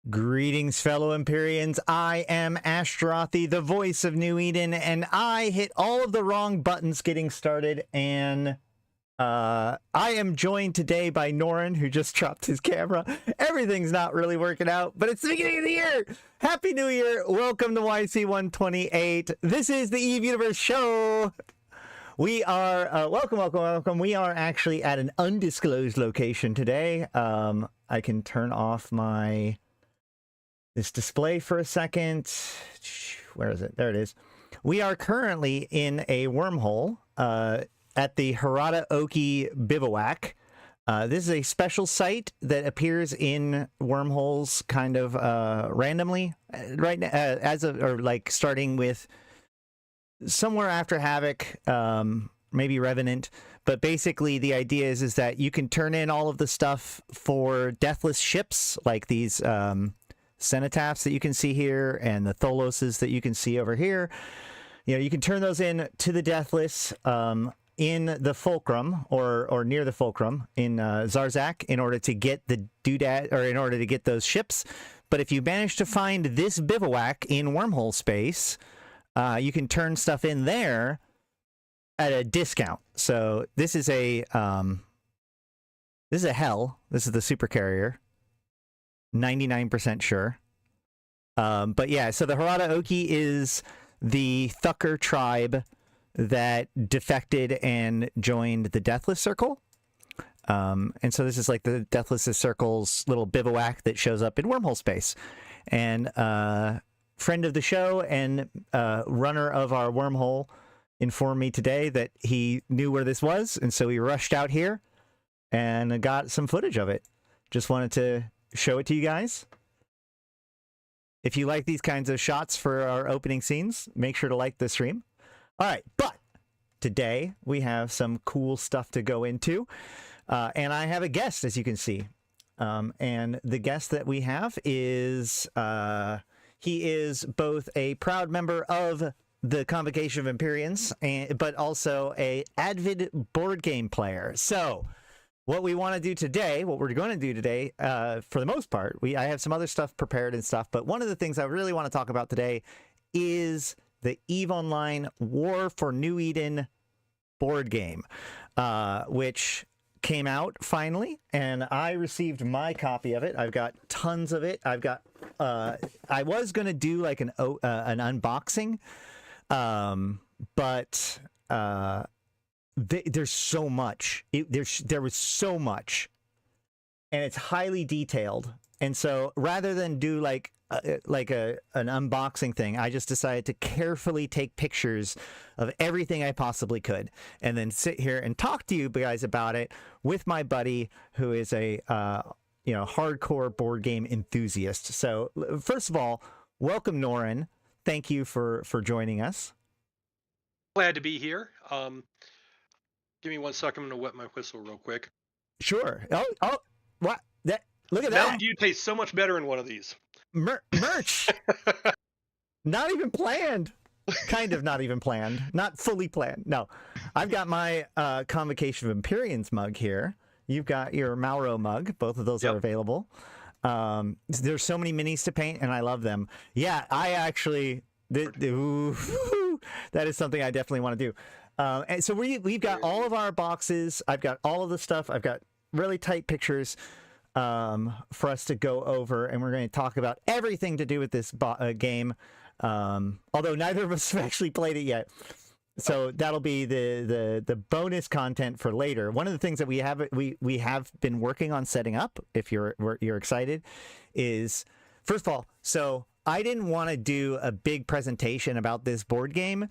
Greetings, fellow Empyreans. I am Ashtarothi, the voice of New Eden, and I hit all of the wrong buttons getting started, and I am joined today by Norin, who just dropped his camera. Everything's not really working out, but it's the beginning of the year! Happy New Year! Welcome to YC128. This is the Eve Universe Show! We are, welcome. We are actually at an undisclosed location today. I can turn off this display for a second. Where is it? There it is. We are currently in a wormhole at the Harada Oki Bivouac. This is a special site that appears in wormholes kind of randomly right now, starting with somewhere after Havoc, maybe Revenant. But basically the idea is that you can turn in all of the stuff for deathless ships, like these cenotaphs that you can see here and the Tholoses that you can see over here. You know, you can turn those in to the deathless in the fulcrum or near the fulcrum in Zarzak in order to get the doodad, or in order to get those ships. But if you manage to find this bivouac in wormhole space, you can turn stuff in there at a discount. So this is a Hell. This is the super carrier. 99% sure. But yeah, so the Harada Oki is the Thucker tribe that defected and joined the Deathless Circle. And so this is like the Deathless Circle's little bivouac that shows up in wormhole space. And friend of the show and runner of our wormhole informed me today that he knew where this was, and so he rushed out here and got some footage of it. Just wanted to show it to you guys. If you like these kinds of shots for our opening scenes, make sure to like the stream. All right, but today we have some cool stuff to go into, and I have a guest, as you can see. And the guest that we have is he is both a proud member of the Convocation of Empyreans, but also a avid board game player. So what we want to do today, what we're going to do today, for the most part, I have some other stuff prepared and stuff, but one of the things I really want to talk about today is the EVE Online War for New Eden board game, which came out finally, and I received my copy of it. I've got tons of it. I've got I was going to do like an unboxing, but there's so much. There was so much, and it's highly detailed. And so rather than do like an unboxing thing, I just decided to carefully take pictures of everything I possibly could, and then sit here and talk to you guys about it with my buddy, who is a hardcore board game enthusiast. So first of all, welcome, Norin. Thank you for joining us. Glad to be here. Give me 1 second. I'm going to wet my whistle real quick. Sure. Oh, what? Look at Mountain that. Dew tastes so much better in one of these. Merch. Not even planned. Kind of not even planned. Not fully planned. No. I've got my Convocation of Empyreans mug here. You've got your Malro mug. Both of those are available. There's so many minis to paint, and I love them. Yeah, I actually... that is something I definitely want to do. And so we've got all of our boxes. I've got all of the stuff. I've got really tight pictures for us to go over, and we're going to talk about everything to do with this game, although neither of us have actually played it yet. So that'll be the bonus content for later. One of the things that we have been working on setting up, if you're excited, is, first of all, so I didn't want to do a big presentation about this board game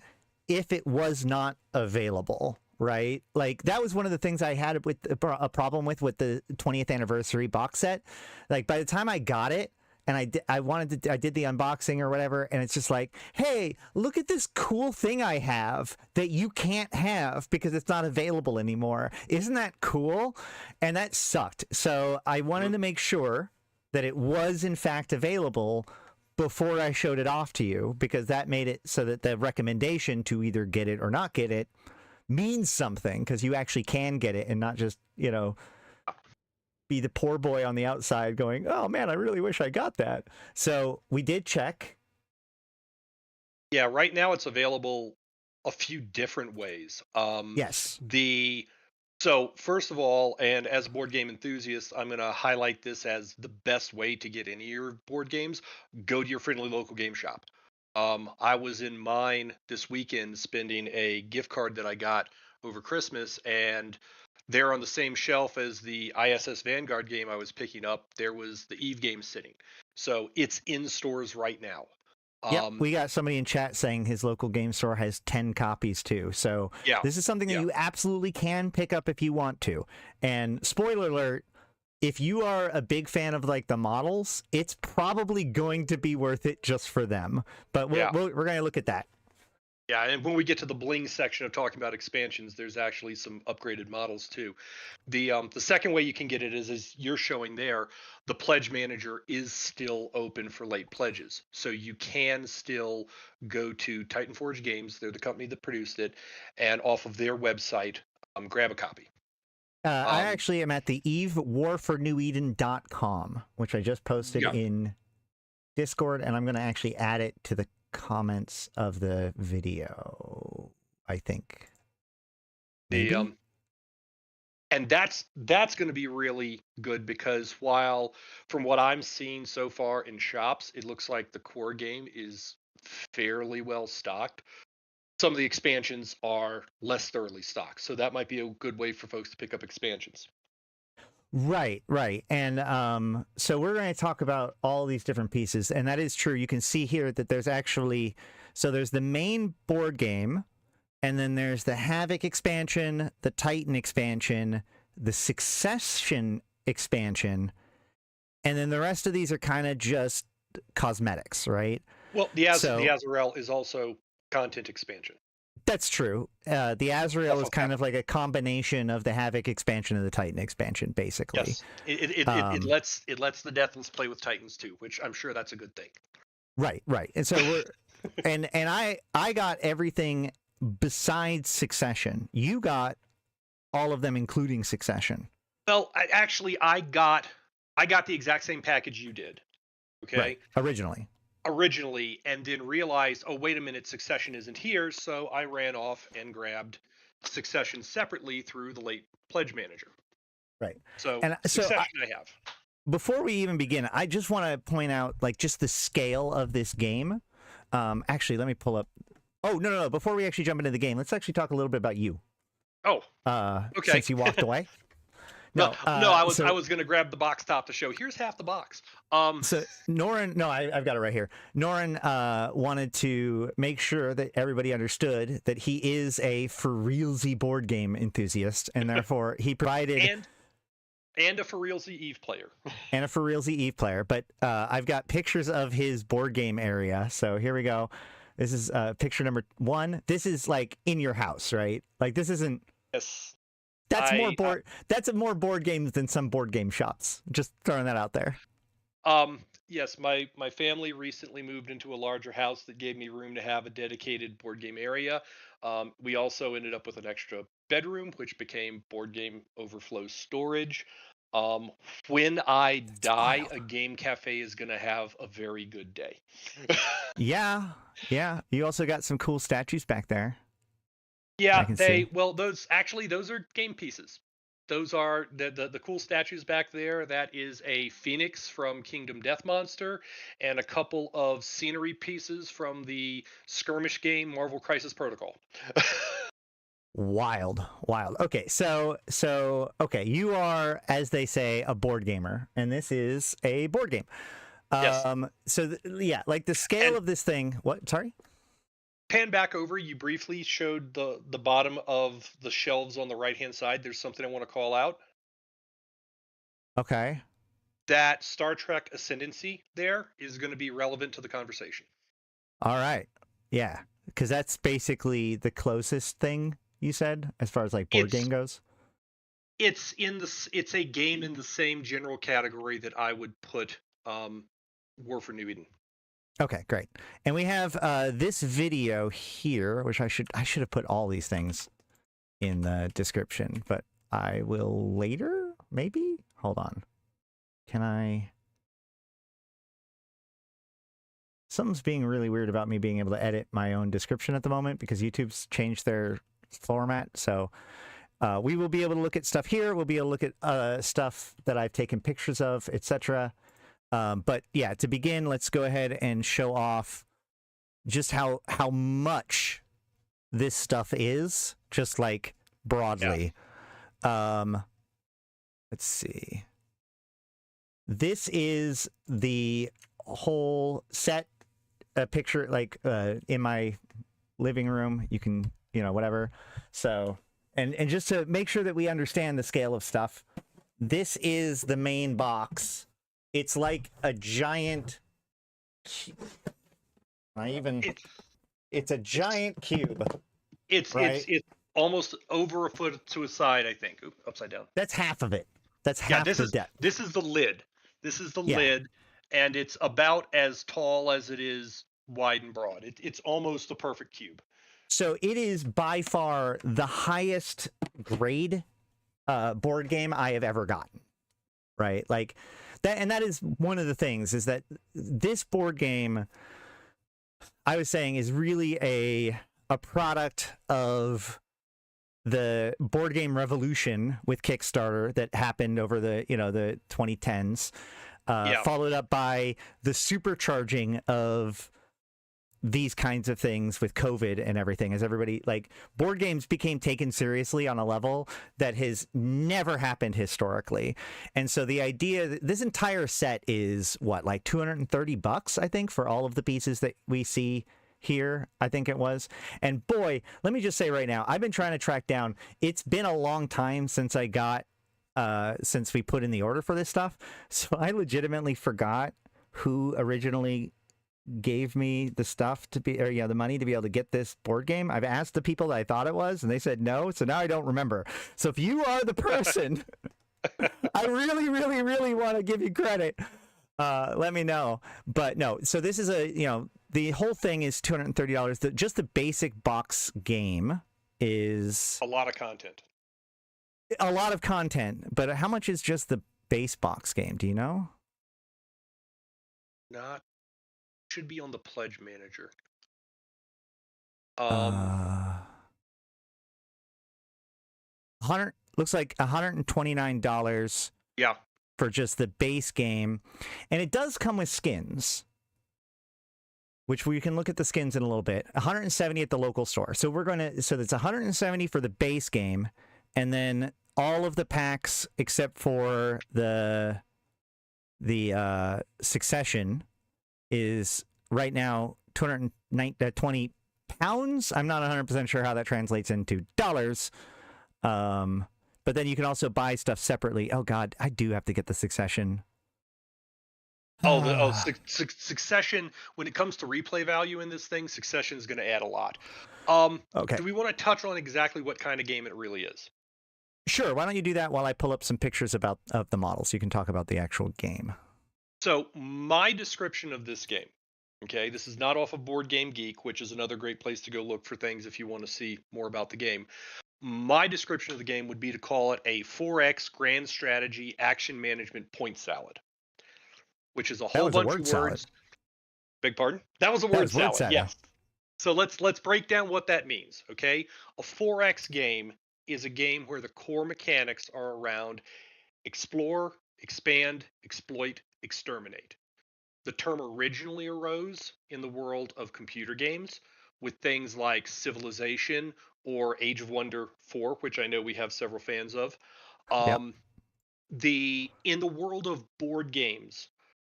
if it was not available, right? Like, that was one of the things I had with a problem with the 20th anniversary box set. Like, by the time I got it, and I did the unboxing or whatever, and it's just like, hey, look at this cool thing I have that you can't have because it's not available anymore. Isn't that cool? And that sucked. So I wanted to make sure that it was in fact available before I showed it off to you, because that made it so that the recommendation to either get it or not get it means something, because you actually can get it and not just, be the poor boy on the outside going, oh man, I really wish I got that. So we did check. Yeah, right now it's available a few different ways. Yes. So first of all, and as a board game enthusiast, I'm going to highlight this as the best way to get any of your board games. Go to your friendly local game shop. I was in mine this weekend spending a gift card that I got over Christmas, and there on the same shelf as the ISS Vanguard game I was picking up, there was the Eve game sitting. So it's in stores right now. Yep, we got somebody in chat saying his local game store has 10 copies too. So Yeah, this is something that yeah. you absolutely can pick up if you want to. And spoiler alert, if you are a big fan of like the models, it's probably going to be worth it just for them. But we're going to look at that. Yeah, and when we get to the bling section of talking about expansions, there's actually some upgraded models too. The second way you can get it is, as you're showing there, the pledge manager is still open for late pledges. So you can still go to Titan Forge Games, they're the company that produced it, and off of their website, grab a copy. I actually am at the evewarforneweden.com, which I just posted in Discord, and I'm going to actually add it to the comments of the video, I think. And that's going to be really good, because while from what I'm seeing so far in shops, it looks like the core game is fairly well stocked. Some of the expansions are less thoroughly stocked, so that might be a good way for folks to pick up expansions. Right. And so we're going to talk about all these different pieces, and that is true. You can see here that there's actually, so there's the main board game, and then there's the Havoc expansion, the Titan expansion, the Succession expansion, and then the rest of these are kind of just cosmetics, right? Well, the Azrael is also content expansion. That's true. The Azrael is kind of like a combination of the Havoc expansion and the Titan expansion, basically. Yes, it lets the Deathless play with Titans too, which I'm sure that's a good thing. Right. And so we're and I got everything besides Succession. You got all of them, including Succession. Well, I got the exact same package you did. Okay. Right. Originally, and then realized, oh, wait a minute, Succession isn't here, so I ran off and grabbed Succession separately through the late pledge manager. Right. So I have. Before we even begin, I just want to point out like just the scale of this game. Actually, let me pull up. Oh, no. Before we actually jump into the game, let's actually talk a little bit about you. Oh. Okay. Since you walked away. No, I was going to grab the box top to show. Here's half the box. So Norin, I've got it right here. Norin wanted to make sure that everybody understood that he is a for realsy board game enthusiast, and therefore he provided and a for realsy Eve player. And a for realsy Eve player. But I've got pictures of his board game area. So here we go. This is picture number 1. This is like in your house, right? Like this isn't. Yes. That's more board games than some board game shops. Just throwing that out there. Yes, my family recently moved into a larger house that gave me room to have a dedicated board game area. We also ended up with an extra bedroom, which became board game overflow storage. When I die, a game cafe is going to have a very good day. Yeah. You also got some cool statues back there. Yeah, those are game pieces. Those are the cool statues back there. That is a Phoenix from Kingdom Death Monster, and a couple of scenery pieces from the skirmish game Marvel Crisis Protocol. Wild. Okay, so you are, as they say, a board gamer, and this is a board game. Yes. So like the scale of this thing. What? Sorry. Pan back over, you briefly showed the bottom of the shelves on the right-hand side. There's something I want to call out. Okay. That Star Trek Ascendancy there is going to be relevant to the conversation. All right. Yeah, because that's basically the closest thing you said as far as like board game goes. It's a game in the same general category that I would put War for New Eden. Okay, great. And we have this video here, which I should have put all these things in the description, but I will later, maybe? Hold on. Can I? Something's being really weird about me being able to edit my own description at the moment because YouTube's changed their format. So we will be able to look at stuff here. We'll be able to look at stuff that I've taken pictures of, etc. But yeah, to begin, let's go ahead and show off just how much this stuff is, just like broadly. Yeah. Let's see. This is the whole set. A picture like in my living room. You can, whatever. So, and just to make sure that we understand the scale of stuff, this is the main box. It's like a giant. It's a giant cube. It's almost over a foot to a side, I think. Oop, upside down. That's half of it. That's half the depth. This is the lid. This is the lid, and it's about as tall as it is wide and broad. It's almost the perfect cube. So it is by far the highest grade board game I have ever gotten. Right? Like that, and that is one of the things is that this board game, I was saying, is really a product of the board game revolution with Kickstarter that happened over the the 2010s, followed up by the supercharging of these kinds of things with COVID and everything, as everybody, like, board games became taken seriously on a level that has never happened historically. And so the idea that this entire set is what, like $230, I think, for all of the pieces that we see here, I think it was. And boy, let me just say right now, I've been trying to track down, it's been a long time since I got since we put in the order for this stuff, so I legitimately forgot who originally gave me the stuff to be, or the money to be able to get this board game. I've asked the people that I thought it was, and they said no, so now I don't remember. So if you are the person, I really, really, really want to give you credit. Let me know. But no, so this is the whole thing is $230. Just the basic box game is a lot of content. A lot of content, but how much is just the base box game? Do you know? Should be on the pledge manager. Looks like $129. Yeah. For just the base game, and it does come with skins, which we can look at the skins in a little bit. 170 at the local store. So so that's 170 for the base game, and then all of the packs except for the Succession is right now 220 pounds. I'm not 100% sure how that translates into dollars. But then you can also buy stuff separately. Oh God, I do have to get the Succession. Succession. When it comes to replay value in this thing, Succession is going to add a lot. Okay. Do we want to touch on exactly what kind of game it really is? Sure. Why don't you do that while I pull up some pictures of the models? You can talk about the actual game. So my description of this game. Okay, this is not off of Board Game Geek, which is another great place to go look for things if you want to see more about the game. My description of the game would be to call it a 4X grand strategy action management point salad, which is a whole bunch of words. Beg pardon? That was a word salad. Yes. So let's break down what that means. Okay, a 4X game is a game where the core mechanics are around explore, expand, exploit, exterminate. The term originally arose in the world of computer games with things like Civilization or Age of Wonder 4, which I know we have several fans of. In the world of board games,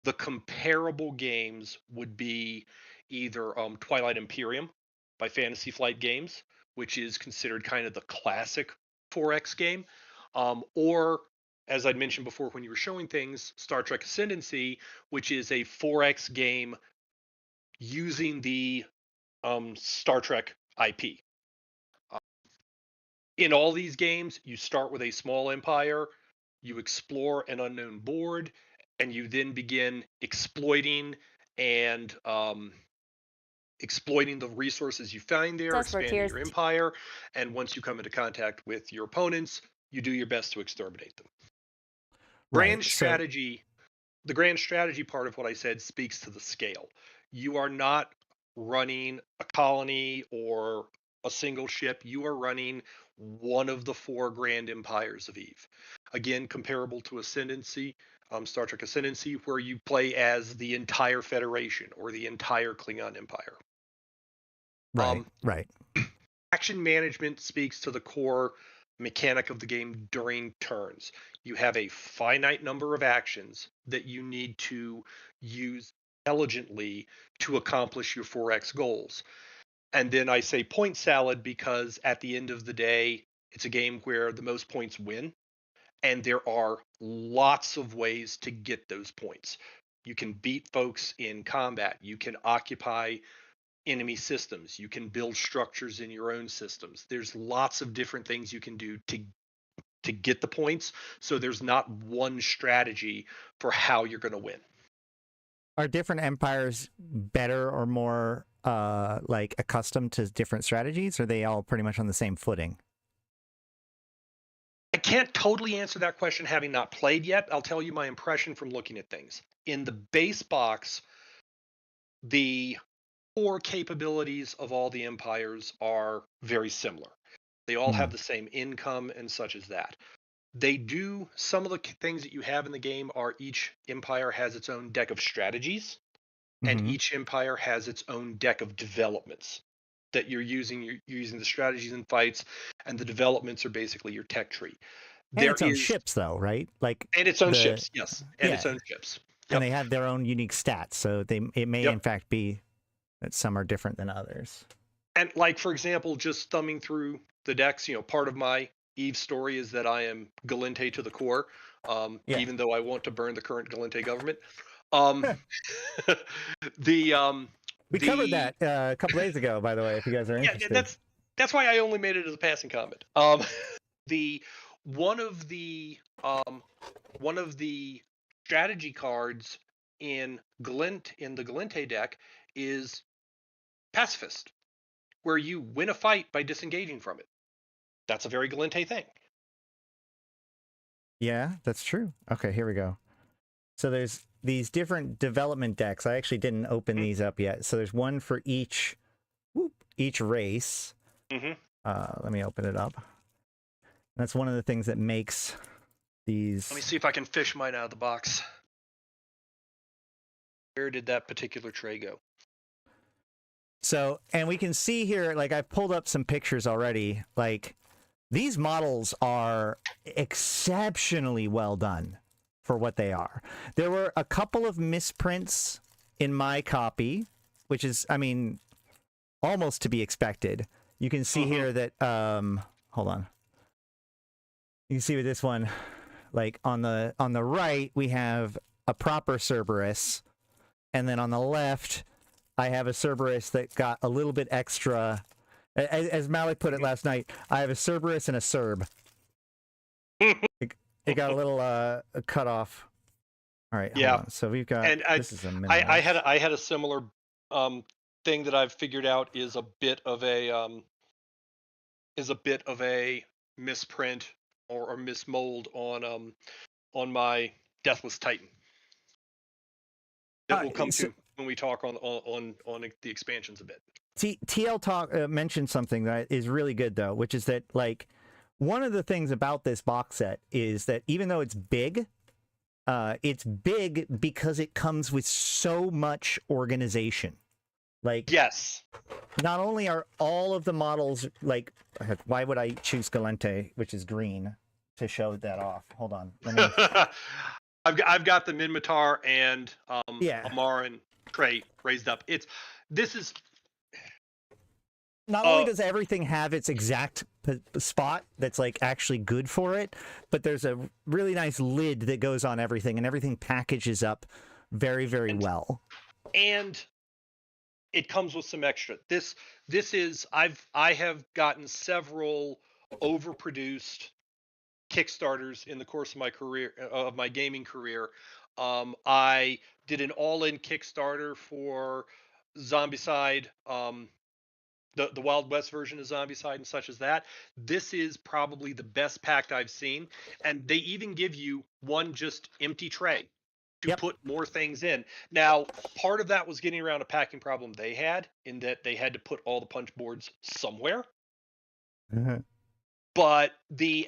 the comparable games would be either Twilight Imperium by Fantasy Flight Games, which is considered kind of the classic 4X game, or, as I'd mentioned before when you were showing things, Star Trek Ascendancy, which is a 4X game using the Star Trek IP. In all these games, you start with a small empire, you explore an unknown board, and you then begin exploiting and exploiting the resources you find there, expanding your empire, and once you come into contact with your opponents, you do your best to exterminate them. Grand Right. So strategy, the grand strategy part of what I said speaks to the scale. You are not running a colony or a single ship. You are running one of the four grand empires of Eve. Again, comparable to Ascendancy, Star Trek Ascendancy, where you play as the entire Federation or the entire Klingon Empire. right, right. Action management speaks to the core mechanic of the game during turns. You have a finite number of actions that you need to use intelligently to accomplish your 4x goals. And then I say point salad because at the end of the day, it's a game where the most points win, and there are lots of ways to get those points. You can beat folks in combat, you can occupy enemy systems, you can build structures in your own systems. There's lots of different things you can do to get the points, so there's not one strategy for how you're going to win. Are different empires better or more like accustomed to different strategies? Or are they all pretty much on the same footing? I can't totally answer that question having not played yet. I'll tell you my impression from looking at things. In the base box, the core capabilities of all the empires are very similar. They all have the same income and such as that. They do some of the things that you have in the game are each empire has its own deck of strategies, and Mm-hmm. each empire has its own deck of developments that you're using. You're using the strategies and fights, and the developments are basically your tech tree. And There its own is ships, though, right? Like and its own the ships, yes, and its yeah, own ships. and Yep, they have their own unique stats. So it may in yep. fact be that some are different than others. And like for example, just thumbing through the decks, part of my Eve story is that I am Galente to the core, Yeah, even though I want to burn the current Galente government. Um, the we covered the that a couple days ago, by the way. If you guys are yeah, interested. that's why I only made it as a passing comment. The one of the um, one of the strategy cards in the Galente deck is pacifist, where you win a fight by disengaging from it. That's a very Galente thing. Yeah, that's true. Okay, here we go. So there's these different development decks. I actually didn't open these up yet. So there's one for each race. Mm-hmm. Let me open it up. That's one of the things that makes these. Let me see if I can fish mine out of the box. Where did that particular tray go? So, and we can see here, like I've pulled up some pictures already. Like these models are exceptionally well done for what they are. There were a couple of misprints in my copy, which is, I mean, almost to be expected. You can see here that, hold on. You can see with this one, like on the right, we have a proper Cerberus. And then on the left, I have a Cerberus that got a little bit extra. As Malak put it last night, I have a Cerberus and a Cerb. It got a little cut off. All right, hold on. So we've got, and this is a minute. I had a similar thing that I've figured out is a bit of a misprint or mismold on my Deathless Titan. That will come to when we talk on the expansions a bit. TL mentioned something that is really good though, which is that like one of the things about this box set is that even though it's big because it comes with so much organization. Like, yes, not only are all of the models like, why would I choose Galente, which is green, to show that off? Hold on, let me. I've got the Minmatar and Amaran trait raised up. This is not only does everything have its exact spot that's like actually good for it, but there's a really nice lid that goes on everything, and everything packages up very, very well. And it comes with some extra. This is I have gotten several overproduced Kickstarters in the course of my career, of my gaming career. I did an all-in Kickstarter for Zombicide the Wild West version of Zombicide and such as that. This is probably the best packed I've seen, and they even give you one just empty tray to Yep. put more things in. Now, part of that was getting around a packing problem they had, in that they had to put all the punch boards somewhere. But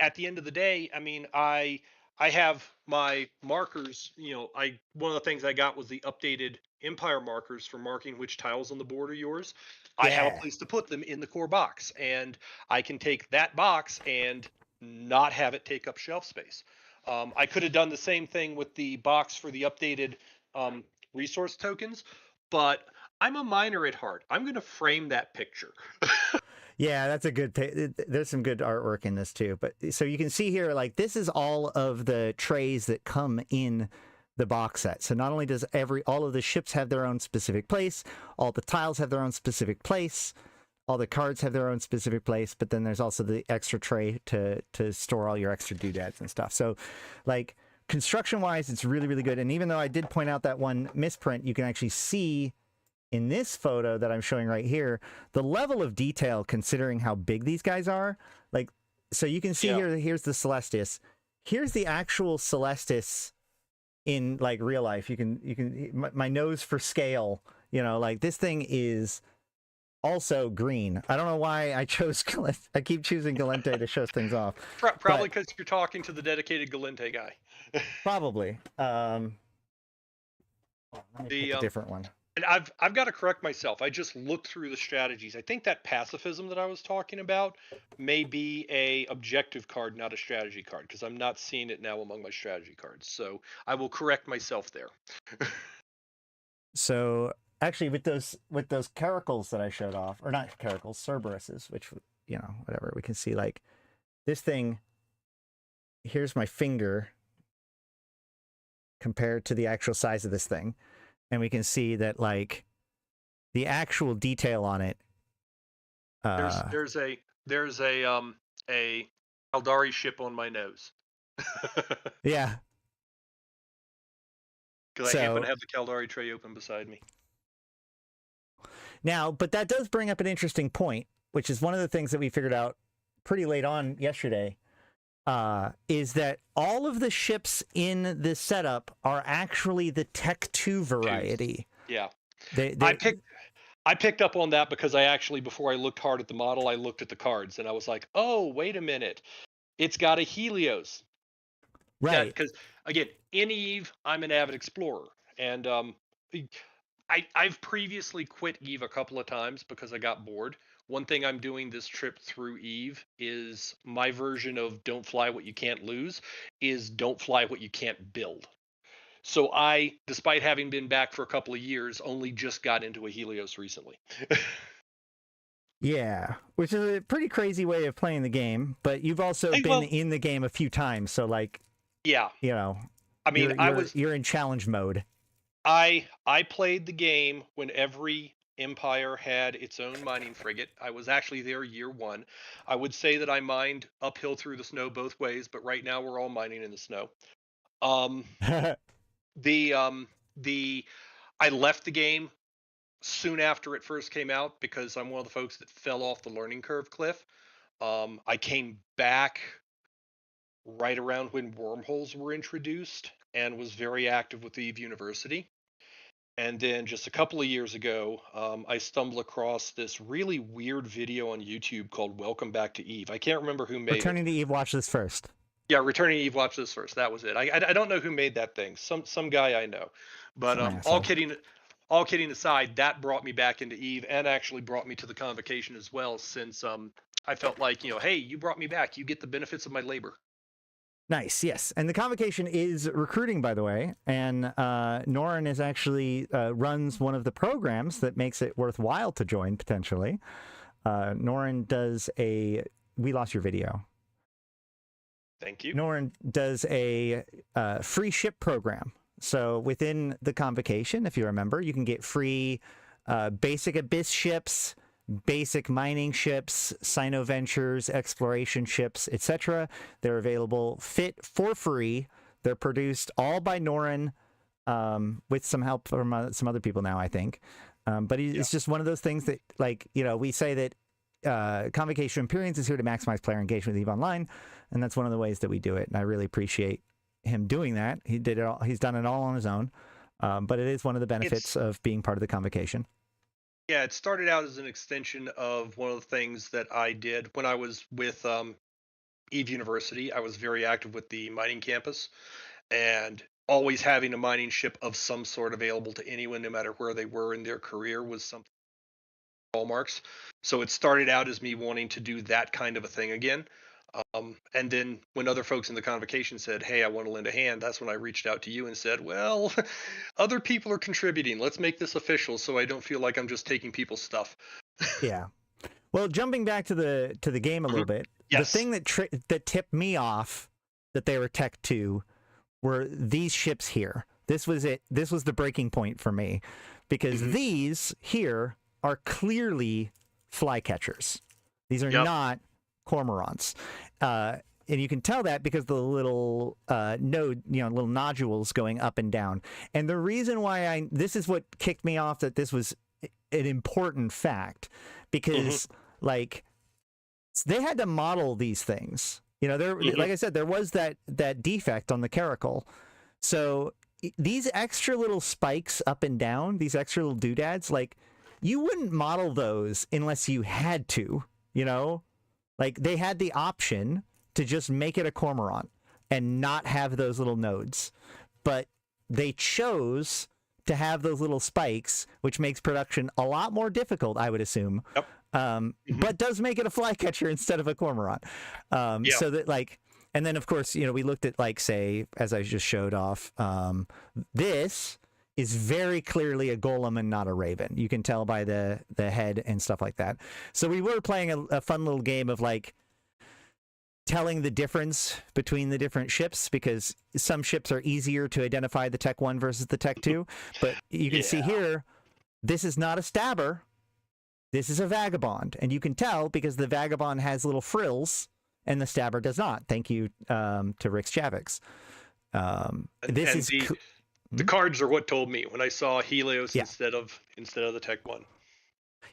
at the end of the day, I mean, I have my markers. One of the things I got was the updated Empire markers for marking which tiles on the board are yours. I have a Yeah. place to put them in the core box, and I can take that box and not have it take up shelf space. I could have done the same thing with the box for the updated resource tokens, but I'm a miner at heart. I'm going to frame that picture. Yeah, that's a good there's some good artwork in this too. But so you can see here, like, this is all of the trays that come in the box set. So not only does all of the ships have their own specific place, all the tiles have their own specific place, all the cards have their own specific place, but then there's also the extra tray to store all your extra doodads and stuff. So, like, construction wise, it's really, really good. And even though I did point out that one misprint, you can actually see in this photo that I'm showing right here, the level of detail, considering how big these guys are. Like, so you can see here, here's the Celestis. Here's the actual Celestis in, like, real life. You can my nose for scale, like, this thing is also green. I don't know why I chose I keep choosing Galente to show things off. Probably because you're talking to the dedicated Galente guy. Probably. Let me pick a different one. And I've got to correct myself. I just looked through the strategies. I think that pacifism that I was talking about may be a objective card, not a strategy card, because I'm not seeing it now among my strategy cards. So I will correct myself there. So actually, with those caracals that I showed off, or not caracals, Cerberuses, which, whatever, we can see, like, this thing. Here's my finger compared to the actual size of this thing. And we can see that, like, the actual detail on it. There's a Aldari ship on my nose. Yeah. Because I happen to have the Caldari tray open beside me. Now, but that does bring up an interesting point, which is one of the things that we figured out pretty late on yesterday, is that all of the ships in this setup are actually the Tech 2 variety. Yeah. I picked up on that because I actually, before I looked hard at the model, I looked at the cards, and I was like, oh, wait a minute. It's got a Helios. Right. Because, again, in EVE, I'm an avid explorer. And I've previously quit EVE a couple of times because I got bored. One thing I'm doing this trip through EVE is my version of don't fly what you can't lose is don't fly what you can't build. So I, despite having been back for a couple of years, only just got into a Helios recently. Yeah, which is a pretty crazy way of playing the game, but you've also been in the game a few times, so, like, yeah, I mean, you're in challenge mode. I played the game when every empire had its own mining frigate. I was actually there year one. I would say that I mined uphill through the snow both ways, but right now we're all mining in the snow. I left the game soon after it first came out because I'm one of the folks that fell off the learning curve cliff. I came back right around when wormholes were introduced and was very active with EVE University. And then just a couple of years ago, I stumbled across this really weird video on YouTube called Welcome Back to EVE. I can't remember who made it. Returning to EVE, watch this first. Yeah, Returning to EVE, watch this first. That was it. I don't know who made that thing. Some guy I know. But all kidding aside, that brought me back into EVE and actually brought me to the convocation as well, since I felt like, hey, you brought me back. You get the benefits of my labor. Nice, yes. And the convocation is recruiting, by the way, and Norin is actually runs one of the programs that makes it worthwhile to join, potentially. Norin does we lost your video. Thank you. Norin does a free ship program. So within the convocation, if you remember, you can get free basic Abyss ships, basic mining ships, Sino Ventures, exploration ships, etc. They're available fit for free. They're produced all by Norin with some help from some other people now, I think. But it's just one of those things that, like, we say that Convocation Empyreans is here to maximize player engagement with EVE Online, and that's one of the ways that we do it. And I really appreciate him doing that. He did it all. He's done it all on his own. But it is one of the benefits of being part of the Convocation. Yeah, it started out as an extension of one of the things that I did when I was with EVE University. I was very active with the mining campus, and always having a mining ship of some sort available to anyone, no matter where they were in their career, was something hallmarks. So it started out as me wanting to do that kind of a thing again. And then when other folks in the convocation said, hey, I want to lend a hand, that's when I reached out to you and said, well, other people are contributing. Let's make this official so I don't feel like I'm just taking people's stuff. Yeah. Well, jumping back to the game a little bit, yes. The thing that tipped me off that they were Tech 2 were these ships here. This was it. This was the breaking point for me, because these here are clearly flycatchers. These are not cormorants. And you can tell that because the little little nodules going up and down. And the reason why this is what kicked me off that this was an important fact, because like they had to model these things. There, like I said, there was that defect on the caracal. So these extra little spikes up and down, these extra little doodads, like you wouldn't model those unless you had to, like they had the option to just make it a cormorant and not have those little nodes, but they chose to have those little spikes, which makes production a lot more difficult, I would assume. Yep. But does make it a flycatcher instead of a cormorant. So that, like, and then of course, we looked at, like, say, as I just showed off, this is very clearly a golem and not a raven. You can tell by the head and stuff like that. So we were playing a fun little game of, like, telling the difference between the different ships, because some ships are easier to identify, the Tech 1 versus the Tech 2. But you can see here, this is not a stabber. This is a vagabond. And you can tell because the vagabond has little frills and the stabber does not. Thank you to Rick's Javix. The cards are what told me when I saw Helios instead of the Tech 1.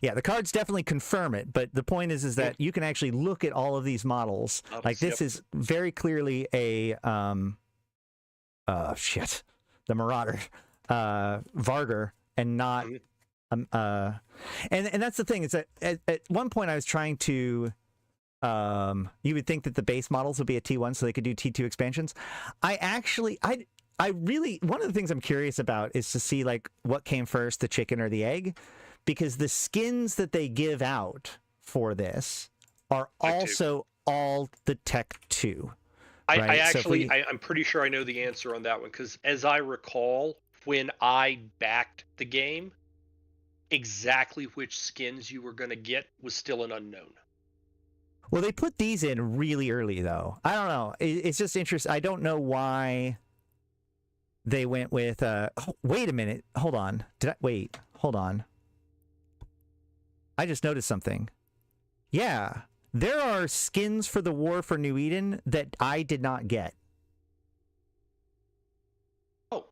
Yeah, the cards definitely confirm it, but the point is that you can actually look at all of these models. Like this is very clearly a the Marauder, Vargar, and not and that's the thing, is that at one point I was trying to you would think that the base models would be a T1 so they could do T2 expansions. I really, one of the things I'm curious about is to see, like, what came first, the chicken or the egg, because the skins that they give out for this are also all the Tech 2. Right? I'm pretty sure I know the answer on that one, because as I recall, when I backed the game, exactly which skins you were going to get was still an unknown. Well, they put these in really early, though. I don't know. It's just interesting. I don't know why they went with wait a minute, hold on, hold on, I just noticed something. Yeah, there are skins for the War for New Eden that I did not get. Oh,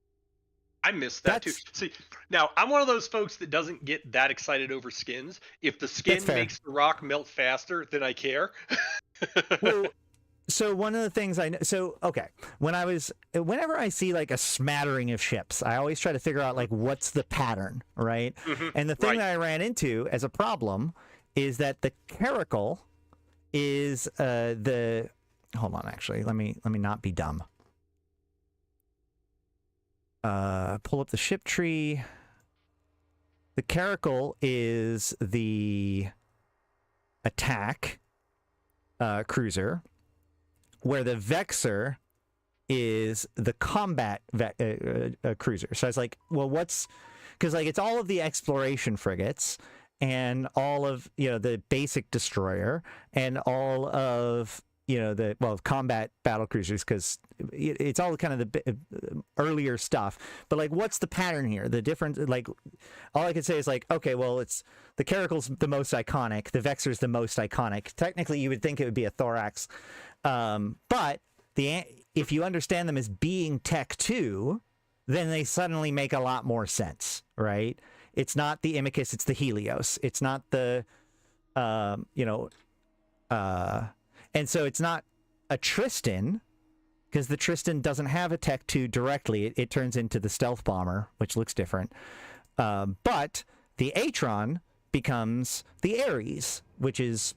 I missed that too. See, now I'm one of those folks that doesn't get that excited over skins. If the skin makes the rock melt faster, then I care. Well, so one of the things I know, okay, whenever I see, like, a smattering of ships, I always try to figure out, like, what's the pattern, right? And the thing that I ran into as a problem is that the caracal is hold on, actually, let me not be dumb. Pull up the ship tree. The caracal is the attack cruiser, where the Vexor is the combat cruiser. So I was like, well, because, like, it's all of the exploration frigates and all of, the basic destroyer and all of, combat battle cruisers, because it's all kind of the earlier stuff. But, like, what's the pattern here? The difference, like, all I can say is, like, okay, well, it's the Caracal's the most iconic, the Vexor's the most iconic. Technically, you would think it would be a Thorax. But if you understand them as being Tech 2, then they suddenly make a lot more sense, right? It's not the Imicus, it's the Helios. It's not the, and so it's not a Tristan, because the Tristan doesn't have a Tech 2 directly. It turns into the Stealth Bomber, which looks different. But the Atron becomes the Ares, which is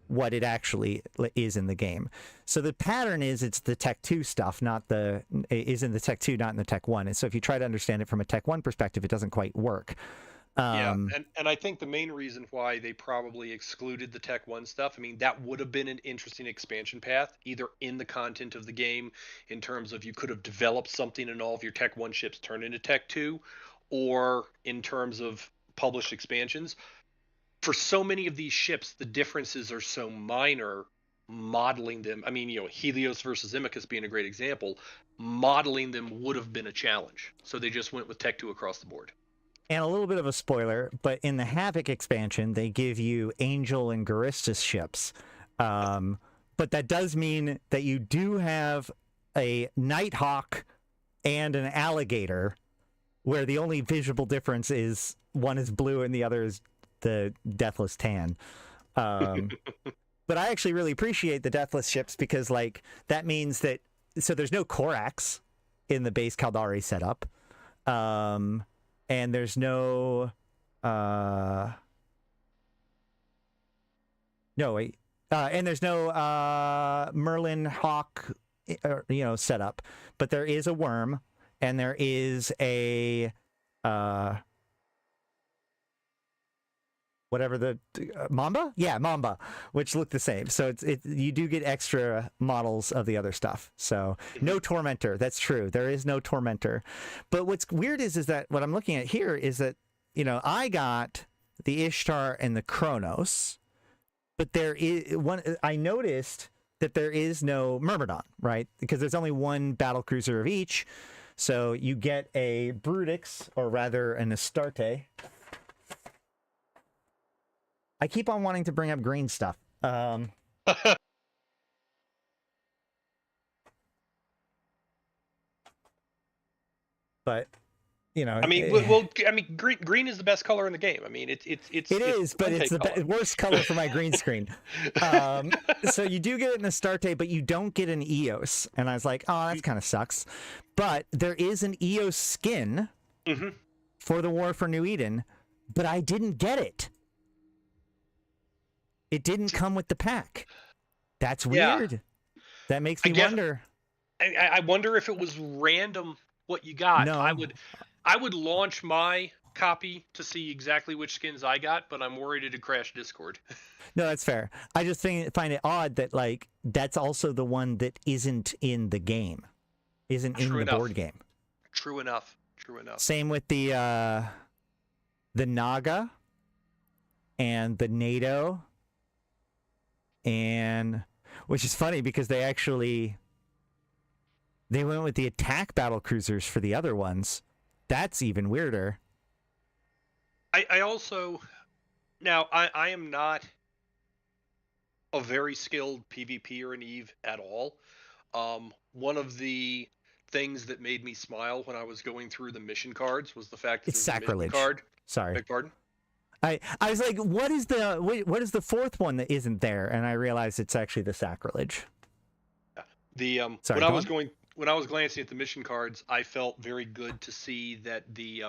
what it actually is in the game. So the pattern is it's the Tech 2 stuff, is in the Tech 2, not in the Tech 1. And so if you try to understand it from a Tech 1 perspective, it doesn't quite work. And I think the main reason why they probably excluded the Tech 1 stuff, I mean, that would have been an interesting expansion path, either in the content of the game, in terms of you could have developed something and all of your Tech 1 ships turn into Tech 2, or in terms of published expansions. For so many of these ships, the differences are so minor, modeling them, I mean, Helios versus Imicus being a great example, modeling them would have been a challenge. So they just went with Tech 2 across the board. And a little bit of a spoiler, but in the Havoc expansion, they give you Angel and Garistus ships. But that does mean that you do have a Nighthawk and an Alligator, where the only visible difference is one is blue and the other is the Deathless Tan. But I actually really appreciate the Deathless ships because, like, that means that... So there's no Corax in the base Caldari setup. And there's no... and there's no Merlin Hawk, setup. But there is a Worm, and there is a... whatever the Mamba? Yeah, Mamba, which look the same. So you do get extra models of the other stuff. So no Tormentor. That's true. There is no Tormentor. But what's weird is that what I'm looking at here is that, I got the Ishtar and the Kronos, but there is one. I noticed that there is no Myrmidon, right? Because there's only one battlecruiser of each. So you get a Brutix, or rather an Astarte. I keep on wanting to bring up green stuff. But, I mean, green is the best color in the game. I mean, it is, but it's the worst color for my green screen. So you do get an Astarte, but you don't get an Eos. And I was like, oh, that kind of sucks. But there is an Eos skin for the War for New Eden, but I didn't get it. It didn't come with the pack. That's weird. Yeah. That makes me wonder. I wonder if it was random what you got. No. I would launch my copy to see exactly which skins I got, but I'm worried it'd crash Discord. No, that's fair. I just find it odd that, like, that's also the one that isn't in the game. Isn't in the board game. True enough. Same with the Naga and the NATO. And which is funny because they went with the attack battle cruisers for the other ones. That's even weirder. I also, now I am not a very skilled PvPer in EVE at all. One of the things that made me smile when I was going through the mission cards was the fact that it's sacrilege. Card. Sorry. Beg pardon? I was like, what is the fourth one that isn't there? And I realized it's actually the sacrilege. The Sorry, when I was glancing at the mission cards, I felt very good to see that the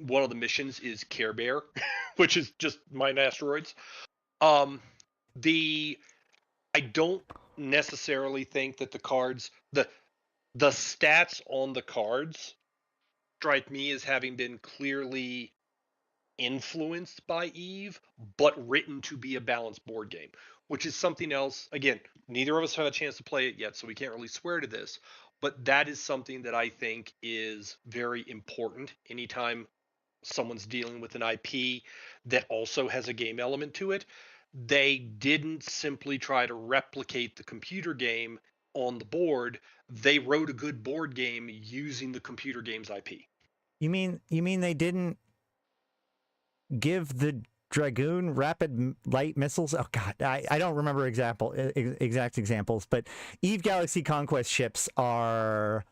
one of the missions is Care Bear, which is just mine asteroids. I don't necessarily think that the cards, the stats on the cards strike me as having been clearly influenced by EVE, but written to be a balanced board game, which is something else. Again, neither of us have a chance to play it yet, so we can't really swear to this, but that is something that I think is very important anytime someone's dealing with an IP that also has a game element to it. They didn't simply try to replicate the computer game on the board. They wrote a good board game using the computer game's IP. You mean they didn't give the Dragoon rapid light missiles? Oh god, I don't remember exact examples, but EVE Galaxy Conquest ships are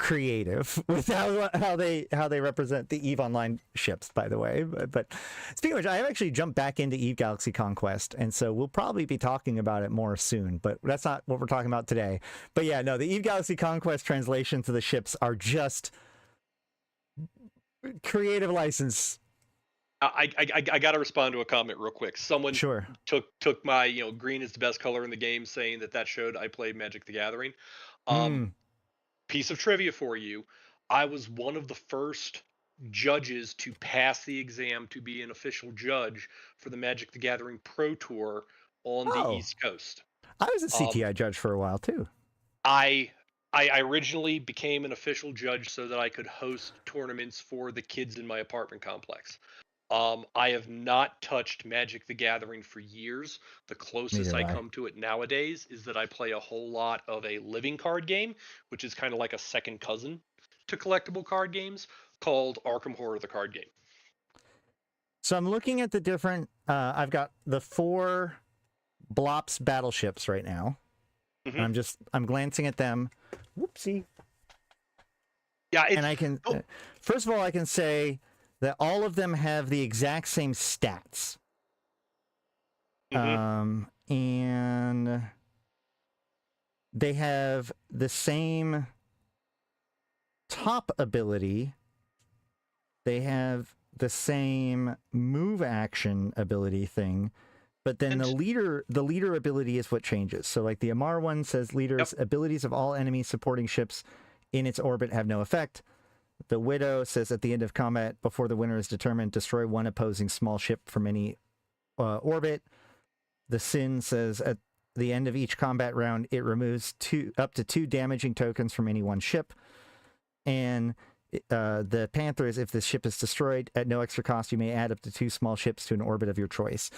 creative with how they represent the EVE Online ships, by the way. But speaking of which, I have actually jumped back into EVE Galaxy Conquest, and so we'll probably be talking about it more soon, but that's not what we're talking about today. But yeah, no, the EVE Galaxy Conquest translations of the ships are just creative license. I got to respond to a comment real quick. Someone Sure. took my green is the best color in the game, saying that showed I played Magic the Gathering. Piece of trivia for you: I was one of the first judges to pass the exam to be an official judge for the Magic the Gathering Pro Tour on the East Coast. I was a CTI judge for a while too. I originally became an official judge so that I could host tournaments for the kids in my apartment complex. I have not touched Magic the Gathering for years. The closest I come to it nowadays is that I play a whole lot of a living card game, which is kind of like a second cousin to collectible card games, called Arkham Horror the Card Game. So I'm looking at the different, I've got the 4 Blops battleships right now. And I'm glancing at them. Whoopsie. Yeah, and I can, first of all, I can say that all of them have the exact same stats. And they have the same top ability. They have the same move action ability thing. But then the leader ability is what changes. So like the Amar one says leader's abilities of all enemy supporting ships in its orbit have no effect. The Widow says at the end of combat, before the winner is determined, destroy one opposing small ship from any orbit. The Sin says at the end of each combat round, it removes up to 2 damaging tokens from any one ship. And the Panther is if the ship is destroyed, at no extra cost, you may add up to 2 small ships to an orbit of your choice.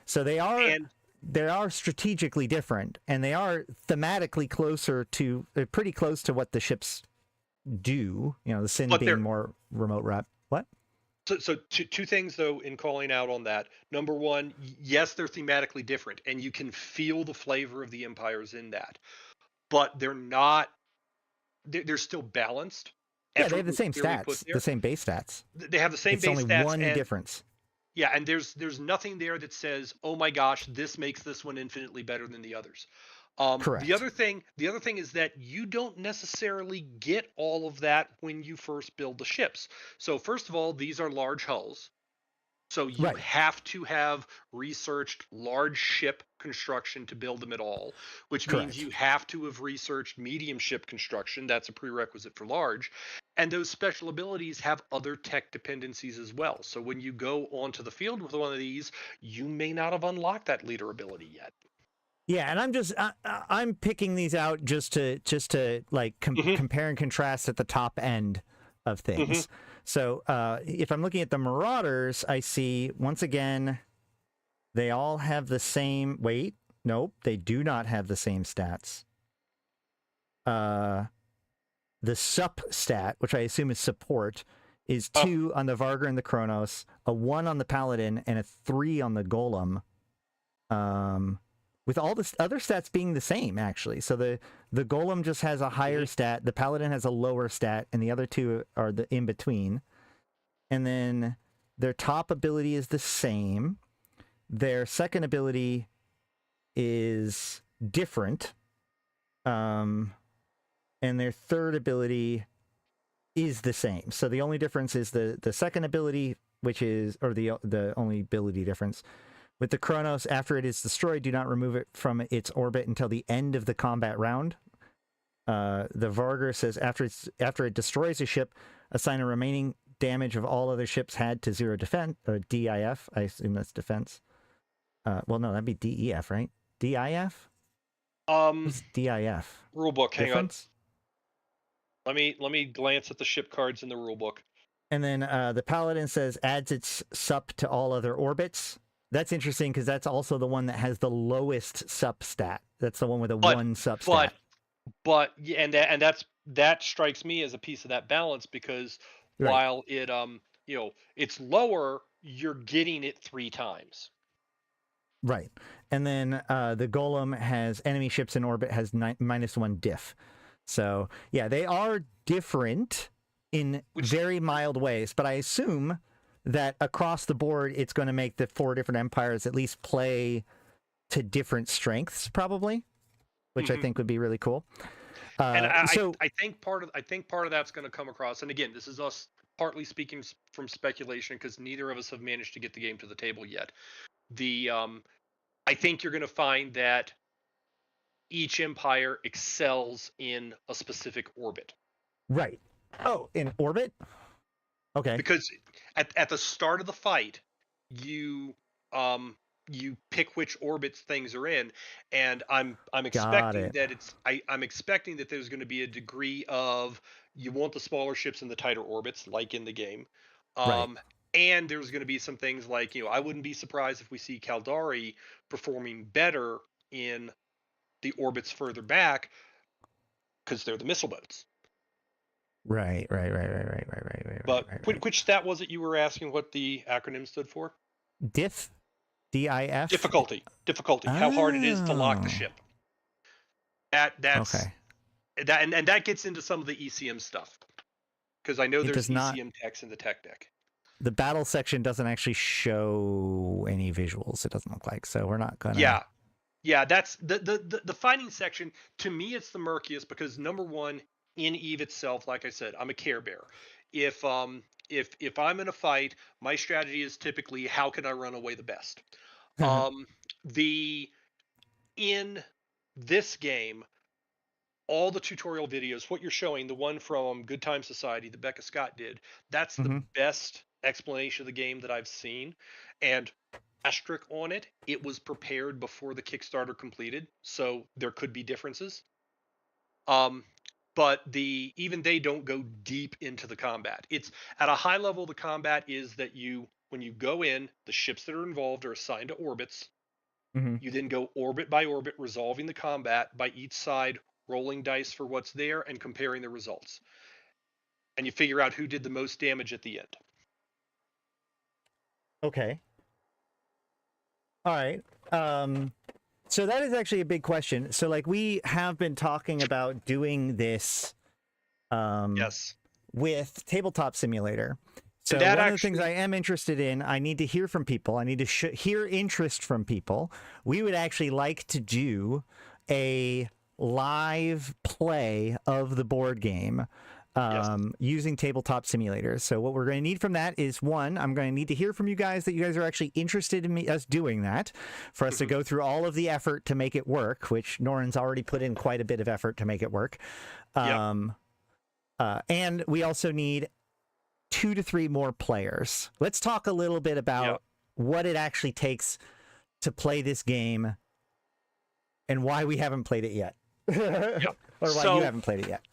So they are strategically different, and they are thematically pretty close to what the ships do. The Sin being more remote rep. What? So two things though in calling out on that. Number one, yes, they're thematically different, and you can feel the flavor of the empires in that, but they're not. They're still balanced. Yeah, they have the same stats, the same base stats. They have the same base stats. It's only one difference. Yeah, and there's nothing there that says, oh my gosh, this makes this one infinitely better than the others. Correct. The other thing is that you don't necessarily get all of that when you first build the ships. So first of all, these are large hulls. So you have to have researched large ship construction to build them at all, which means you have to have researched medium ship construction. That's a prerequisite for large. And those special abilities have other tech dependencies as well. So when you go onto the field with one of these, you may not have unlocked that leader ability yet. Yeah, and I'm picking these out just to like compare and contrast at the top end of things. So if I'm looking at the Marauders, I see once again they all have the same. Wait, nope, they do not have the same stats. The sup stat, which I assume is support, is 2 on the Vargur and the Kronos, a 1 on the Paladin, and a 3 on the Golem. With all the other stats being the same, actually. So the Golem just has a higher stat, the Paladin has a lower stat, and the other 2 are the in between. And then their top ability is the same. Their second ability is different. And their third ability is the same. So the only difference is the second ability, which is, or the only ability difference. With the Kronos, after it is destroyed, do not remove it from its orbit until the end of the combat round. The Vargur says after it destroys a ship, assign a remaining damage of all other ships had to 0 defense, or DIF. I assume that's defense. Well, no, that'd be DEF, right? DIF? What's DIF? Rulebook, hang on. Difference? Let me glance at the ship cards in the rulebook. And then the Paladin says adds its sup to all other orbits. That's interesting because that's also the one that has the lowest sup stat. That's the one with a 1 sup stat. But that strikes me as a piece of that balance because while it it's lower, you're getting it 3 times. Right. And then the Golem has enemy ships in orbit has -1 diff. So yeah, they are different in very mild ways, but I assume that across the board, it's going to make the 4 different empires at least play to different strengths, probably, which I think would be really cool. And I So think part of that's going to come across. And again, this is us partly speaking from speculation because neither of us have managed to get the game to the table yet. I think you're going to find that each empire excels in a specific orbit. right. Oh, in orbit. Okay. Because at the start of the fight, you you pick which orbits things are in, and I'm expecting that I'm expecting that there's going to be a degree of you want the smaller ships in the tighter orbits, like in the game. Right. And there's going to be some things like, I wouldn't be surprised if we see Caldari performing better in the orbits further back because they're the missile boats. Right. But which stat was it you were asking what the acronym stood for? Diff? D-I-F? Difficulty. How hard it is to lock the ship. That's okay. And that gets into some of the ECM stuff. Because I know there's ECM text in the tech deck. The battle section doesn't actually show any visuals, it doesn't look like, so we're not gonna... Yeah, that's the fighting section. To me, it's the murkiest because number one, in Eve itself, like I said, I'm a Care Bear. If I'm in a fight, my strategy is typically how can I run away the best. In this game, all the tutorial videos, what you're showing, the one from Good Time Society that Becca Scott did, that's the best explanation of the game that I've seen. And asterisk on it, it was prepared before the Kickstarter completed, so there could be differences. But even they don't go deep into the combat. It's at a high level, the combat is that when you go in, the ships that are involved are assigned to orbits. You then go orbit by orbit, resolving the combat by each side, rolling dice for what's there and comparing the results. And you figure out who did the most damage at the end. Okay. All right. So that is actually a big question. So like we have been talking about doing this Yes. with Tabletop Simulator. So one of the things I am interested in, I need to hear from people. I need to hear interest from people. We would actually like to do a live play of the board game using Tabletop Simulator. So what we're going to need from that is, one, I'm going to need to hear from you guys that you guys are actually interested in us doing that, for us to go through all of the effort to make it work, which Norin's already put in quite a bit of effort to make it work. And we also need 2 to 3 more players. Let's talk a little bit about what it actually takes to play this game and why we haven't played it yet. Or why you haven't played it yet.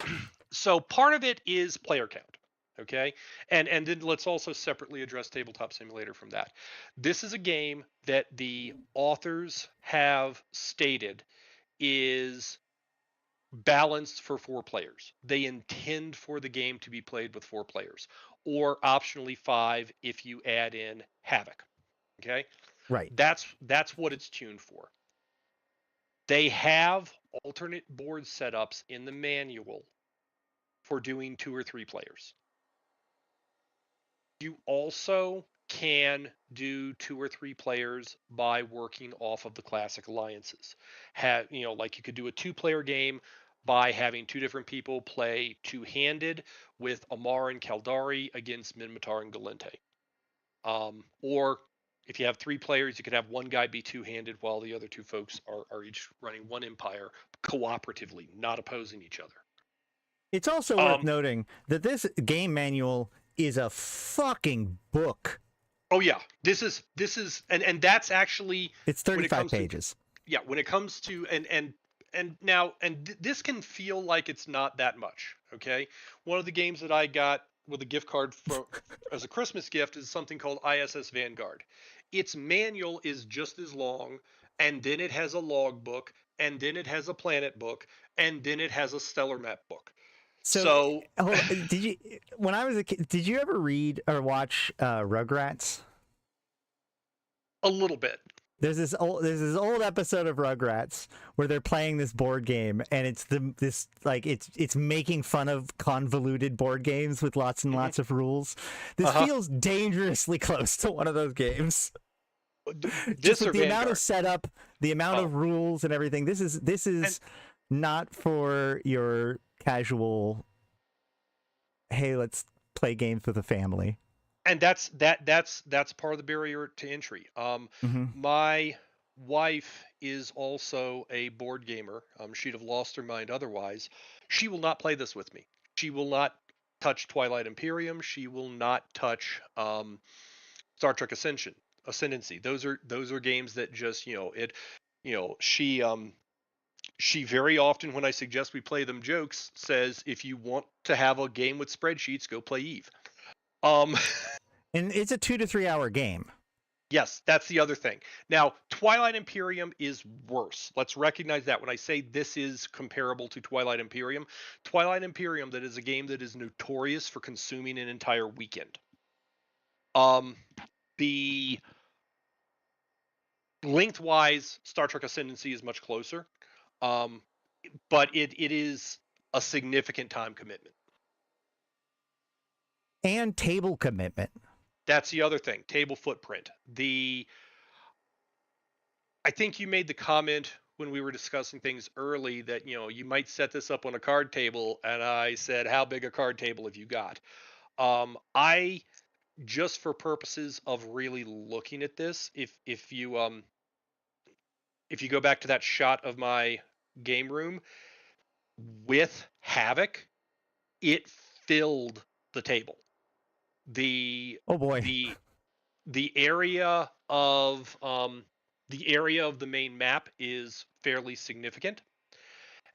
So part of it is player count, okay? And then let's also separately address Tabletop Simulator from that. This is a game that the authors have stated is balanced for 4 players. They intend for the game to be played with 4 players, or optionally 5 if you add in Havoc, okay? Right. That's what it's tuned for. They have alternate board setups in the manual for doing 2 or 3 players. You also can do 2 or 3 players by working off of the classic alliances. Like you could do a 2-player game by having 2 different people play two-handed with Amar and Caldari against Minmatar and Galente. Or if you have 3 players, you could have one guy be two-handed while the other 2 folks are each running one empire cooperatively, not opposing each other. It's also worth noting that this game manual is a fucking book. Oh yeah, this is and that's actually, it's 35 pages. When it comes to this can feel like it's not that much. Okay, one of the games that I got with a gift card as a Christmas gift is something called ISS Vanguard. Its manual is just as long, and then it has a log book, and then it has a planet book, and then it has a stellar map book. So did you, when I was a kid, did you ever read or watch Rugrats? A little bit. There's this old episode of Rugrats where they're playing this board game, and it's making fun of convoluted board games with lots and lots of rules. This feels dangerously close to one of those games. Just with the amount of setup, the amount of rules and everything. This is not for your casual, hey, let's play games with a family. And that's part of the barrier to entry. My wife is also a board gamer. She'd have lost her mind otherwise. She will not play this with me. She will not touch Twilight Imperium. She will not touch Star Trek Ascendancy. Those are games that just she very often, when I suggest we play them, jokes, says, if you want to have a game with spreadsheets, go play Eve. And it's a 2 to 3 hour game. Yes, that's the other thing. Now, Twilight Imperium is worse. Let's recognize that when I say this is comparable to Twilight Imperium. Twilight Imperium, that is a game that is notorious for consuming an entire weekend. The lengthwise, Star Trek Ascendancy is much closer, but it is a significant time commitment. And table commitment. That's the other thing, table footprint. I think you made the comment when we were discussing things early that, you might set this up on a card table, and I said, how big a card table have you got? I, just for purposes of really looking at this, if you go back to that shot of my game room with Havoc, it filled the table. Oh boy. The area of the main map is fairly significant,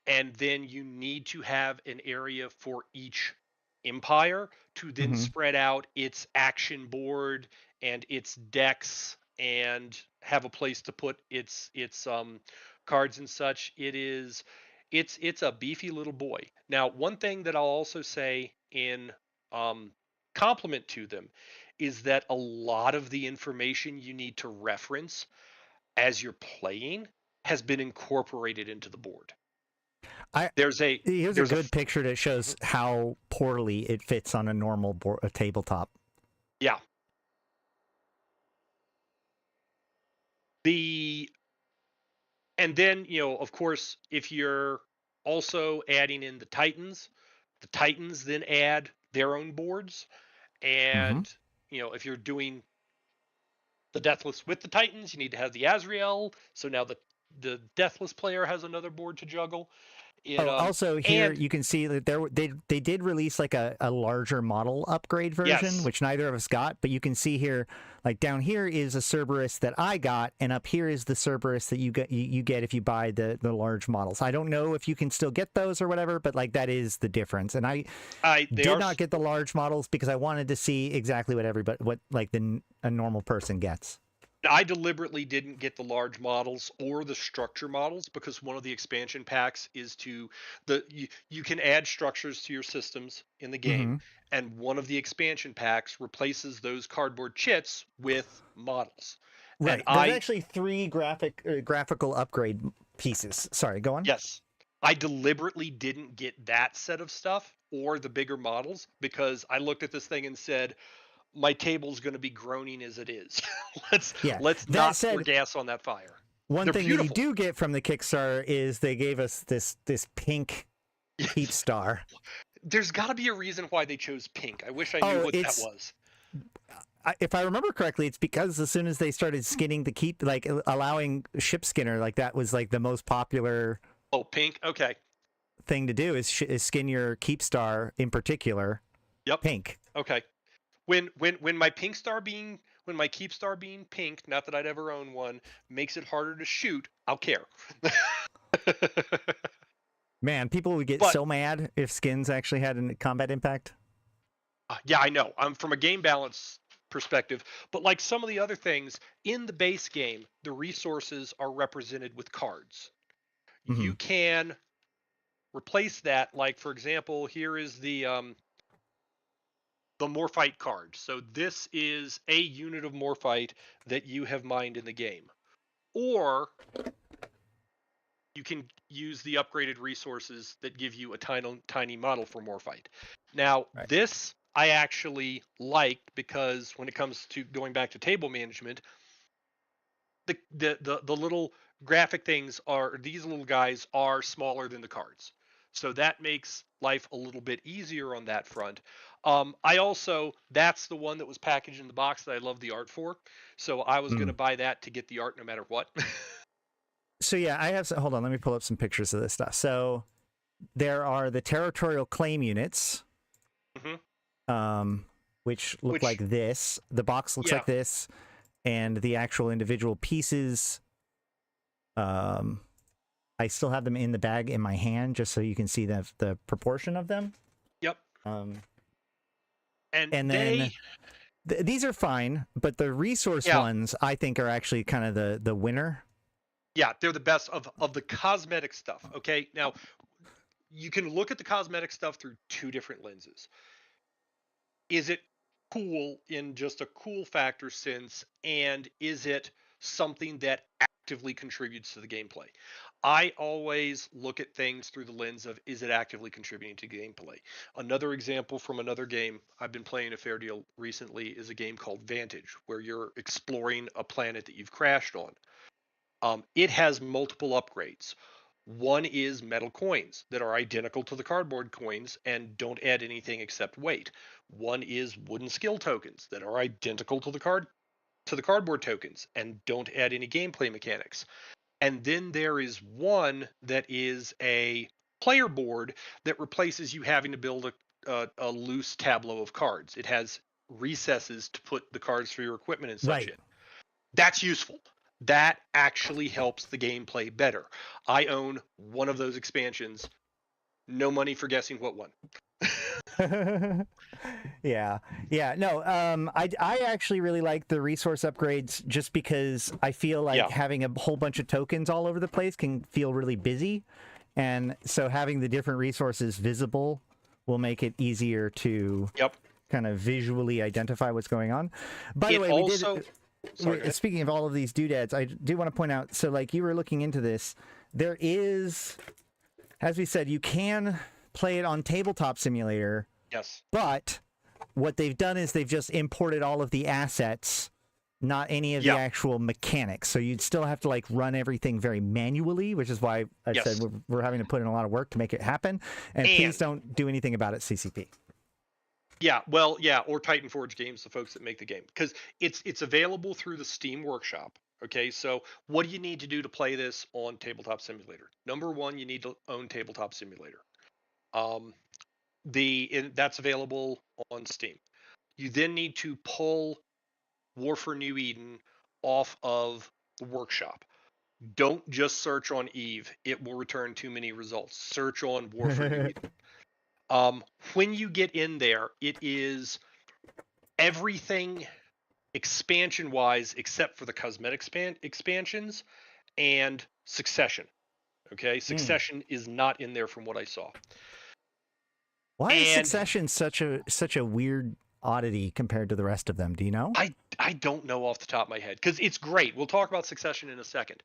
and then you need to have an area for each empire to then spread out its action board and its decks and have a place to put its cards and such. It's a beefy little boy. Now, one thing that I'll also say in compliment to them is that a lot of the information you need to reference as you're playing has been incorporated into the board. Here's a good picture that shows how poorly it fits on a normal a tabletop. Yeah. And then, of course, if you're also adding in the Titans then add their own boards. And, if you're doing the Deathless with the Titans, you need to have the Azrael. So now the Deathless player has another board to juggle. Also here you can see that they did release like a larger model upgrade version, which neither of us got. But you can see here, like down here is a Cerberus that I got, and up here is the Cerberus that you get if you buy the large models. I don't know if you can still get those or whatever, but like that is the difference. And I did not get the large models because I wanted to see exactly what a normal person gets. I deliberately didn't get the large models or the structure models because one of the expansion packs is you can add structures to your systems in the game, and one of the expansion packs replaces those cardboard chits with models. Right. There's actually 3 graphical upgrade pieces. Sorry, go on. Yes. I deliberately didn't get that set of stuff or the bigger models because I looked at this thing and said, my table's going to be groaning as it is. let's not pour gas on that fire. One thing that you do get from the Kickstarter is they gave us this pink Keep Star. There's got to be a reason why they chose pink. I wish I knew what that was. If I remember correctly, it's because as soon as they started skinning the keep, like allowing ship skinner, like that was like the most popular. Oh, pink. Okay. Thing to do is skin your Keep Star in particular. Yep. Pink. Okay. When my Keep Star being pink, not that I'd ever own one, makes it harder to shoot, I'll care. Man, people would get so mad if skins actually had a combat impact. Yeah, I know. From a game balance perspective, but like some of the other things in the base game, the resources are represented with cards. You can replace that. Like, for example, here is the Morphite card. So this is a unit of Morphite that you have mined in the game. or you can use the upgraded resources that give you a tiny model for more fight. Now, Right. this I actually liked because when it comes to going back to table management, the little graphic things are, these little guys are smaller than the cards. So that makes life a little bit easier on that front. I also, that's the one that was packaged in the box that I love the art for. So I was going to buy that to get the art no matter what. So yeah, I have hold on, let me pull up some pictures of this stuff. So there are the territorial claim units, which look like this. The box looks like this, and the actual individual pieces, I still have them in the bag in my hand just so you can see the proportion of them. Yep. And then these are fine, but the resource ones I think are actually kind of the winner. Yeah, they're the best of the cosmetic stuff. Okay, now you can look at the cosmetic stuff through two different lenses. Is it cool in just a cool factor sense, and is it something that actively contributes to the gameplay? I always look at things through the lens of, is it actively contributing to gameplay? Another example from another game I've been playing a fair deal recently is a game called Vantage, where you're exploring a planet that you've crashed on. It has multiple upgrades. One is metal coins that are identical to the cardboard coins and don't add anything except weight. One is wooden skill tokens that are identical to the cardboard tokens and don't add any gameplay mechanics. And then there is one that is a player board that replaces you having to build a loose tableau of cards. It has recesses to put the cards for your equipment and such in. That's useful. That actually helps the gameplay better. I own one of those expansions. No money for guessing what one. Yeah. No, I actually really like the resource upgrades just because I feel like having a whole bunch of tokens all over the place can feel really busy. And so having the different resources visible will make it easier to kind of visually identify what's going on. By the way, speaking of all of these doodads, I do want to point out, so like you were looking into this, there is, as we said, you can play it on Tabletop Simulator. Yes. But what they've done is they've just imported all of the assets, not any of the actual mechanics. So you'd still have to like run everything very manually, which is why I said we're having to put in a lot of work to make it happen. And please don't do anything about it, CCP. Yeah, well, or Titan Forge Games, the folks that make the game, because it's available through the Steam Workshop. Okay, so what do you need to do to play this on Tabletop Simulator? Number one, you need to own Tabletop Simulator. That's available on Steam. You then need to pull War for New Eden off of the workshop. Don't just search on Eve; it will return too many results. Search on War for New Eden. When you get in there, it is everything expansion-wise except for the cosmetic expansions and Succession. Okay, Succession is not in there from what I saw. Why is Succession such a weird oddity compared to the rest of them? Do you know? I don't know off the top of my head, because it's great. We'll talk about Succession in a second.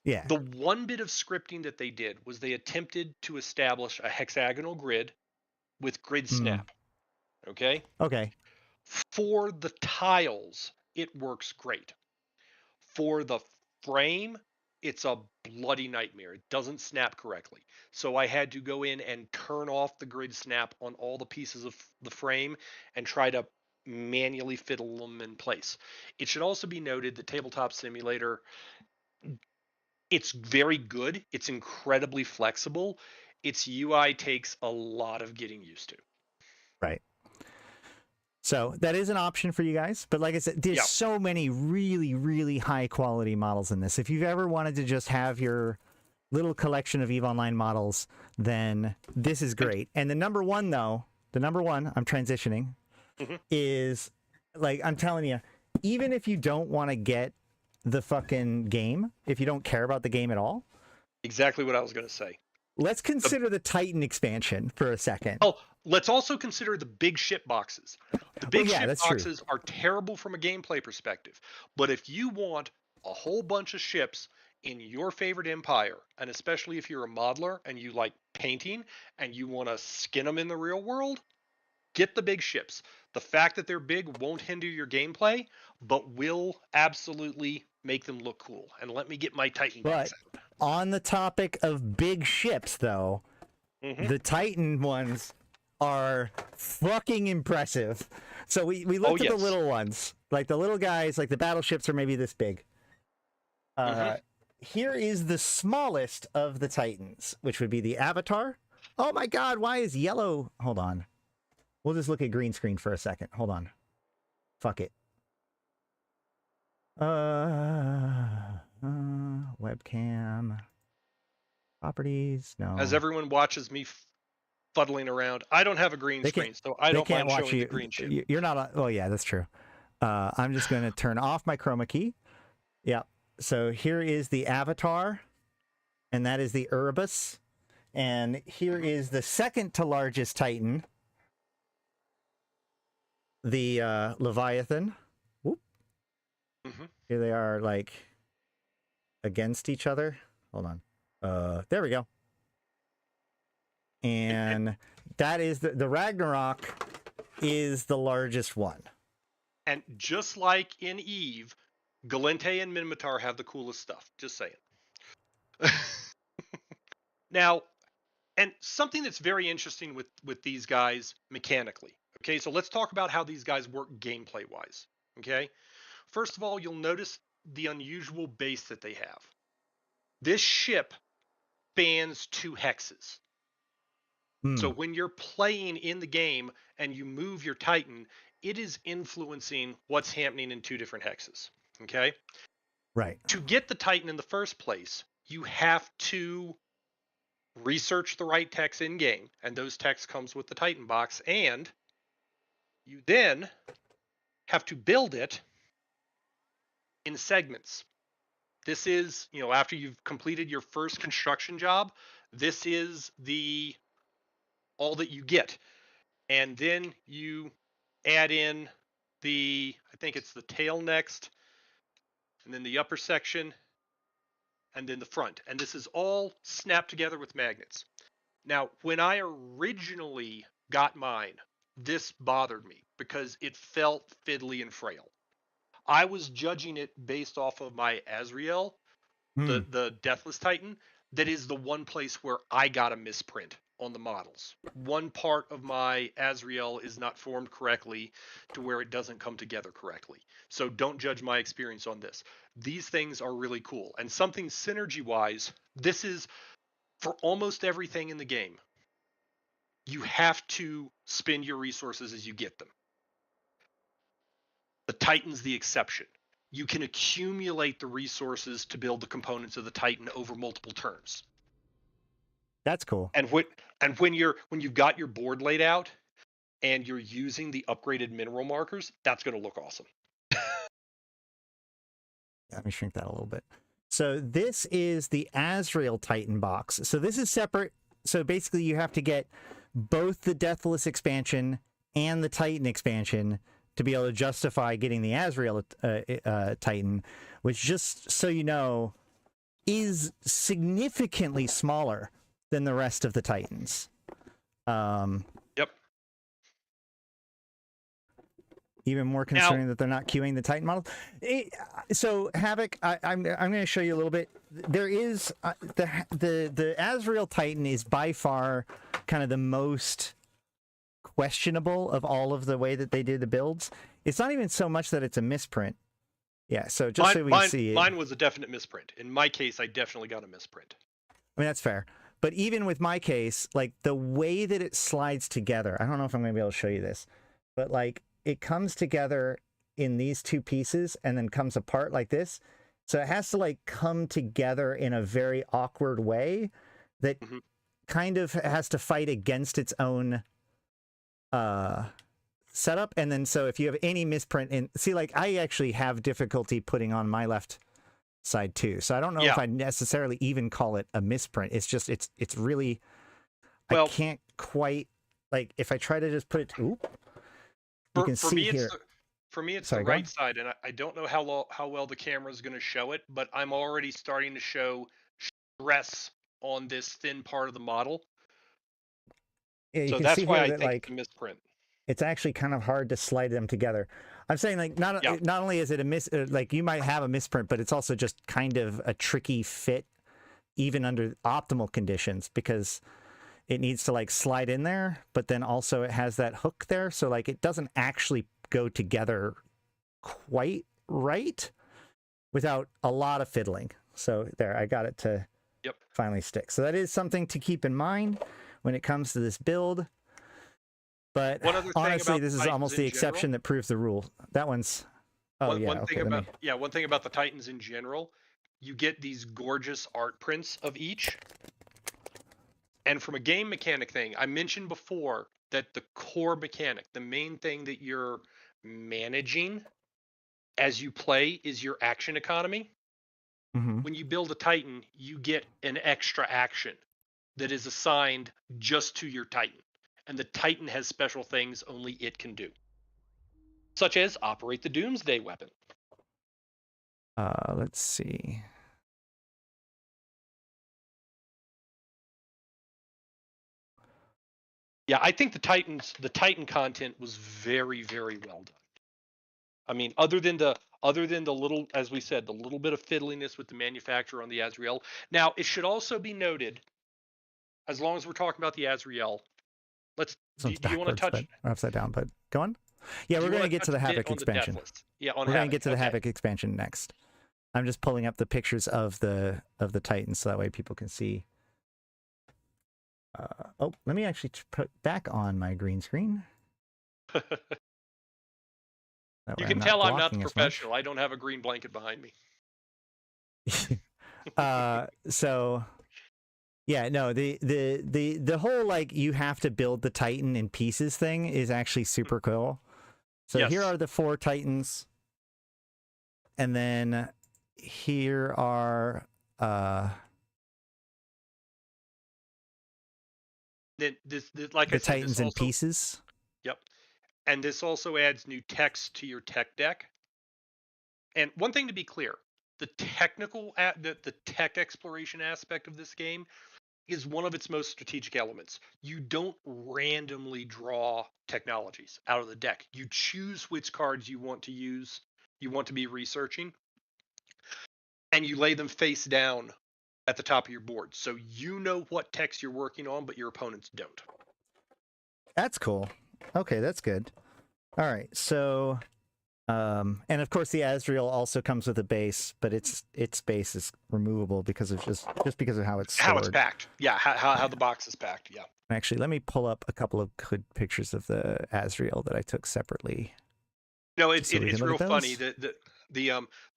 Yeah. The one bit of scripting that they did was they attempted to establish a hexagonal grid with grid snap. Okay? Okay. For the tiles, it works great. For the frame, it's a bloody nightmare. It doesn't snap correctly. So I had to go in and turn off the grid snap on all the pieces of the frame and try to manually fiddle them in place. It should also be noted that Tabletop Simulator, it's very good. It's incredibly flexible. Its UI takes a lot of getting used to. Right. So that is an option for you guys. But like I said, there's so many really, really high quality models in this. If you've ever wanted to just have your little collection of EVE Online models, then this is great. And the number one, I'm transitioning, is like, I'm telling you, even if you don't want to get the fucking game, if you don't care about the game at all. Exactly what I was going to say. Let's consider the Titan expansion for a second. Oh, let's also consider the big ship boxes. The big ship boxes are terrible from a gameplay perspective. But if you want a whole bunch of ships in your favorite empire, and especially if you're a modeler and you like painting and you want to skin them in the real world, get the big ships. The fact that they're big won't hinder your gameplay, but will absolutely make them look cool. And let me get my Titan box But on the topic of big ships, though, out. the Titan ones are fucking impressive. So we looked at the little ones, like the little guys, like the battleships are maybe this big. Here is the smallest of the Titans, which would be the Avatar. Oh my god, why is yellow? Hold on. We'll just look at green screen for a second. Hold on. Fuck it. Webcam. Properties. No. As everyone watches me fuddling around, I don't have a green screen, so I don't mind showing the green shit. You're not on. Oh, yeah, that's true. I'm just going to turn off my chroma key. Yep. So here is the Avatar, and that is the Erebus. And here is the second to largest Titan, the Leviathan. Whoop. Here they are, like, against each other. Hold on. There we go. And that is the Ragnarok is the largest one. And just like in Eve, Galente and Minmatar have the coolest stuff. Just saying. Now, and something that's very interesting with these guys mechanically. Okay, so let's talk about how these guys work gameplay wise. Okay, first of all, you'll notice the unusual base that they have. This ship spans 2 hexes. So when you're playing in the game and you move your Titan, it is influencing what's happening in 2 different hexes. Okay? Right. To get the Titan in the first place, you have to research the right text in game, and those texts comes with the Titan box, and you then have to build it in segments. This is, after you've completed your first construction job, this is all that you get. And then you add in I think it's the tail next, and then the upper section, and then the front. And this is all snapped together with magnets. Now, when I originally got mine, this bothered me because it felt fiddly and frail. I was judging it based off of my Azrael, the Deathless Titan. That is the one place where I got a misprint on the models. One part of my Azrael is not formed correctly to where it doesn't come together correctly. So don't judge my experience on this. These things are really cool. And something synergy-wise, this is for almost everything in the game. You have to spend your resources as you get them. The Titan's the exception. You can accumulate the resources to build the components of the Titan over multiple turns. That's cool. And when you've got your board laid out and you're using the upgraded mineral markers, that's going to look awesome. Let me shrink that a little bit. So this is the Azrael Titan box. So this is separate. So basically you have to get both the Deathless expansion and the Titan expansion to be able to justify getting the Azrael Titan, which, just so you know, is significantly smaller than the rest of the Titans. Yep. Even more concerning that they're not queuing the Titan model. So Havoc, I'm going to show you a little bit. There is the Azrael Titan is by far kind of the most questionable of all of the way that they did the builds. It's not even so much that it's a misprint. Yeah, so just so we see it. Mine was a definite misprint. In my case, I definitely got a misprint. I mean, that's fair. But even with my case, like the way that it slides together, I don't know if I'm going to be able to show you this, but like it comes together in these 2 pieces and then comes apart like this. So it has to like come together in a very awkward way that kind of has to fight against its own setup. And then so if you have any misprint in, see, like I actually have difficulty putting on my left side too, so I don't know if I necessarily even call it a misprint. It's just it's really, well, I can't quite, like if I try to just put it, you can see here. For me, it's Sorry, the go on. right side, and I don't know how well the camera is going to show it, but I'm already starting to show stress on this thin part of the model. Yeah, you So can that's see why here I that think it's like a misprint. it's actually kind of hard to slide them together. I'm saying like not only is it like you might have a misprint, but it's also just kind of a tricky fit even under optimal conditions because it needs to like slide in there, but then also it has that hook there, so like it doesn't actually go together quite right without a lot of fiddling. So there, I got it to finally stick. So that is something to keep in mind when it comes to this build. But honestly, this is almost the exception that proves the rule. That one's one thing about the Titans in general, you get these gorgeous art prints of each. And from a game mechanic thing, I mentioned before that the core mechanic, the main thing that you're managing as you play is your action economy. Mm-hmm. When you build a Titan, you get an extra action that is assigned just to your Titan. And the Titan has special things only it can do, such as operate the Doomsday weapon. Let's see. Yeah, I think the Titan content was very, very well done. I mean, other than the little, as we said, the little bit of fiddliness with the manufacturer on the Azrael. Now, it should also be noted, as long as we're talking about the Azrael, do you want to touch upside down? But go on. Yeah, we're going to get to the Havoc expansion. Yeah, we're going to get to the Havoc expansion next. I'm just pulling up the pictures of the Titans so that way people can see. Oh, let me actually put back on my green screen. You can tell I'm not the professional. I don't have a green blanket behind me. So yeah, no, the whole like you have to build the Titan in pieces thing is actually super cool. So here are the 4 Titans. And then here are like the Titans in pieces. Yep. And this also adds new text to your tech deck. And one thing to be clear, the technical the tech exploration aspect of this game is one of its most strategic elements. You don't randomly draw technologies out of the deck. You choose which cards you want to use, you want to be researching, and you lay them face down at the top of your board. So you know what text you're working on, but your opponents don't. That's cool. Okay, that's good. All right, so and of course the Azrael also comes with a base, but its base is removable because of just because of how it's stored. How it's packed. Yeah, how the box is packed. Yeah. Actually, let me pull up a couple of good pictures of the Azrael that I took separately. No, it's real funny that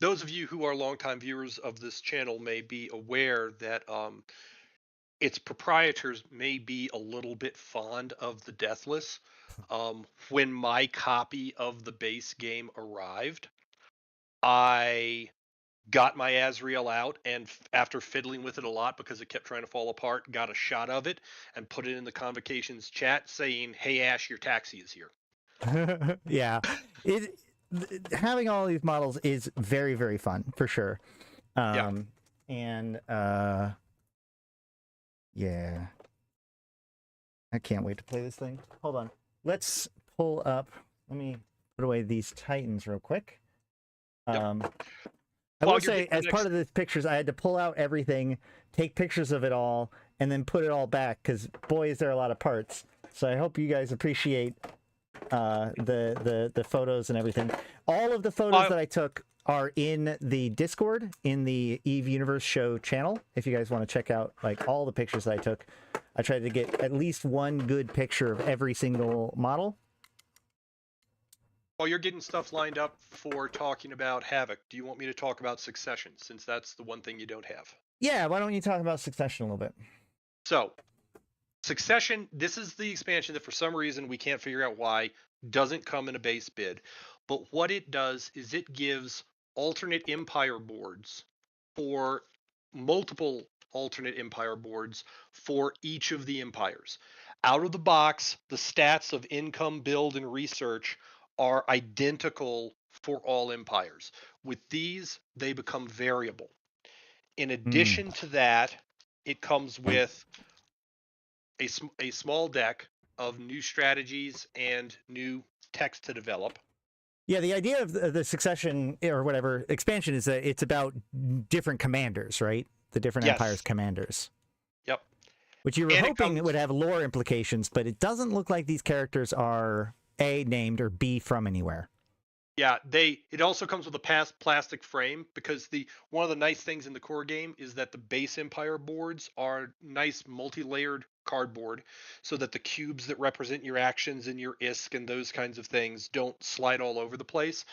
those of you who are longtime viewers of this channel may be aware that its proprietors may be a little bit fond of the Deathless. When my copy of the base game arrived, I got my Azrael out, and after fiddling with it a lot because it kept trying to fall apart, got a shot of it and put it in the Convocations chat saying, "Hey Ash, your taxi is here." Yeah, having all these models is very, very fun for sure. And yeah, I can't wait to play this thing. Hold on, let's pull up. Let me put away these Titans real quick. I will say, as part of the pictures, I had to pull out everything, take pictures of it all, and then put it all back because boy, is there a lot of parts. So I hope you guys appreciate the photos and everything. All of the photos that I took are in the Discord in the Eve Universe Show channel. If you guys want to check out like all the pictures that I took, I tried to get at least one good picture of every single model. While you're getting stuff lined up for talking about Havoc, do you want me to talk about Succession, since that's the one thing you don't have? Yeah, why don't you talk about Succession a little bit? So, Succession, this is the expansion that for some reason we can't figure out why doesn't come in a base bid. But what it does is it gives alternate empire boards for multiple alternate empire boards for each of the empires. Out of the box, the stats of income, build, and research are identical for all empires. With these, they become variable. In addition to that, it comes with a small deck of new strategies and new text to develop. Yeah, the idea of the succession or whatever expansion is that it's about different commanders, right? The different empires' Yes. commanders. Yep. Which you were And hoping would have lore implications, but it doesn't look like these characters are A, named, or B, from anywhere. Yeah, it also comes with a plastic frame, because one of the nice things in the core game is that the base empire boards are nice multi-layered cardboard, so that the cubes that represent your actions and your ISK and those kinds of things don't slide all over the place.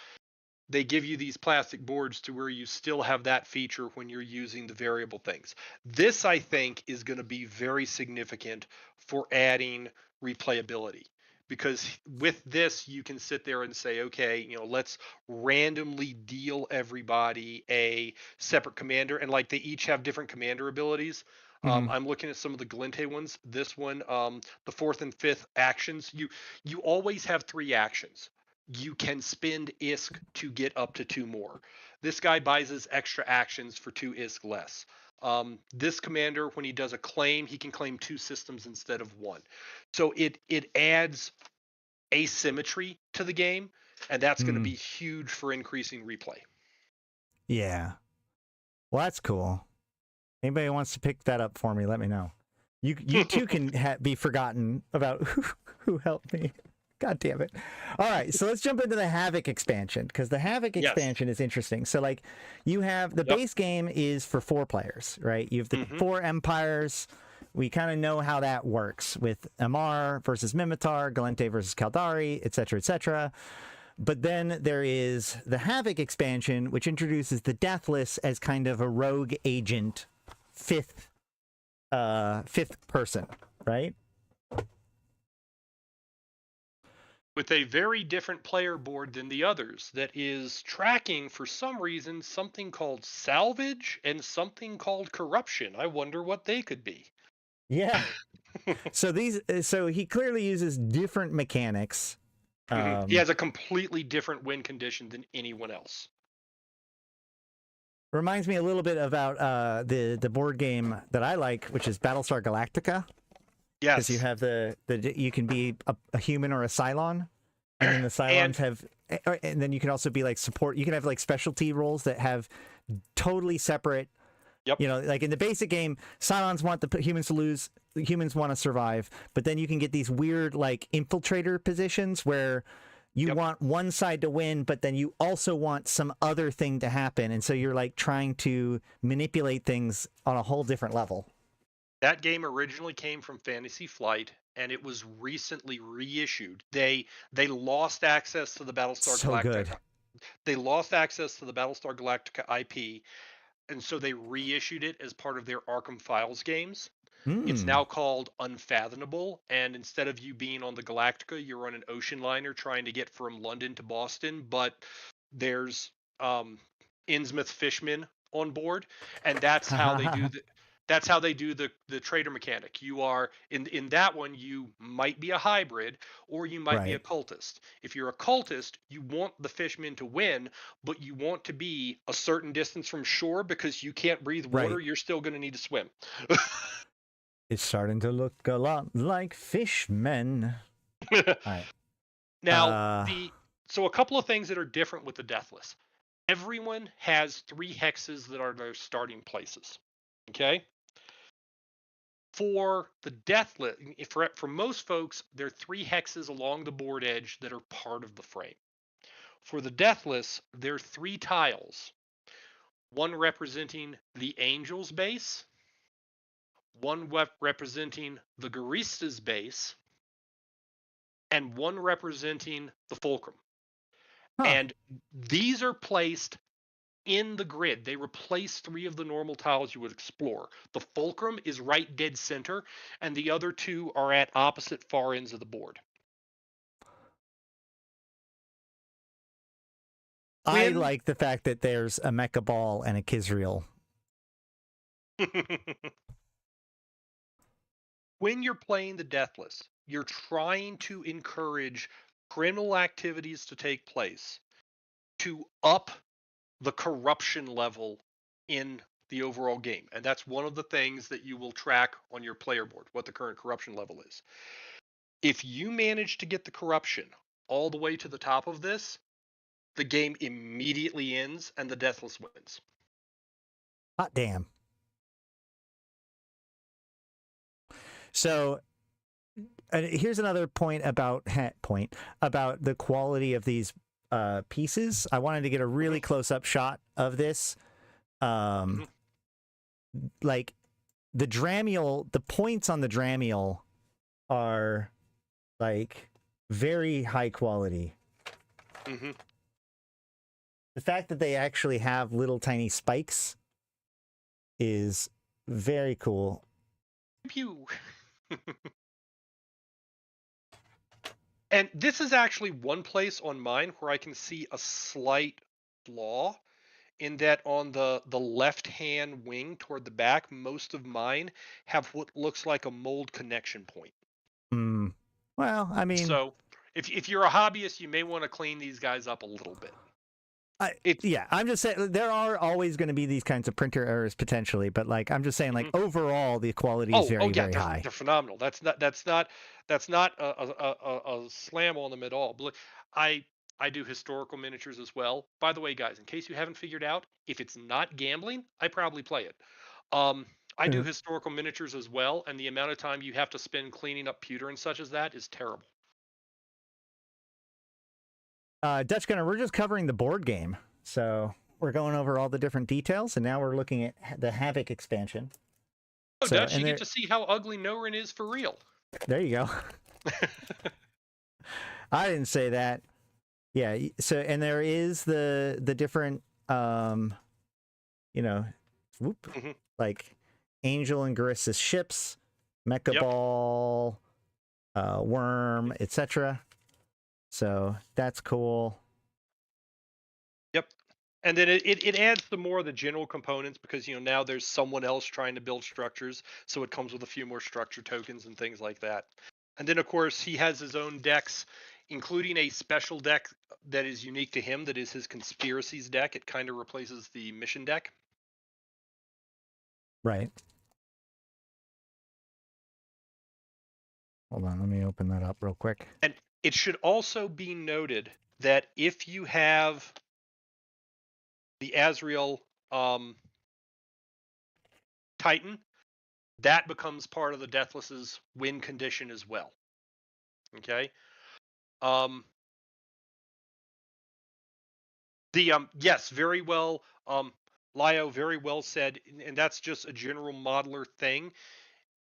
They give you these plastic boards to where you still have that feature when you're using the variable things. This, I think, is going to be very significant for adding replayability, because with this you can sit there and say, okay, let's randomly deal everybody a separate commander, and like they each have different commander abilities. I'm looking at some of the Glinte ones. This one, the fourth and fifth actions, you always have 3 actions. You can spend ISK to get up to 2 more. This guy buys his extra actions for 2 ISK less. This commander, when he does a claim, he can claim 2 systems instead of 1. So it adds asymmetry to the game, and that's going to be huge for increasing replay. Yeah. Well, that's cool. Anybody wants to pick that up for me, let me know. You too can be forgotten about who helped me. God damn it. All right, so let's jump into the Havoc expansion, because the Havoc expansion is interesting. So, like, you have the base game is for 4 players, right? You have the 4 empires. We kind of know how that works with Amar versus Mimitar, Galente versus Caldari, etc., etc. But then there is the Havoc expansion, which introduces the Deathless as kind of a rogue agent, fifth person, right? With a very different player board than the others, that is tracking, for some reason, something called salvage and something called corruption. I wonder what they could be. Yeah. So he clearly uses different mechanics. He has a completely different win condition than anyone else. Reminds me a little bit about the board game that I like, which is Battlestar Galactica. Yes. Because you have you can be a human or a Cylon, and then the Cylons have, and then you can also be like support. You can have like specialty roles that have totally separate. Yep. Like in the basic game, Cylons want the humans to lose, humans want to survive, but then you can get these weird like infiltrator positions where you want one side to win, but then you also want some other thing to happen, and so you're like trying to manipulate things on a whole different level. That game originally came from Fantasy Flight, and it was recently reissued. They lost access to the Battlestar Galactica. Good. They lost access to the Battlestar Galactica IP, and so they reissued it as part of their Arkham Files games. It's now called Unfathomable, and instead of you being on the Galactica, you're on an ocean liner trying to get from London to Boston, but there's Innsmouth fishmen on board, and that's how they do the trader mechanic. You are in that one, you might be a hybrid, or you might be a cultist. If you're a cultist, you want the fishmen to win, but you want to be a certain distance from shore, because you can't breathe water. You're still going to need to swim. It's starting to look a lot like fishmen. All right. Now, so a couple of things that are different with the Deathless. Everyone has 3 hexes that are their starting places. Okay? For the Deathless, for most folks, there are 3 hexes along the board edge that are part of the frame. For the Deathless, there are 3 tiles. One representing the Angel's base, one representing the Garista's base, and one representing the Fulcrum. And these are placed in the grid. They replace 3 of the normal tiles you would explore. The Fulcrum is right dead center, and the other 2 are at opposite far ends of the board. I like the fact that there's a Mecha Ball and a Kizriel. When you're playing the Deathless, you're trying to encourage criminal activities to take place to up the corruption level in the overall game. And that's one of the things that you will track on your player board, what the current corruption level is. If you manage to get the corruption all the way to the top of this, the game immediately ends and the Deathless wins. Hot damn. So here's another point about the quality of these pieces. I wanted to get a really close-up shot of this. Like the Dramiel, the points on the Dramiel are like very high quality. Mm-hmm. The fact that they actually have little tiny spikes is very cool. Pew. And this is actually one place on mine where I can see a slight flaw in that on the left-hand wing toward the back, most of mine have what looks like a mold connection point. Well, I mean... So, if you're a hobbyist, you may want to clean these guys up a little bit. Yeah, I'm just saying there are always going to be these kinds of printer errors potentially, but like I'm just saying, like overall the quality is very high. They're phenomenal. That's not a slam on them at all. But I do historical miniatures as well. By the way, guys, in case you haven't figured out, if it's not gambling, I probably play it. I do historical miniatures as well, and the amount of time you have to spend cleaning up pewter and such as that is terrible. Dutch Gunner, we're just covering the board game, so we're going over all the different details, and now we're looking at the Havoc expansion. Oh, Dutch, you get to see how ugly Norin is for real. There you go. I didn't say that. Yeah, so and there is the different like Angel and Garissa's ships, Mecha Ball, Worm, etc. So that's cool. Yep. And then it adds the more of the general components because now there's someone else trying to build structures, so it comes with a few more structure tokens and things like that. And then of course he has his own decks, including a special deck that is unique to him, that is his Conspiracies deck. It kind of replaces the Mission deck. Right. Hold on, let me open that up real quick. And it should also be noted that if you have the Azrael Titan, that becomes part of the Deathless's win condition as well. Okay. Yes, very well. Lio, very well said, and that's just a general modeler thing.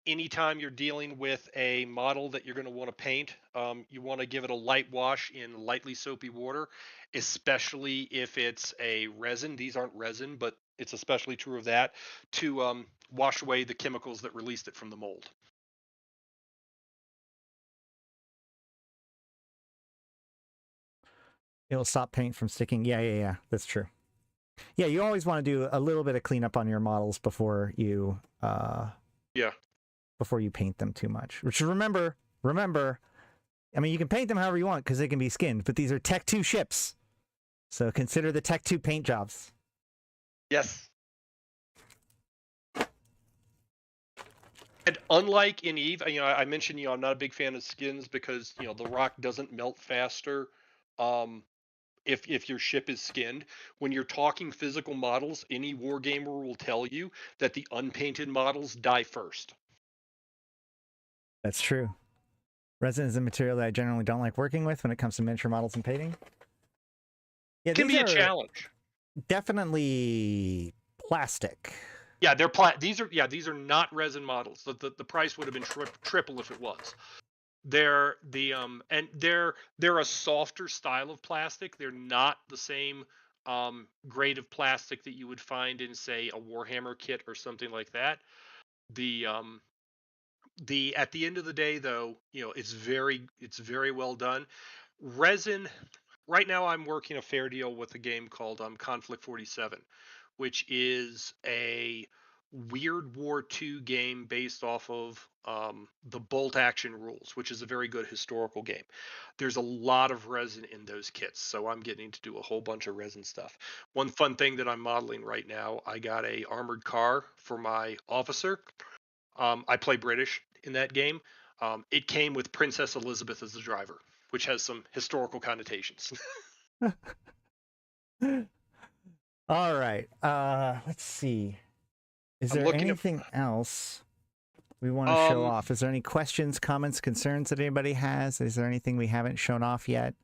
Anytime you're dealing with a model that you're going to want to paint, you want to give it a light wash in lightly soapy water, especially if it's a resin. These aren't resin, but it's especially true of that, to wash away the chemicals that released it from the mold. It'll stop paint from sticking. Yeah. That's true. Yeah, you always want to do a little bit of cleanup on your models before you before you paint them too much. Which remember, I mean, you can paint them however you want because they can be skinned, but these are Tech 2 ships. So consider the Tech 2 paint jobs. Yes. And unlike in Eve, I mentioned, I'm not a big fan of skins because, the rock doesn't melt faster if your ship is skinned. When you're talking physical models, any wargamer will tell you that the unpainted models die first. That's true. Resin is a material that I generally don't like working with when it comes to miniature models and painting. Yeah, it can be a challenge. Definitely plastic. Yeah, these are not resin models. The price would have been triple if it was. They're a softer style of plastic. They're not the same grade of plastic that you would find in, say, a Warhammer kit or something like that. At the end of the day, though, it's very well done. Resin. Right now, I'm working a fair deal with a game called Conflict 47, which is a Weird War II game based off of the bolt action rules, which is a very good historical game. There's a lot of resin in those kits, so I'm getting to do a whole bunch of resin stuff. One fun thing that I'm modeling right now, I got a armored car for my officer. I play British in that game. It came with Princess Elizabeth as the driver, which has some historical connotations. All right. Let's see. Is I'm there looking at- anything else we want to show off? Is there any questions, comments, concerns that anybody has? Is there anything we haven't shown off yet?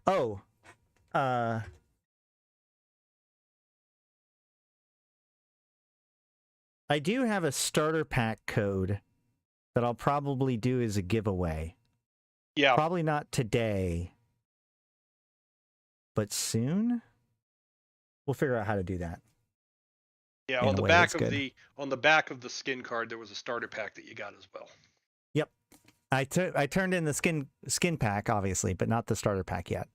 Oh, I do have a starter pack code that I'll probably do as a giveaway. Yeah. Probably not today, but soon. We'll figure out how to do that. Yeah, on the back of the skin card, there was a starter pack that you got as well. Yep, I turned in the skin pack, obviously, but not the starter pack yet.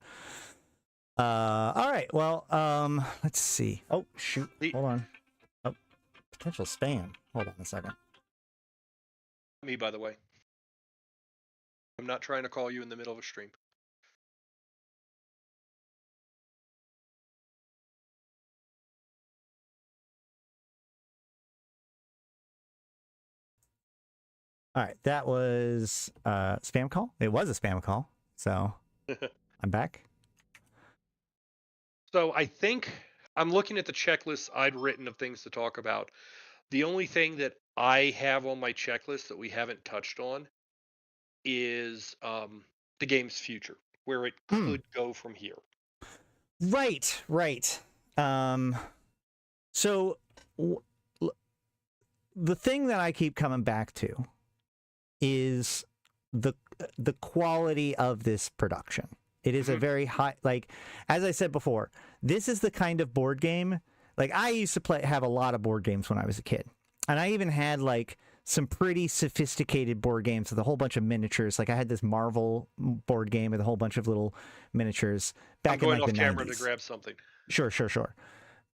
All right, well, let's see. Oh shoot, hold on. Oh, potential spam. Hold on a second. Me, by the way. I'm not trying to call you in the middle of a stream. All right, that was a spam call. It was a spam call, so I'm back. So I think I'm looking at the checklist I'd written of things to talk about. The only thing that I have on my checklist that we haven't touched on is the game's future, where it could go from here. Right. So the thing that I keep coming back to is the quality of this production. It is a very high, like, as I said before, this is the kind of board game, like, I used to have a lot of board games when I was a kid. And I even had, like, some pretty sophisticated board games with a whole bunch of miniatures. Like, I had this Marvel board game with a whole bunch of little miniatures back in, like, the 90s. I'm going off camera to grab something. Sure.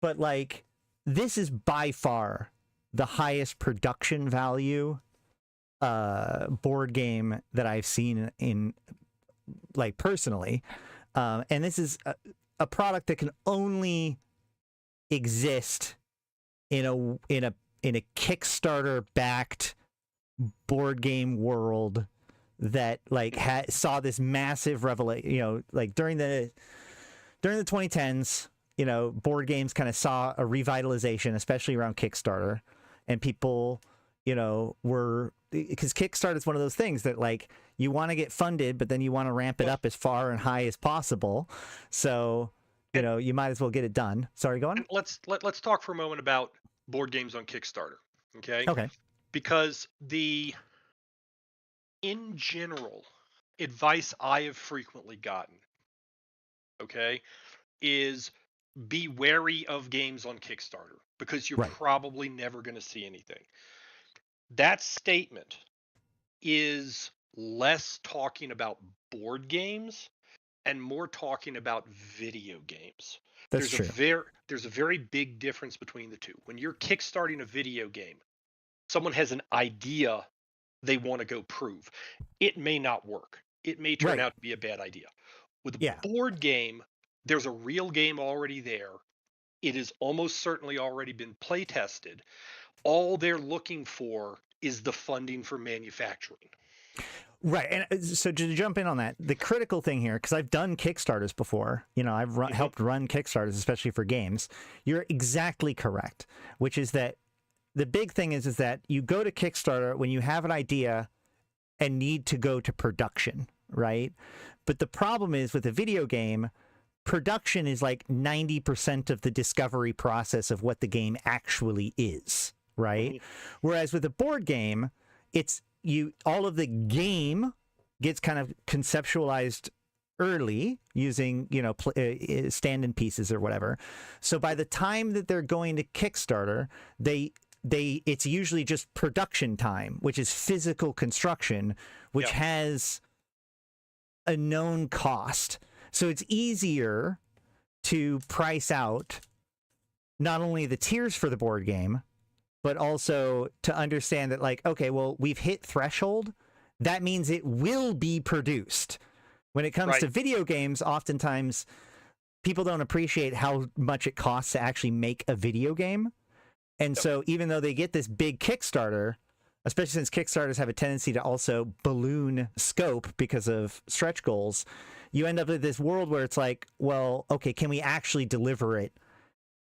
But, like, this is by far the highest production value board game that I've seen in, like, personally, and this is a product that can only exist in a Kickstarter backed board game world that, like, saw this massive revelation. You know, like during the 2010s, you know, board games kind of saw a revitalization, especially around Kickstarter, and people, you know, because Kickstarter is one of those things that, like, you want to get funded, but then you want to ramp it up as far and high as possible. So, you know, you might as well get it done. Sorry, go on. Let's talk for a moment about board games on Kickstarter. Okay. Because in general, advice I have frequently gotten, okay, is be wary of games on Kickstarter because you're probably never going to see anything. That statement is less talking about board games and more talking about video games. That's true. There's a very big difference between the two. When you're kickstarting a video game, someone has an idea they want to go prove. It may not work. It may turn out to be a bad idea. With a board game, there's a real game already there. It has almost certainly already been play tested. All they're looking for is the funding for manufacturing. Right. And so to jump in on that, the critical thing here, because I've done Kickstarters before, you know, I've helped run Kickstarters, especially for games. You're exactly correct, which is that the big thing is that you go to Kickstarter when you have an idea and need to go to production, right? But the problem is with a video game, production is like 90% of the discovery process of what the game actually is, right? Whereas with a board game, it's all of the game gets kind of conceptualized early using, you know, stand-in pieces or whatever. So by the time that they're going to Kickstarter, it's usually just production time, which is physical construction, which has a known cost. So it's easier to price out not only the tiers for the board game, but also to understand that, like, okay, well, we've hit threshold. That means it will be produced. When it comes to video games, oftentimes people don't appreciate how much it costs to actually make a video game. And so even though they get this big Kickstarter, especially since Kickstarters have a tendency to also balloon scope because of stretch goals, you end up with this world where it's like, well, okay, can we actually deliver it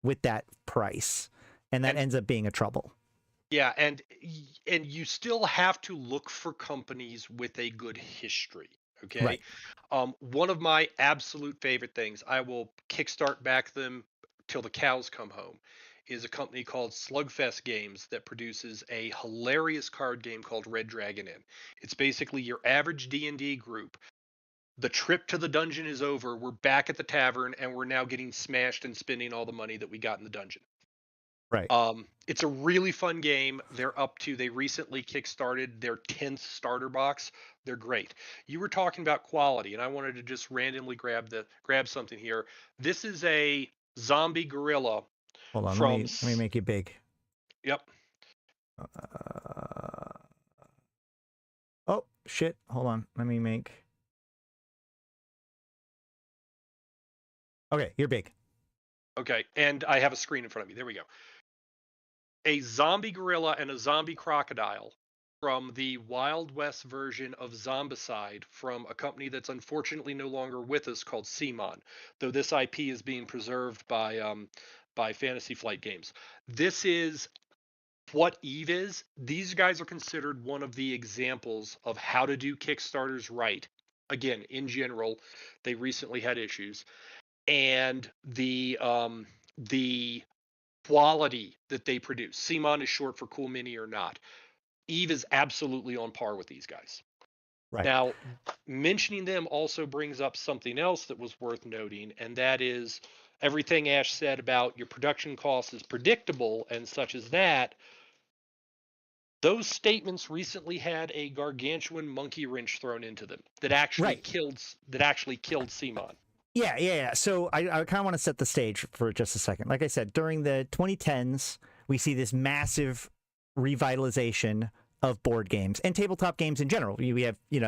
with that price? And that ends up being a trouble. Yeah, and you still have to look for companies with a good history. Okay. Right. One of my absolute favorite things, I will kickstart back them till the cows come home, is a company called Slugfest Games that produces a hilarious card game called Red Dragon Inn. It's basically your average D&D group. The trip to the dungeon is over. We're back at the tavern, and we're now getting smashed and spending all the money that we got in the dungeon. Right. It's a really fun game. They recently kickstarted their 10th starter box. They're great. You were talking about quality, and I wanted to just randomly grab something here. This is a zombie gorilla. Hold on, let me make it big. Yep. Oh shit! Hold on, let me make. Okay, you're big. Okay, and I have a screen in front of me. There we go. A zombie gorilla and a zombie crocodile from the Wild West version of Zombicide from a company that's unfortunately no longer with us called CMON, though this IP is being preserved by Fantasy Flight Games. This is what Eve is. These guys are considered one of the examples of how to do Kickstarters right. Again, in general, they recently had issues. And the quality that they produce. CMON is short for Cool Mini or Not. Eve is absolutely on par with these guys. Right. Now, mentioning them also brings up something else that was worth noting, and that is everything Ash said about your production cost is predictable and such as that. Those statements recently had a gargantuan monkey wrench thrown into them that actually killed CMON. Yeah. So I kind of want to set the stage for just a second. Like I said, during the 2010s, we see this massive revitalization of board games and tabletop games in general. We have, D&D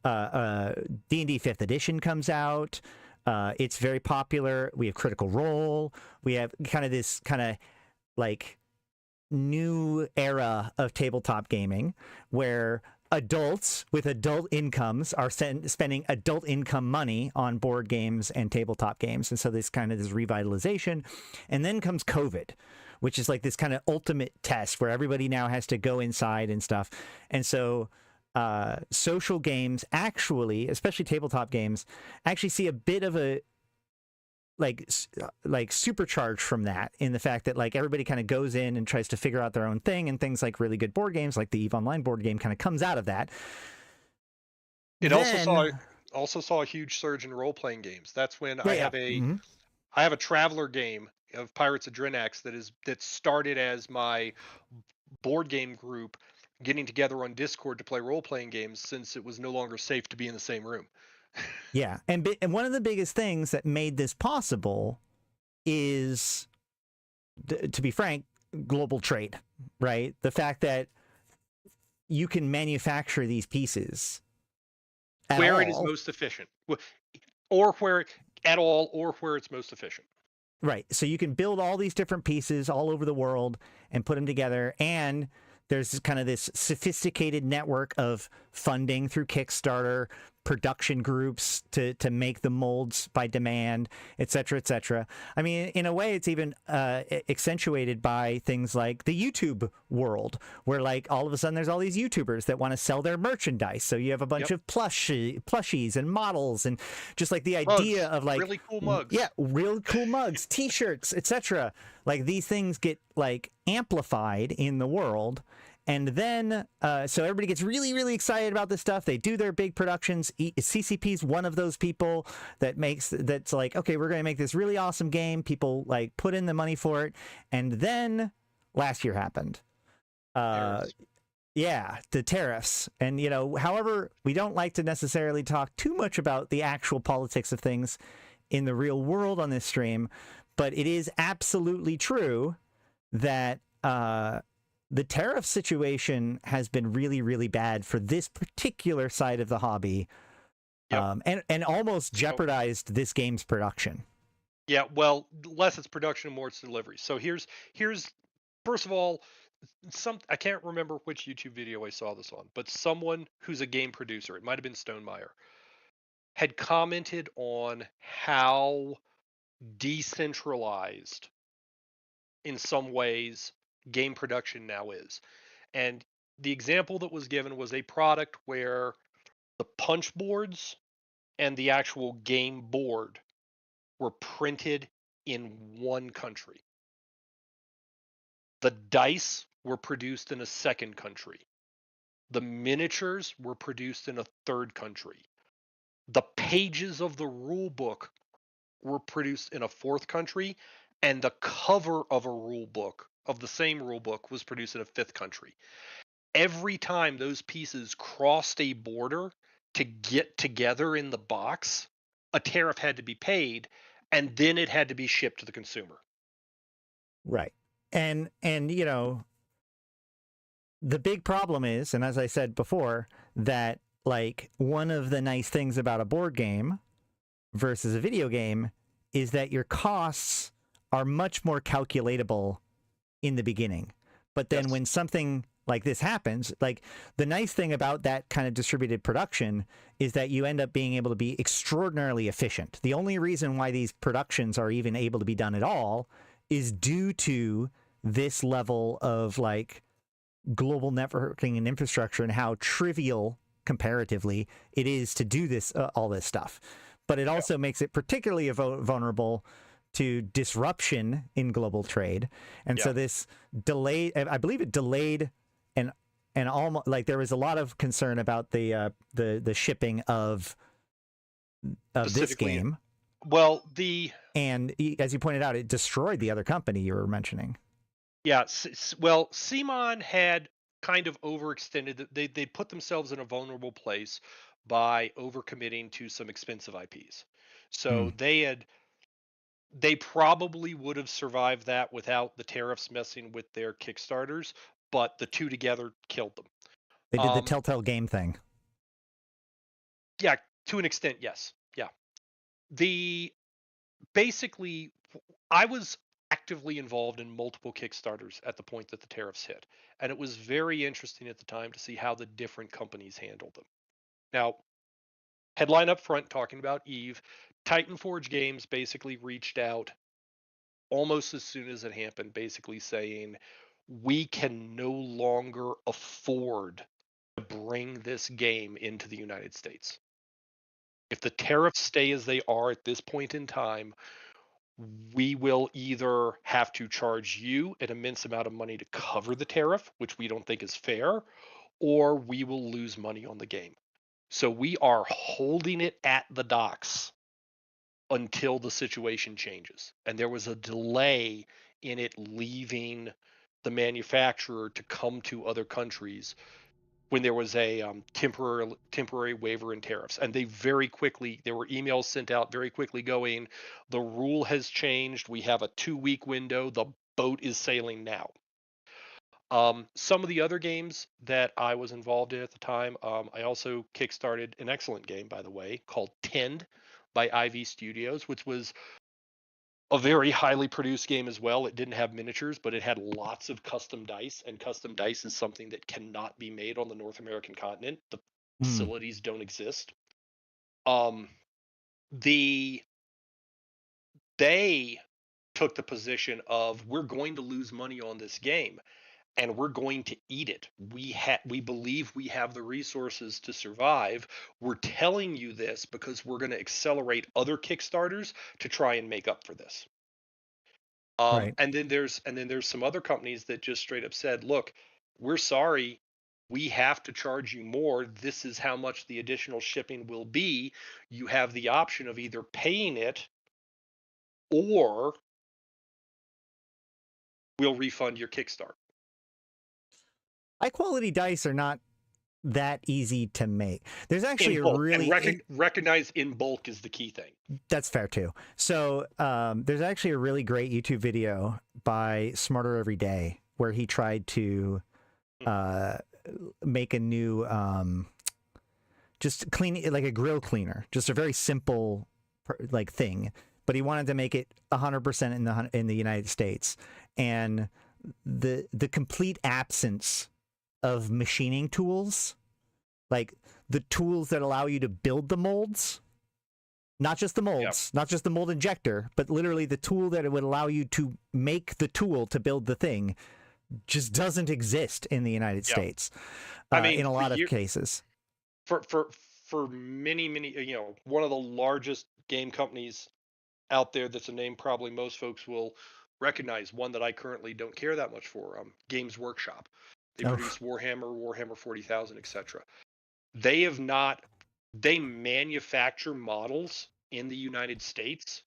5th edition comes out. It's very popular. We have Critical Role. We have kind of this kind of like new era of tabletop gaming where adults with adult incomes are spending adult income money on board games and tabletop games. And so this kind of this revitalization. And then comes COVID, which is like this kind of ultimate test where everybody now has to go inside and stuff. And so social games actually, especially tabletop games, actually see a bit of a like supercharged from that, in the fact that like everybody kind of goes in and tries to figure out their own thing, and things like really good board games like the EVE Online board game kind of comes out of that. It also saw a huge surge in role-playing games. That's when I have a Traveler game of Pirates of Drenax that started as my board game group getting together on Discord to play role-playing games, since it was no longer safe to be in the same room. Yeah, and one of the biggest things that made this possible is, to be frank, global trade, right? The fact that you can manufacture these pieces where it is most efficient, or where it's most efficient. Right. So you can build all these different pieces all over the world and put them together, and there's kind of this sophisticated network of funding through Kickstarter, production groups to make the molds by demand, et cetera, et cetera. I mean, in a way, it's even accentuated by things like the YouTube world, where like all of a sudden there's all these YouTubers that want to sell their merchandise. So you have a bunch of plushies and models, and just like the idea of like really cool mugs. Yeah, real cool mugs, T-shirts, etc. Like these things get like amplified in the world. And then, so everybody gets really, really excited about this stuff. They do their big productions. CCP's one of those people that's like, okay, we're going to make this really awesome game. People like put in the money for it. And then last year happened. Yeah, the tariffs. And, however, we don't like to necessarily talk too much about the actual politics of things in the real world on this stream. but it is absolutely true that the tariff situation has been really, really bad for this particular side of the hobby, and almost jeopardized this game's production. Yeah, well, less it's production, more it's delivery. So here's first of all, I can't remember which YouTube video I saw this on, but someone who's a game producer, it might have been Stonemeyer, had commented on how decentralized in some ways game production now is. And the example that was given was a product where the punch boards and the actual game board were printed in one country. The dice were produced in a second country. The miniatures were produced in a third country. The pages of the rule book were produced in a fourth country, and the cover of a rule book, of the same rule book, was produced in a fifth country. Every time those pieces crossed a border to get together in the box, a tariff had to be paid, and then it had to be shipped to the consumer. Right. And you know, the big problem is, and as I said before, that like one of the nice things about a board game versus a video game is that your costs are much more calculatable in the beginning. But then when something like this happens, like the nice thing about that kind of distributed production is that you end up being able to be extraordinarily efficient. The only reason why these productions are even able to be done at all is due to this level of like global networking and infrastructure and how trivial comparatively it is to do this, all this stuff. But it also makes it particularly vulnerable to disruption in global trade. And so this delayed, I believe it delayed and almost like there was a lot of concern about the shipping of this game. Well, and as you pointed out, it destroyed the other company you were mentioning. Yeah, well, CMON had kind of overextended. They put themselves in a vulnerable place by overcommitting to some expensive IPs. So they probably would have survived that without the tariffs messing with their Kickstarters, but the two together killed them. They did the Telltale game thing. Yeah, to an extent, yes. Yeah. Basically, I was actively involved in multiple Kickstarters at the point that the tariffs hit, and it was very interesting at the time to see how the different companies handled them. Now, headline up front talking about Eve, Titan Forge Games basically reached out almost as soon as it happened, basically saying, we can no longer afford to bring this game into the United States. If the tariffs stay as they are at this point in time, we will either have to charge you an immense amount of money to cover the tariff, which we don't think is fair, or we will lose money on the game. So we are holding it at the docks until the situation changes. And there was a delay in it leaving the manufacturer to come to other countries when there was a temporary waiver in tariffs. And they very quickly, there were emails sent out very quickly going, the rule has changed. We have a 2-week window. The boat is sailing now. Some of the other games that I was involved in at the time, I also kickstarted an excellent game, by the way, called Tend by IV Studios, which was a very highly produced game as well. It didn't have miniatures, but it had lots of custom dice, and custom dice is something that cannot be made on the North American continent. The facilities don't exist. They took the position of, we're going to lose money on this game and we're going to eat it. We believe we have the resources to survive. We're telling you this because we're going to accelerate other Kickstarters to try and make up for this. Right. And then there's some other companies that just straight up said, look, we're sorry, we have to charge you more. This is how much the additional shipping will be. You have the option of either paying it or we'll refund your Kickstarter. High quality dice are not that easy to make. There's actually In a bulk, really and recognize in bulk is the key thing. that's fair too. So there's actually a really great YouTube video by Smarter Every Day where he tried to make a new just clean like a grill cleaner, just a very simple like thing, but he wanted to make it 100% in the United States, and the complete absence of machining tools, like the tools that allow you to build the molds, not just the molds, not just the mold injector, but literally the tool that it would allow you to make the tool to build the thing, just doesn't exist in the United States. I mean, in a lot of cases. For many, one of the largest game companies out there that's a name probably most folks will recognize, one that I currently don't care that much for, Games Workshop. They produce Warhammer 40,000, etc. They manufacture models in the United States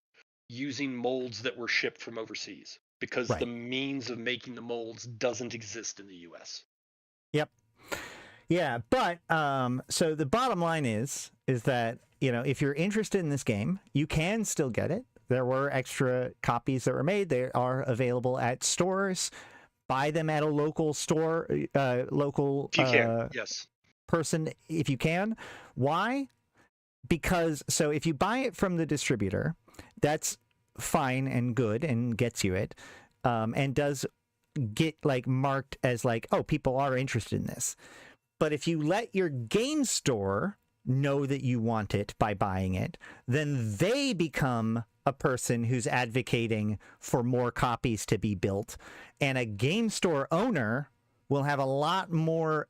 using molds that were shipped from overseas because the means of making the molds doesn't exist in the US. Yep. Yeah, but so the bottom line is that, if you're interested in this game, you can still get it. There were extra copies that were made. They are available at stores. Buy them at a local store, local if you can, yes. person if you can. Why? Because so if you buy it from the distributor, that's fine and good and gets you it, and does get like marked as like, oh, people are interested in this. But if you let your game store know that you want it by buying it, then they become a person who's advocating for more copies to be built, and a game store owner will have a lot more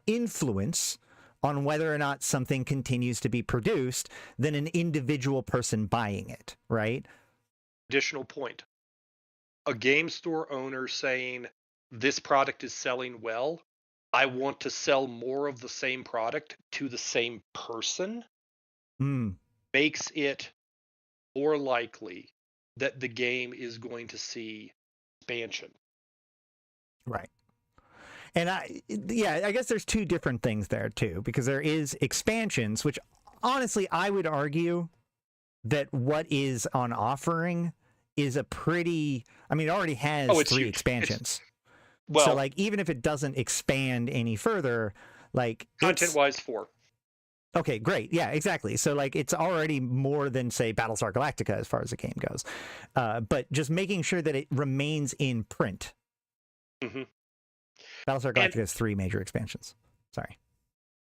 influence on whether or not something continues to be produced than an individual person buying it, right? Additional point. A game store owner saying, this product is selling well, I want to sell more of the same product to the same person, makes it more likely that the game is going to see expansion. Right. And I guess there's two different things there too, because there is expansions, which honestly, I would argue that what is on offering is a pretty, it already has 3 huge. expansions. Well, so like, even if it doesn't expand any further, like content-wise 4. Okay, great. Yeah, exactly. So like, it's already more than say Battlestar Galactica as far as the game goes. But just making sure that it remains in print. Mm-hmm. Battlestar Galactica has 3 major expansions. Sorry.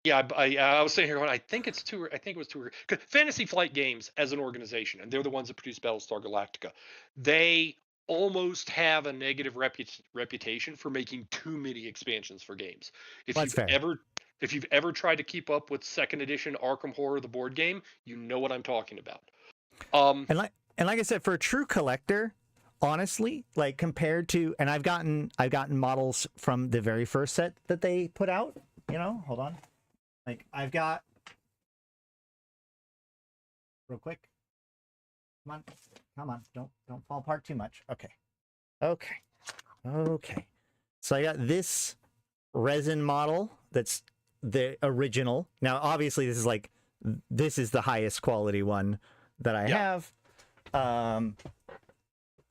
Yeah, I was sitting here going, I think it was 2. Fantasy Flight Games as an organization, and they're the ones that produce Battlestar Galactica, they almost have a negative reputation for making too many expansions for games. If you've ever tried to keep up with 2nd edition Arkham Horror, the board game, you know what I'm talking about. And like I said, for a true collector, honestly, like compared to, and I've gotten models from the very first set that they put out. Hold on. Like I've got, real quick. Come on, don't fall apart too much. Okay. So I got this resin model that's the original. Now, obviously, this is the highest quality one that I have.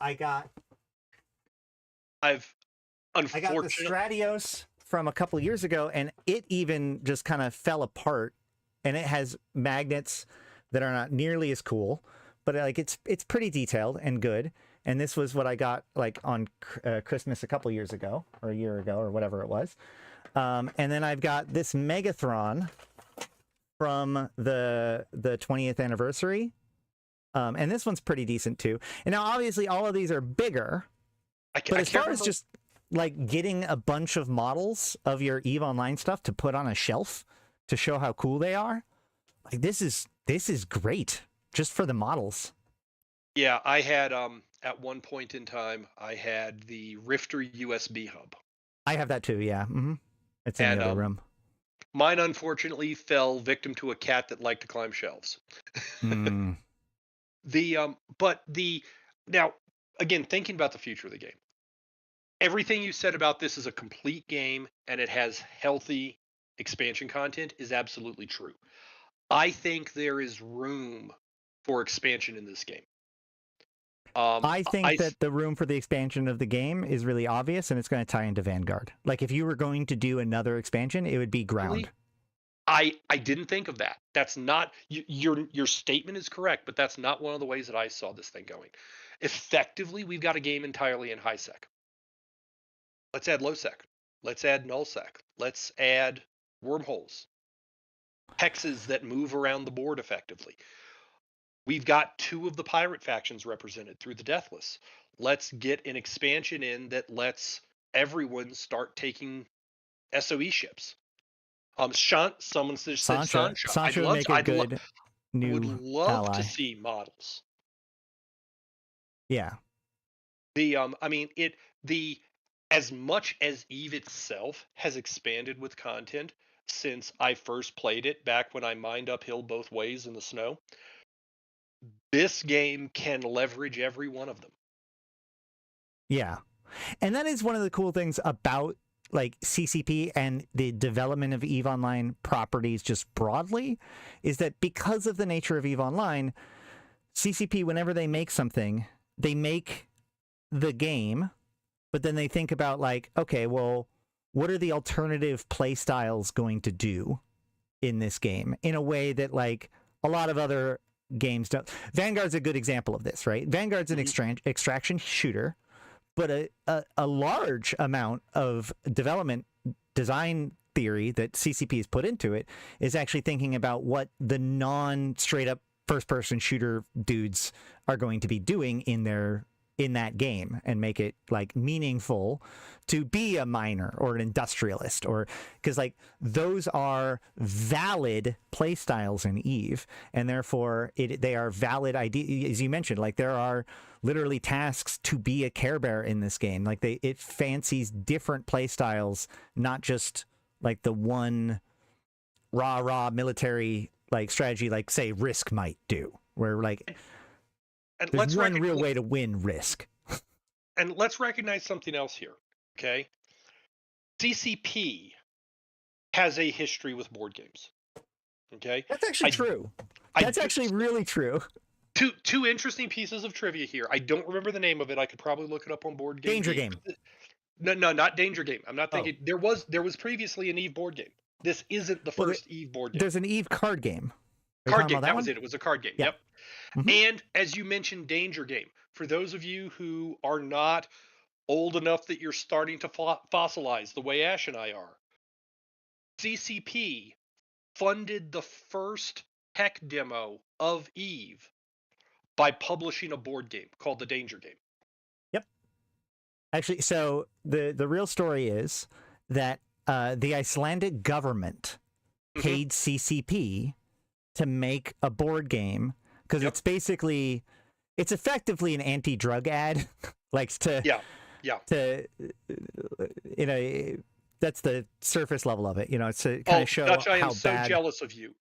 I got the Stratios from a couple years ago, and it even just kind of fell apart, and it has magnets that are not nearly as cool, but like it's pretty detailed and good. And this was what I got like on Christmas a couple years ago, or a year ago, or whatever it was. And then I've got this Megathron from the 20th anniversary. And this one's pretty decent too. And now obviously all of these are bigger, but as far as just like getting a bunch of models of your EVE Online stuff to put on a shelf to show how cool they are, like this is great just for the models. Yeah, I had at one point in time I had the Rifter USB hub. I have that too, yeah. Mm-hmm. It's in the other room. Mine unfortunately fell victim to a cat that liked to climb shelves. Now again, thinking about the future of the game, everything you said about this is a complete game, and it has healthy expansion content is absolutely true. I think there is room for expansion in this game. I think that the room for the expansion of the game is really obvious, and it's going to tie into Vanguard. Like, if you were going to do another expansion, it would be Ground. Really? I didn't think of that. That's not your statement is correct, but that's not one of the ways that I saw this thing going. Effectively, we've got a game entirely in high sec. Let's add low sec. Let's add null sec. Let's add wormholes. Hexes that move around the board effectively. We've got 2 of the pirate factions represented through the Deathless. Let's get an expansion in that lets everyone start taking SOE ships. Someone said Sancho. Sancho would make a good new would love ally. to see models. Yeah. As much as Eve itself has expanded with content since I first played it back when I mined uphill both ways in the snow, this game can leverage every one of them. Yeah. And that is one of the cool things about like CCP and the development of EVE Online properties just broadly, is that because of the nature of EVE Online, CCP, whenever they make something, they make the game, but then they think about like, okay, well, what are the alternative play styles going to do in this game in a way that like a lot of other games don't. Vanguard's a good example of this, right? Vanguard's an extraction shooter, but a large amount of design theory that CCP has put into it is actually thinking about what the non-straight up first-person shooter dudes are going to be doing in that game and make it like meaningful to be a miner or an industrialist, or because like those are valid play styles in EVE, and therefore they are valid ideas. As you mentioned, like there are literally tasks to be a Care Bear in this game. Like it fancies different play styles, not just like the one raw military like strategy, like say Risk might do, where like and there's one real way to win Risk. And let's recognize something else here, okay? CCP has a history with board games, okay? That's actually true. That's actually really true. Two interesting pieces of trivia here. I don't remember the name of it. I could probably look it up on Board Game. Danger Game. No, not Danger Game. I'm not thinking. There was previously an EVE board game. This isn't the first EVE board game. There's an EVE card game. Card game. That was it. It was a card game. Yeah. Yep. Mm-hmm. And as you mentioned, Danger Game. For those of you who are not old enough that you're starting to fossilize the way Ash and I are, CCP funded the first tech demo of EVE by publishing a board game called the Danger Game. Yep. Actually, so the real story is that the Icelandic government paid CCP to make a board game because it's effectively an anti-drug ad. Likes to that's the surface level of it. It's to kind of show Dutch, I am how so bad. jealous of you.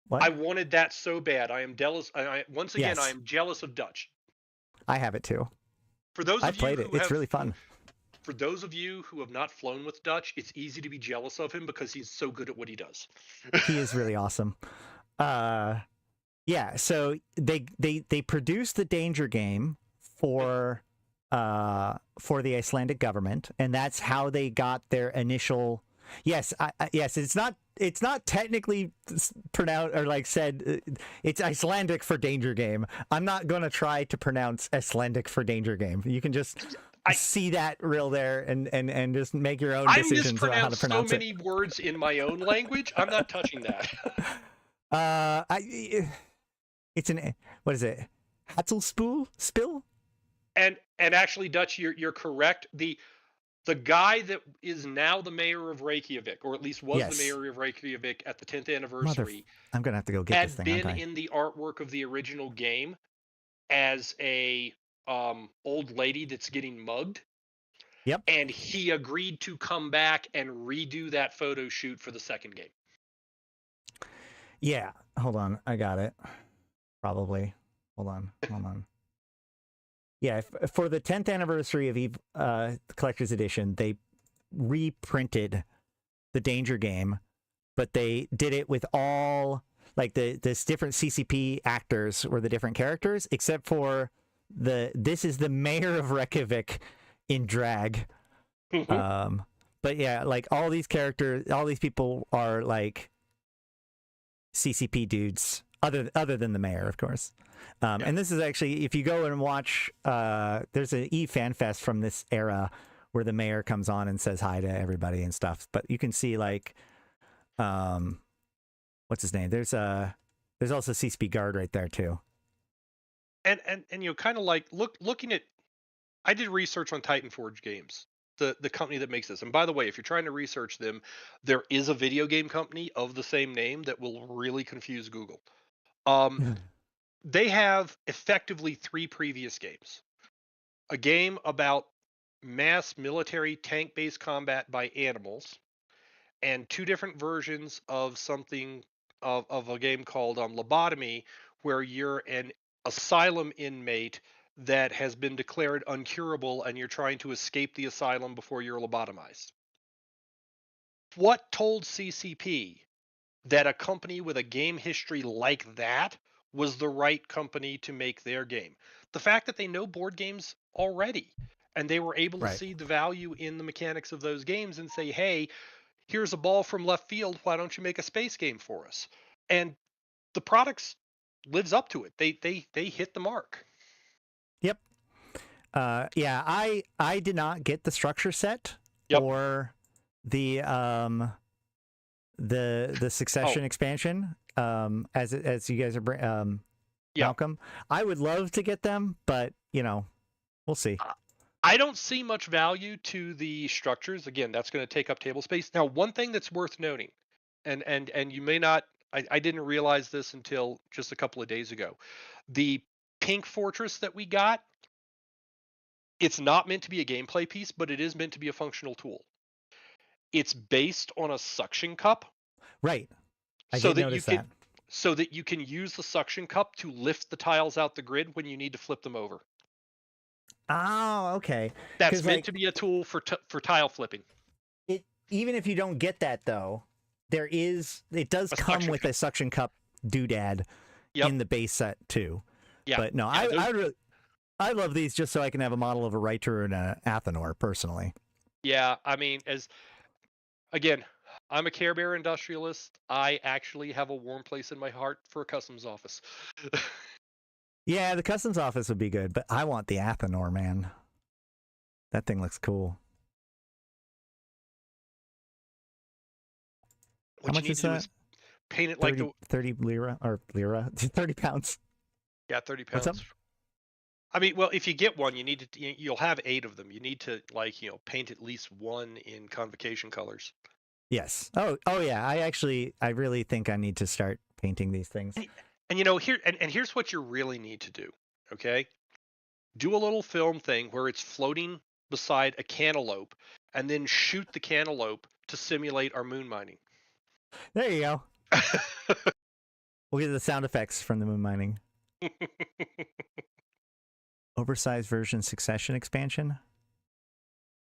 What? I wanted that so bad. I am jealous. Once again, I am jealous of Dutch. I have it too. For those I played it. It's really fun. For those of you who have not flown with Dutch, it's easy to be jealous of him because he's so good at what he does. He is really awesome. Yeah. So they produced the Danger Game for the Icelandic government, and that's how they got their initial. Yes, yes. It's not technically pronounced or like said. It's Icelandic for Danger Game. I'm not gonna try to pronounce Icelandic for Danger Game. You can just see that real there and just make your own decisions about how to pronounce it. So many words in my own language. I'm not touching that. It's an what is it? Hatzelspill? And actually, Dutch, you're correct. The guy that is now the mayor of Reykjavik, or at least was the mayor of Reykjavik at the 10th anniversary, I'm gonna have to go get this thing. Had been in the artwork of the original game as a old lady that's getting mugged. Yep. And he agreed to come back and redo that photo shoot for the second game. Yeah. Hold on. I got it. Probably. Hold on. Yeah, for the 10th anniversary of EVE Collector's Edition, they reprinted the Danger Game but they did it with all like this different CCP actors were the different characters, except for this is the mayor of Reykjavik in drag. But yeah, like all these characters, all these people are like CCP dudes, other than the mayor, of course. And this is actually, if you go and watch, there's an FanFest from this era where the mayor comes on and says hi to everybody and stuff. But you can see like, what's his name? There's also CCP guard right there too. And you know, kind of like looking at, I did research on Titan Forge Games, the company that makes this. And by the way, if you're trying to research them, there is a video game company of the same name that will really confuse Google. They have effectively 3 previous games. A game about mass military tank-based combat by animals, and 2 different versions of something of a game called Lobotomy, where you're an asylum inmate that has been declared uncurable and you're trying to escape the asylum before you're lobotomized. What told CCP that a company with a game history like that was the right company to make their game? The fact that they know board games already, and they were able to see the value in the mechanics of those games and say, hey, here's a ball from left field, why don't you make a space game for us? And the products lives up to it. They hit the mark. Yep. Yeah, I did not get the structure set or the succession expansion as you guys are Malcolm. I would love to get them, but you know, we'll see. I don't see much value to the structures. Again, that's going to take up table space. Now, one thing that's worth noting, and you may not, I didn't realize this until just a couple of days ago. The pink fortress that we got, it's not meant to be a gameplay piece, but it is meant to be a functional tool. It's based on a suction cup. Right. I did notice that. So that you can use the suction cup to lift the tiles out the grid when you need to flip them over. Oh, okay. That's meant to be a tool for tile flipping. Even if you don't get that though, it does come with a suction cup doodad in the base set too. Yeah. But no, I love these just so I can have a model of a Reiter and a Athenor personally. Yeah, I mean, again, I'm a Care Bear industrialist. I actually have a warm place in my heart for a customs office. Yeah, the customs office would be good, but I want the Athenor, man. That thing looks cool. How much is that? Paint it 30, like 30 lira or lira, 30 pounds. Yeah, 30 pounds. What's up? I mean, well, if you get one, you'll have 8 of them. You need to paint at least one in convocation colors. Yes. Oh yeah. I really think I need to start painting these things. And here's what you really need to do. Okay, do a little film thing where it's floating beside a cantaloupe, and then shoot the cantaloupe to simulate our moon mining. There you go. We'll get the sound effects from the moon mining. Oversized version succession expansion.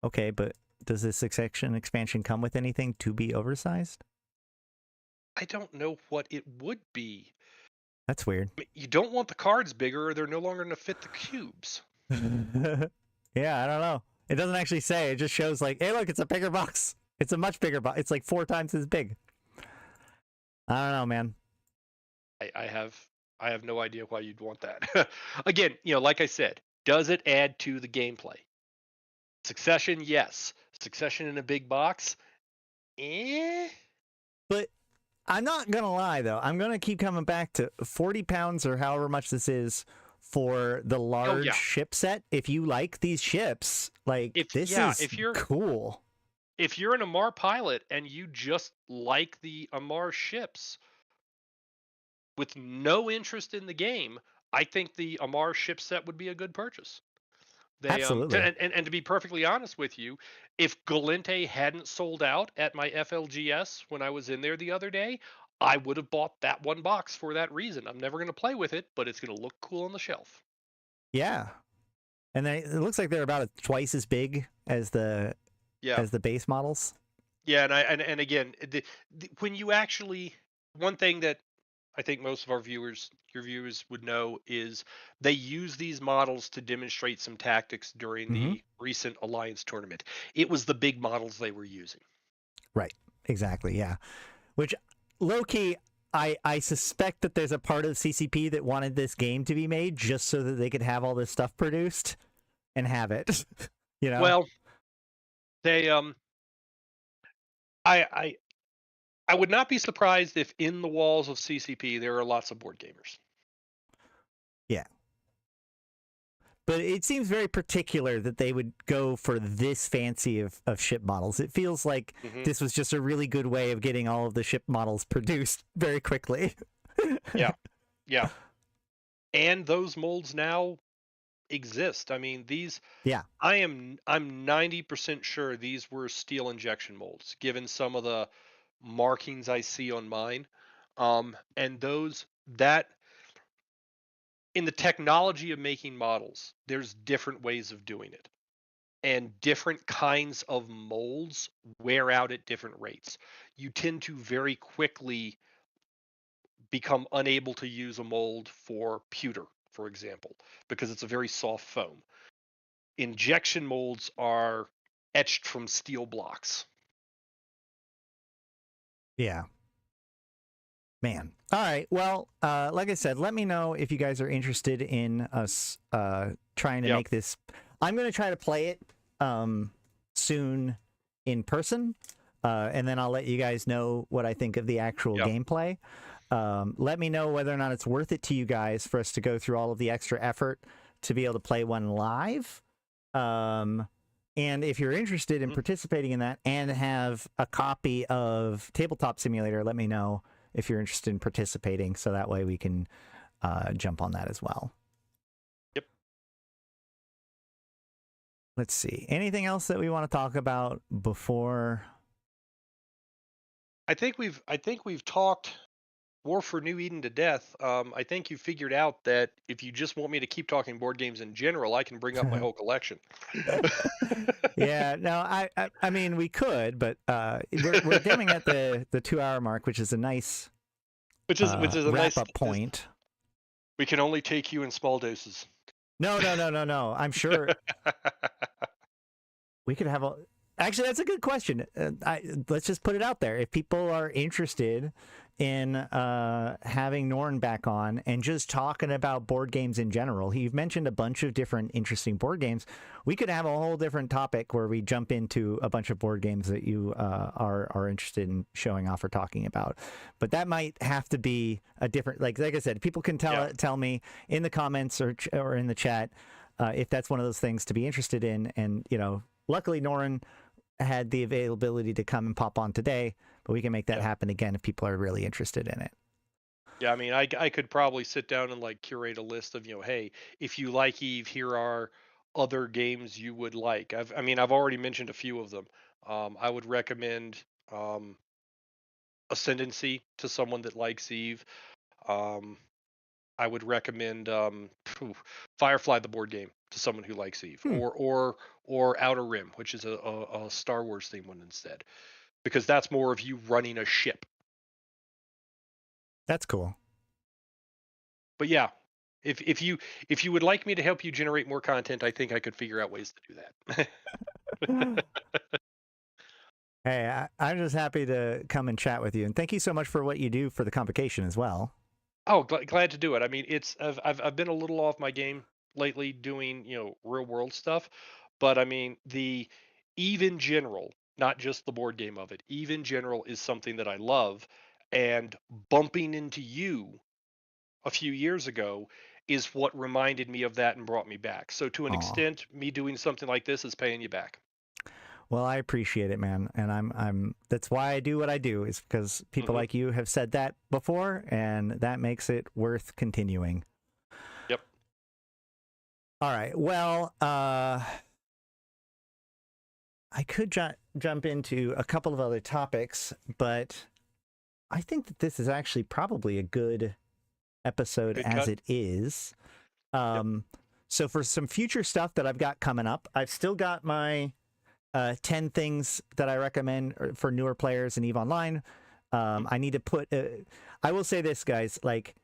Okay, but does the succession expansion come with anything to be oversized? I don't know what it would be. That's weird. You don't want the cards bigger, or they're no longer going to fit the cubes. Yeah, I don't know. It doesn't actually say. It just shows like, hey, look, it's a bigger box. It's a much bigger box. It's like 4 times as big. I don't know, man. I have no idea why you'd want that. Again, like I said, does it add to the gameplay? Succession, yes. Succession in a big box, But I'm not gonna lie though. I'm gonna keep coming back to 40 pounds or however much this is for the large ship set. If you like these ships, this is cool. If you're an Amarr pilot and you just like the Amarr ships with no interest in the game, I think the Amarr ship set would be a good purchase. Absolutely. And to be perfectly honest with you, if Galente hadn't sold out at my FLGS when I was in there the other day, I would have bought that one box for that reason. I'm never going to play with it, but it's going to look cool on the shelf. Yeah. And it looks like they're about twice as big as the base models. Yeah, and again, when you actually, one thing that I think most of your viewers would know is they use these models to demonstrate some tactics during Hmm. the recent Alliance tournament. It was the big models they were using. Right. Exactly. Yeah. Which, low key, I suspect that there's a part of CCP that wanted this game to be made just so that they could have all this stuff produced and have it. You know? Well, they I I I would not be surprised if in the walls of CCP there are lots of board gamers. Yeah. But it seems very particular that they would go for this fancy of ship models. It feels like Hmm. this was just a really good way of getting all of the ship models produced very quickly. Yeah, yeah, and those molds now exist. I mean, these Yeah. I'm 90% sure these were steel injection molds, given some of the markings I see on mine. And those that in the technology of making models, there's different ways of doing it. And different kinds of molds wear out at different rates. You tend to very quickly become unable to use a mold for pewter, for example, because it's a very soft foam. Injection molds are etched from steel blocks. Yeah. Man. All right. Well, like I said, let me know if you guys are interested in us trying to Yep. make this. I'm going to try to play it soon in person, and then I'll let you guys know what I think of the actual Yep. gameplay. Let me know whether or not it's worth it to you guys for us to go through all of the extra effort to be able to play one live. And if you're interested in participating in that and have a copy of Tabletop Simulator, let me know if you're interested in participating, so that way we can jump on that as well. Yep. Let's see. Anything else that we want to talk about before? I think we've talked War for New Eden to death. I think you figured out that if you just want me to keep talking board games in general, I can bring up my whole collection. Yeah, no, I mean we could, but we're getting at the 2 hour mark, which is a nice which is a wrap nice. up point. We can only take you in small doses. No. I'm sure we could have a. Actually, that's a good question. Let's just put it out there. If people are interested in having Norin back on and just talking about board games in general, you've mentioned a bunch of different interesting board games. We could have a whole different topic where we jump into a bunch of board games that you are interested in showing off or talking about. But that might have to be a different. Like I said, people can tell me in the comments or in the chat if that's one of those things to be interested in. And luckily Norin had the availability to come and pop on today, but we can make that happen again if people are really interested in it. Yeah, I mean, I could probably sit down and like curate a list of, hey, if you like Eve, here are other games you would like. I've already mentioned a few of them. I would recommend Ascendancy to someone that likes Eve. Um, I would recommend Firefly the board game to someone who likes Eve, or Outer Rim, which is a Star Wars themed one instead, because that's more of you running a ship. That's cool. But yeah, if you would like me to help you generate more content, I think I could figure out ways to do that. Hey, I'm just happy to come and chat with you, and thank you so much for what you do for the convocation as well. Oh, glad to do it. I mean, I've been a little off my game lately doing real world stuff, but I mean the Eve in general, not just the board game of it. Eve in general is something that I love, and bumping into you a few years ago is what reminded me of that and brought me back. So to an Aw. extent, me doing something like this is paying you back. Well, I appreciate it, man, and I'm that's why I do what I do, is because people like you have said that before, and that makes it worth continuing. Yep. All right. Well, I could jump into a couple of other topics, but I think that this is actually probably a good episode Good as cut. it is. Yep. So for some future stuff that I've got coming up, I've still got my 10 things that I recommend for newer players in EVE Online. I need to put. I will say this, guys. Like,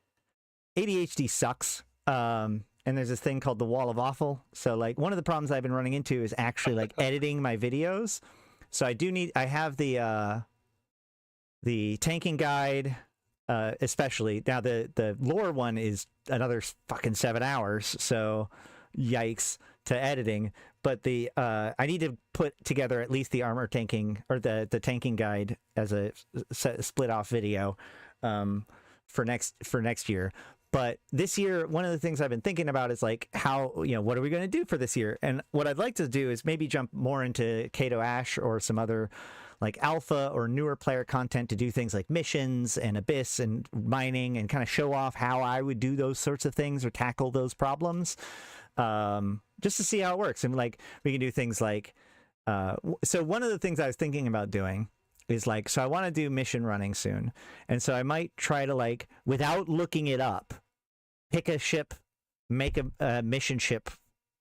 ADHD sucks. And there's this thing called the wall of awful. So like one of the problems I've been running into is actually like editing my videos. So I have the tanking guide, especially now the lore one is another fucking 7 hours. So yikes to editing. But I need to put together at least the armor tanking or the tanking guide as a split off video for next year. But this year, one of the things I've been thinking about is like how, what are we going to do for this year? And what I'd like to do is maybe jump more into Kato Ash or some other like alpha or newer player content to do things like missions and Abyss and mining and kind of show off how I would do those sorts of things or tackle those problems, just to see how it works. And like we can do things like, so one of the things I was thinking about doing is like, so I want to do mission running soon. And so I might try to like, without looking it up, pick a ship, make a mission ship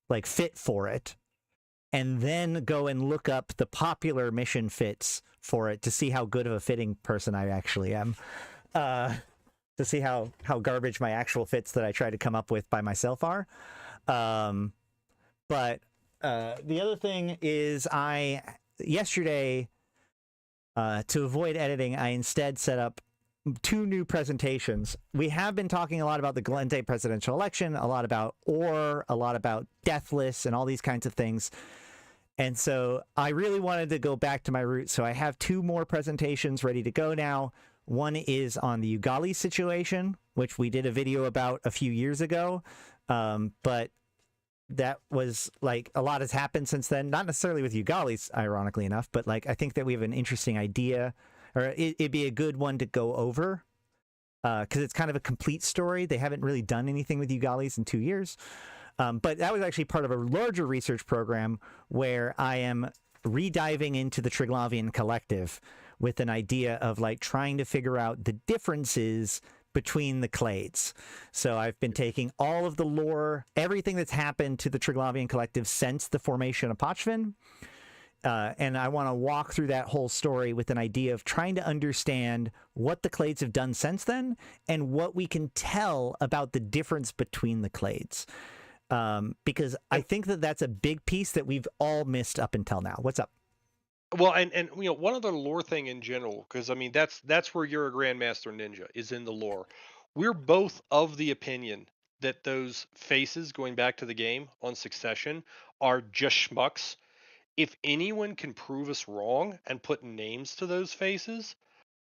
like fit for it, and then go and look up the popular mission fits for it to see how good of a fitting person I actually am. To see how garbage my actual fits that I try to come up with by myself are. But the other thing is yesterday, to avoid editing, I instead set up 2 new presentations. We have been talking a lot about the Yantey presidential election, a lot about Ore, a lot about Deathless, and all these kinds of things. And so I really wanted to go back to my roots. So I have 2 more presentations ready to go now. One is on the Ugali situation, which we did a video about a few years ago. But that was like a lot has happened since then, not necessarily with Ugalis, ironically enough, but like I think that we have an interesting idea, or it'd be a good one to go over because it's kind of a complete story. They haven't really done anything with Ugalis in 2 years. But that was actually part of a larger research program where I am rediving into the Triglavian collective with an idea of like trying to figure out the differences between the clades. So I've been taking all of the lore, everything that's happened to the Triglavian collective since the formation of Pochvin, and I want to walk through that whole story with an idea of trying to understand what the clades have done since then and what we can tell about the difference between the clades. Because I think that that's a big piece that we've all missed up until now. What's up? Well, and one other lore thing in general, because I mean that's where you're a Grandmaster Ninja, is in the lore. We're both of the opinion that those faces going back to the game on Succession are just schmucks. If anyone can prove us wrong and put names to those faces,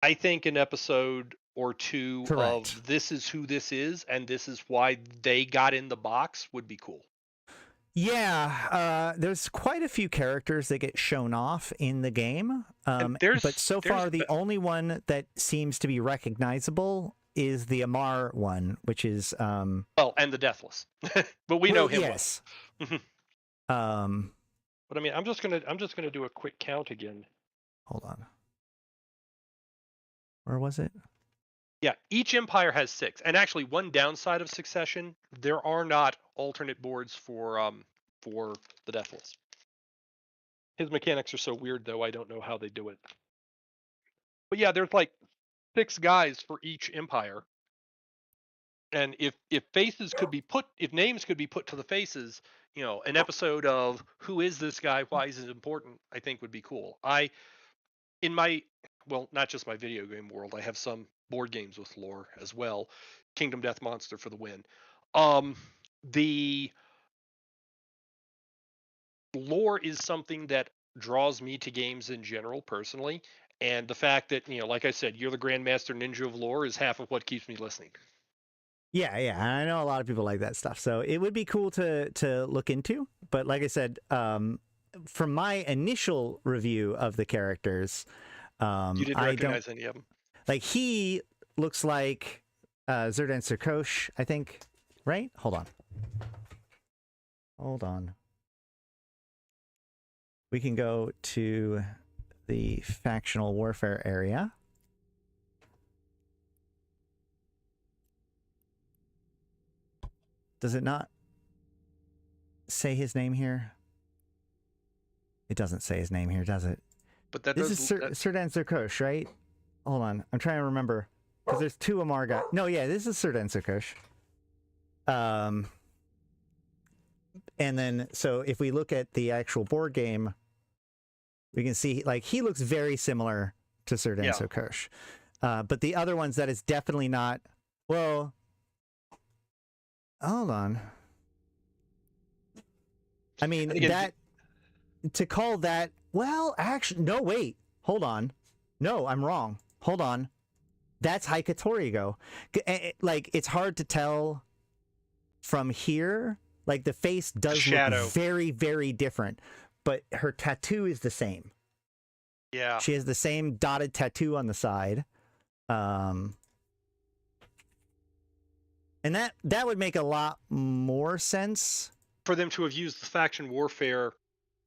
I think an episode or 2 Correct. of this is who this is and this is why they got in the box would be cool. Yeah, there's quite a few characters that get shown off in the game, but so far the only one that seems to be recognizable is the Amar one, which is well, and the Deathless, but we know him. Yes. Well. But I mean, I'm just gonna do a quick count again. Hold on. Where was it? Yeah, each empire has 6, and actually, one downside of Succession, there are not alternate boards for the Deathless. His mechanics are so weird, though. I don't know how they do it. But yeah, there's like 6 guys for each empire, and if names could be put to the faces, an episode of who is this guy, why is it important, I think would be cool. Not just my video game world, I have some board games with lore as well. Kingdom Death Monster for the win. The lore is something that draws me to games in general, personally, and the fact that, like I said, you're the Grandmaster Ninja of lore is half of what keeps me listening. Yeah, I know a lot of people like that stuff, so it would be cool to look into. But like I said, from my initial review of the characters, you didn't recognize any of them. Like he looks like Zerdan Sarkosh, I think, right? Hold on. We can go to the factional warfare area. Does it not say his name here? It doesn't say his name here, does it? But that This does. is Serdan Zerkosh, right? Hold on. I'm trying to remember. Because there's two Amar guys. No, yeah, this is Serdan Zerkosh. And then, so if we look at the actual board game, we can see, like, he looks very similar to Serdan Zerkosh. But the other ones, that is definitely not... Well, hold on. I mean, that... To call that... Well, actually... No, wait. Hold on. No, I'm wrong. Hold on. That's Haikatorigo. Like, it's hard to tell from here. Like, the face does look very, very different. But her tattoo is the same. Yeah. She has the same dotted tattoo on the side. And that would make a lot more sense. For them to have used the faction warfare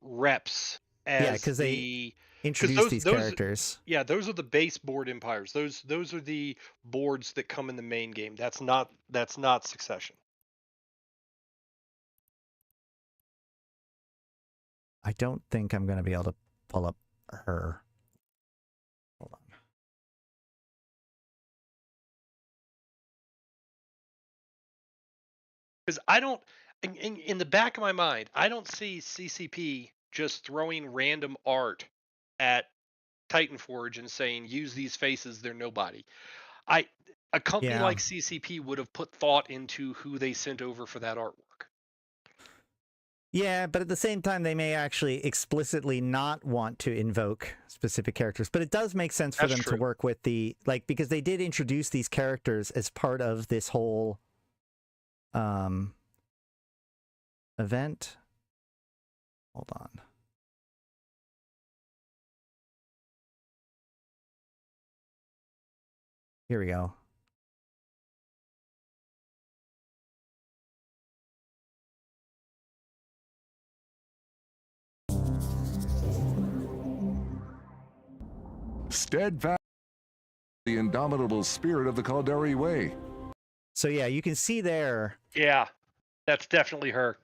reps as because they introduce these characters. Yeah, those are the base board empires. Those are the boards that come in the main game. That's not Succession. I don't think I'm going to be able to pull up her. Hold on. Because I don't, in the back of my mind, I don't see CCP just throwing random art at Titanforge and saying, use these faces, they're nobody. A company like CCP would have put thought into who they sent over for that artwork. Yeah, but at the same time, they may actually explicitly not want to invoke specific characters. But it does make sense for them to work with the, like, because they did introduce these characters as part of this whole event. Hold on. Here we go. Steadfast, the indomitable spirit of the Caldari Way. So yeah, you can see there. Yeah, that's definitely her.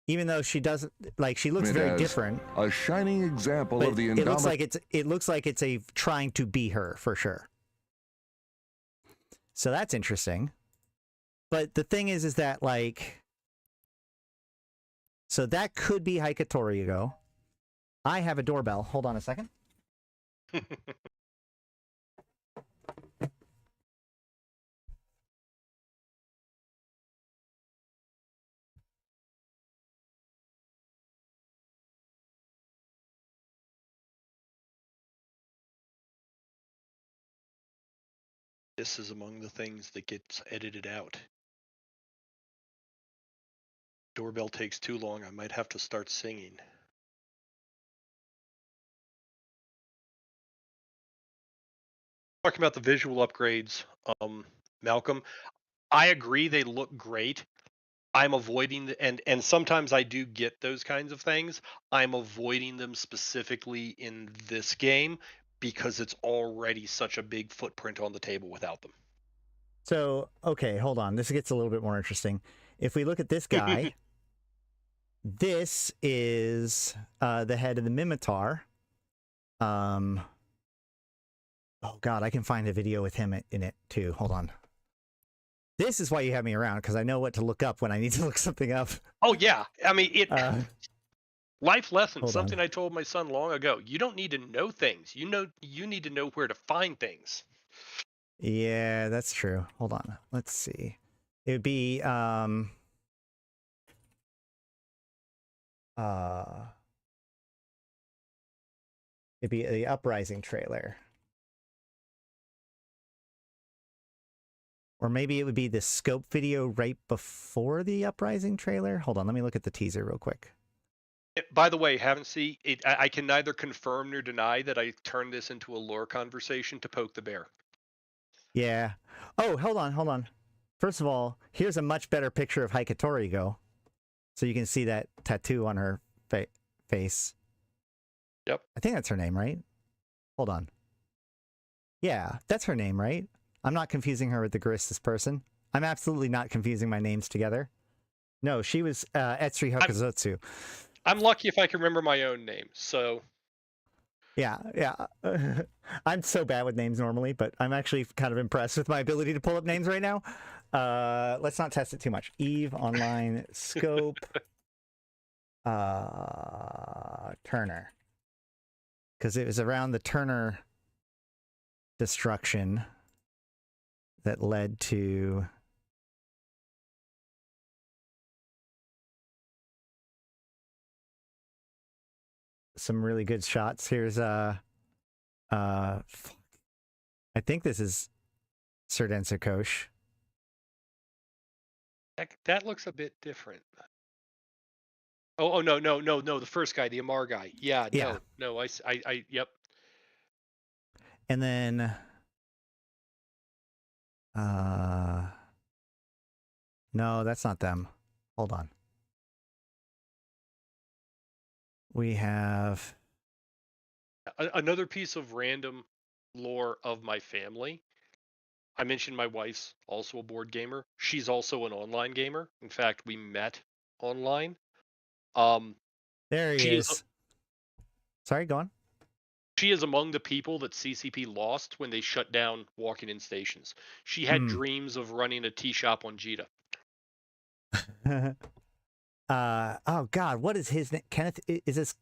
Even though she doesn't, like, she looks very different. A shining example of the indomitable. It looks like it's a trying to be her for sure. So that's interesting. But the thing is that, like, so that could be Haikatorigo. I have a doorbell. Hold on a second. This is among the things that gets edited out. Doorbell takes too long. I might have to start singing. Talking about the visual upgrades, Malcolm, I agree they look great. I'm avoiding and sometimes I do get those kinds of things. I'm avoiding them specifically in this game because it's already such a big footprint on the table without them. So, okay, hold on. This gets a little bit more interesting. If we look at this guy, this is the head of the Mimitar. Oh God, I can find a video with him in it too. Hold on. This is why you have me around, because I know what to look up when I need to look something up. Oh yeah, I mean life lesson, something I told my son long ago. You don't need to know things. You need to know where to find things. Yeah, that's true. Hold on. Let's see. It would be it'd be the Uprising trailer. Or maybe it would be the scope video right before the Uprising trailer. Hold on, let me look at the teaser real quick. By the way, I can neither confirm nor deny that I turned this into a lore conversation to poke the bear. Yeah. Oh, hold on. First of all, here's a much better picture of Haikatorigo. So you can see that tattoo on her face. Yep. I think that's her name, right? Hold on. Yeah, that's her name, right? I'm not confusing her with the Garistas person. I'm absolutely not confusing my names together. No, she was Etsuri Hokusotsu. I'm lucky if I can remember my own name. So Yeah. I'm so bad with names normally, but I'm actually kind of impressed with my ability to pull up names right now. Let's not test it too much. Eve Online Scope Turner. Because it was around the Turner destruction that led to some really good shots. Here's I think this is Serdan Sarkosh. that looks a bit different. Oh no, the first guy, the Amar guy. Yeah, Yeah. no, I yep. And then no, that's not them. Hold on. We have Another piece of random lore of my family. I mentioned my wife's also a board gamer. She's also an online gamer. In fact, we met online. there he She is. Sorry, go on. She is among the people that CCP lost when they shut down walking in stations. She had dreams of running a tea shop on Jita. Oh God, what is his name? Kenneth? Is this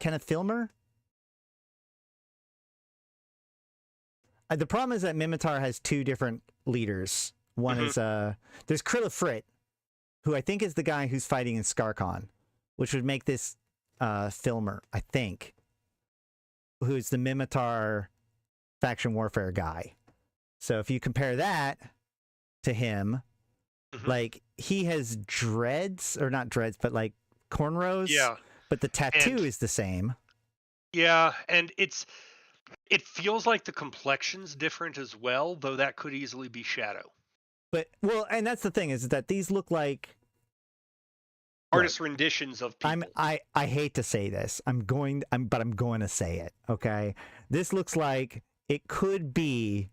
Kenneth Filmer? The problem is that Mimitar has two different leaders. One is there's Krilla Frit, who I think is the guy who's fighting in Skarkon, which would make this Filmer, I think, who's the Mimitar faction warfare guy. So if you compare that to him, like he has dreads, or not dreads, but like cornrows. Yeah. But the tattoo is the same. Yeah, and it feels like the complexion's different as well, though that could easily be shadow. But well, and that's the thing, is that these look like artist renditions of people. I hate to say this. I'm going to say it. Okay, this looks like it could be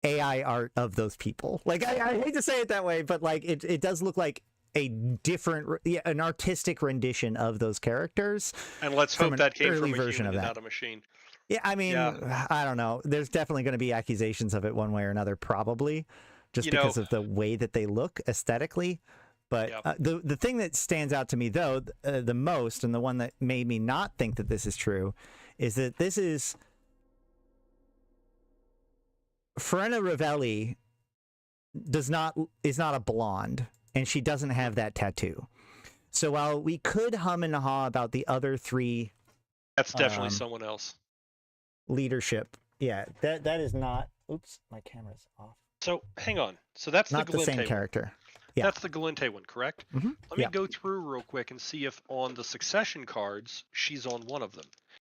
AI art of those people. Like I hate to say it that way, but like it does look like a different, an artistic rendition of those characters. And let's hope that came from a version human of and that. not a machine. Yeah, I mean, I don't know. There's definitely going to be accusations of it one way or another, probably, just because of the way that they look aesthetically. But the thing that stands out to me, though, the most, and the one that made me not think that this is true, is that this is Syliana Vel'ash is not a blonde, and she doesn't have that tattoo. So while we could hum and haw about the other three, that's definitely someone else. Leadership, yeah, that is not. Oops, my camera's off. So hang on. So that's not the same one. character. Yeah. That's the Galente one, correct? Let me go through real quick and see if on the succession cards she's on one of them.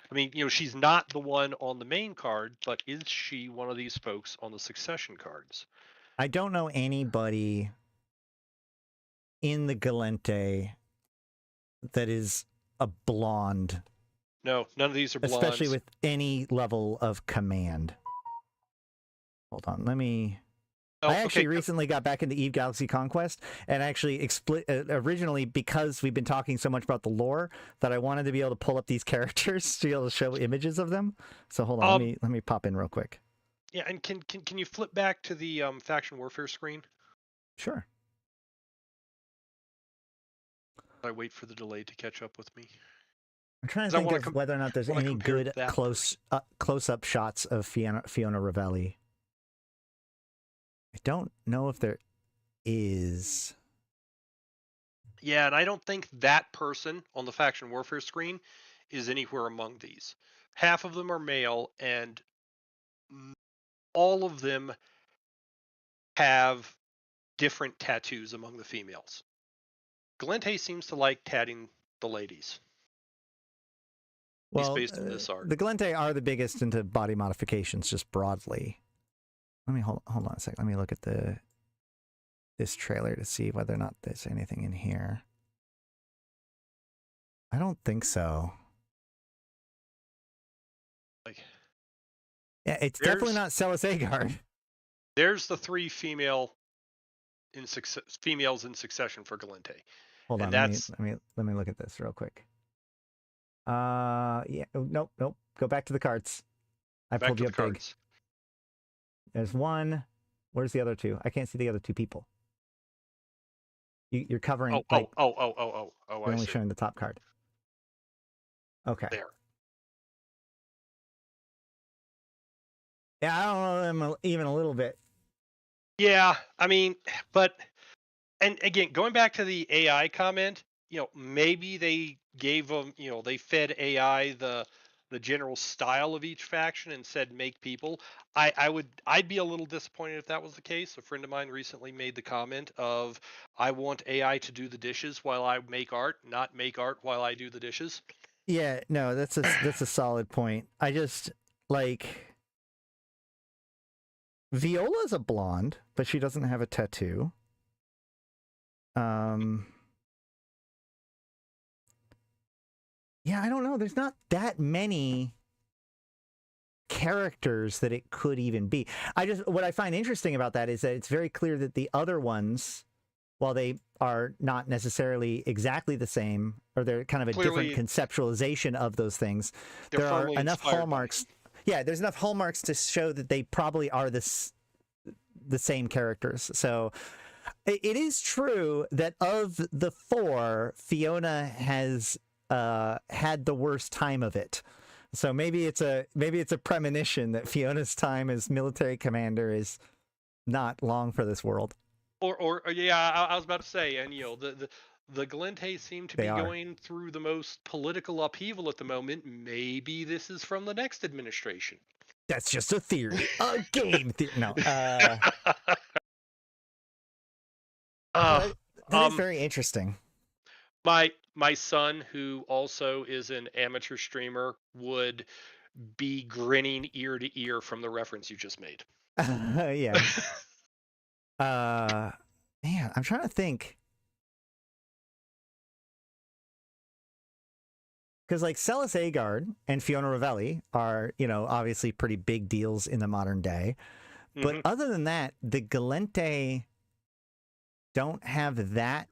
I mean, she's not the one on the main card, but is she one of these folks on the succession cards? I don't know anybody in the Galente that is a blonde. No, none of these are blondes. Especially with any level of command. Hold on, let me... I actually recently got back into Eve Galaxy Conquest, and actually originally, because we've been talking so much about the lore, that I wanted to be able to pull up these characters to be able to show images of them. So hold on, let me pop in real quick. Yeah, and can you flip back to the faction warfare screen? Sure. I wait for the delay to catch up with me. I'm trying to think of whether or not there's any good close-up shots of Fiona Ravelli. I don't know if there is. Yeah, and I don't think that person on the faction warfare screen is anywhere among these. Half of them are male, and all of them have different tattoos among the females. Galente seems to like tatting the ladies. Well, based on this art. The Galente are the biggest into body modifications, just broadly. Let me hold on a second. Let me look at this trailer to see whether or not there's anything in here. I don't think so. Yeah, it's definitely not Celis Agard. There's the three females in succession for Galente. Hold on, And let me look at this real quick. Yeah, nope. Go back to the cards. I back pulled to you the up big. cards. There's one. Where's the other two? I can't see the other two people. You're covering. Oh, Like, you're you're only showing the top card. Okay. There. Yeah, I don't know them even a little bit. Yeah, I mean, but and again, going back to the AI comment, maybe they gave them, they fed AI the general style of each faction and said make people. I'd be a little disappointed if that was the case. A friend of mine recently made the comment of, I want AI to do the dishes while I make art, not make art while I do the dishes. Yeah, no, that's a solid point. I just like Viola's a blonde, but she doesn't have a tattoo. Yeah, I don't know. There's not that many characters that it could even be. What I find interesting about that is that it's very clear that the other ones, while they are not necessarily exactly the same, or they're kind of a Clearly, different conceptualization of those things, there are firmly enough inspired by hallmarks. Yeah, there's enough hallmarks to show that they probably are the same characters. So it is true that of the four, Fiona has had the worst time of it. So maybe it's a premonition that Fiona's time as military commander is not long for this world. Or yeah, I was about to say, and the Gallente seem to be going through the most political upheaval at the moment. Maybe this is from the next administration. That's just a theory, a game theory. No, that is very interesting. My son, who also is an amateur streamer, would be grinning ear to ear from the reference you just made. Yeah. Man, I'm trying to think. Because like Celis Agard and Fiona Ravelli are, obviously pretty big deals in the modern day. But other than that, the Gallente don't have that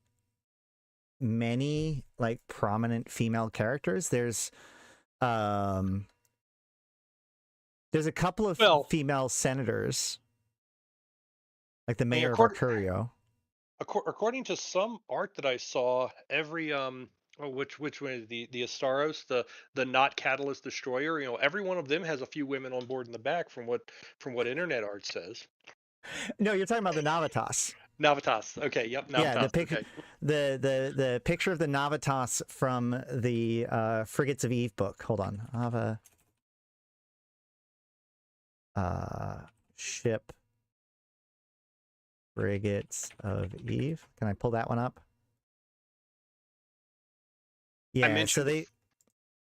many like prominent female characters. There's a couple of female senators, like the mayor of Arcurio. According to some art that I saw, every which one is the Astaros, the not Catalyst Destroyer, every one of them has a few women on board in the back from what internet art says. No, you're talking about the Navitas. Navitas. Okay, yep, Navitas. Yeah, the picture, okay. the picture of the Navitas from the Frigates of Eve book. Hold on, I have a ship. Frigates of Eve. Can I pull that one up? Yeah, so they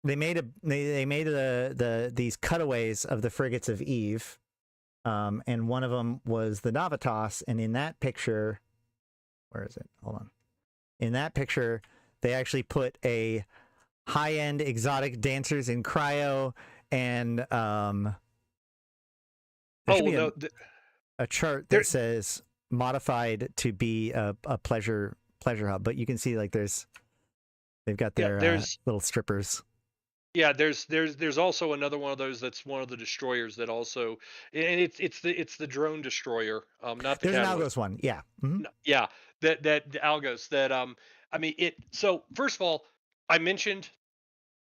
made these cutaways of the Frigates of Eve, and one of them was the Navitas, and in that picture, where is it? Hold on. In that picture, they actually put a high-end exotic dancers in cryo, and a chart that says modified to be a pleasure hub, but you can see like they've got their little strippers. Yeah, there's also another one of those that's one of the destroyers that also, and it's the drone destroyer, not the There's Catalyst. an Algos one, yeah. Mm-hmm. Yeah, that the Algos that I mean it. So first of all, I mentioned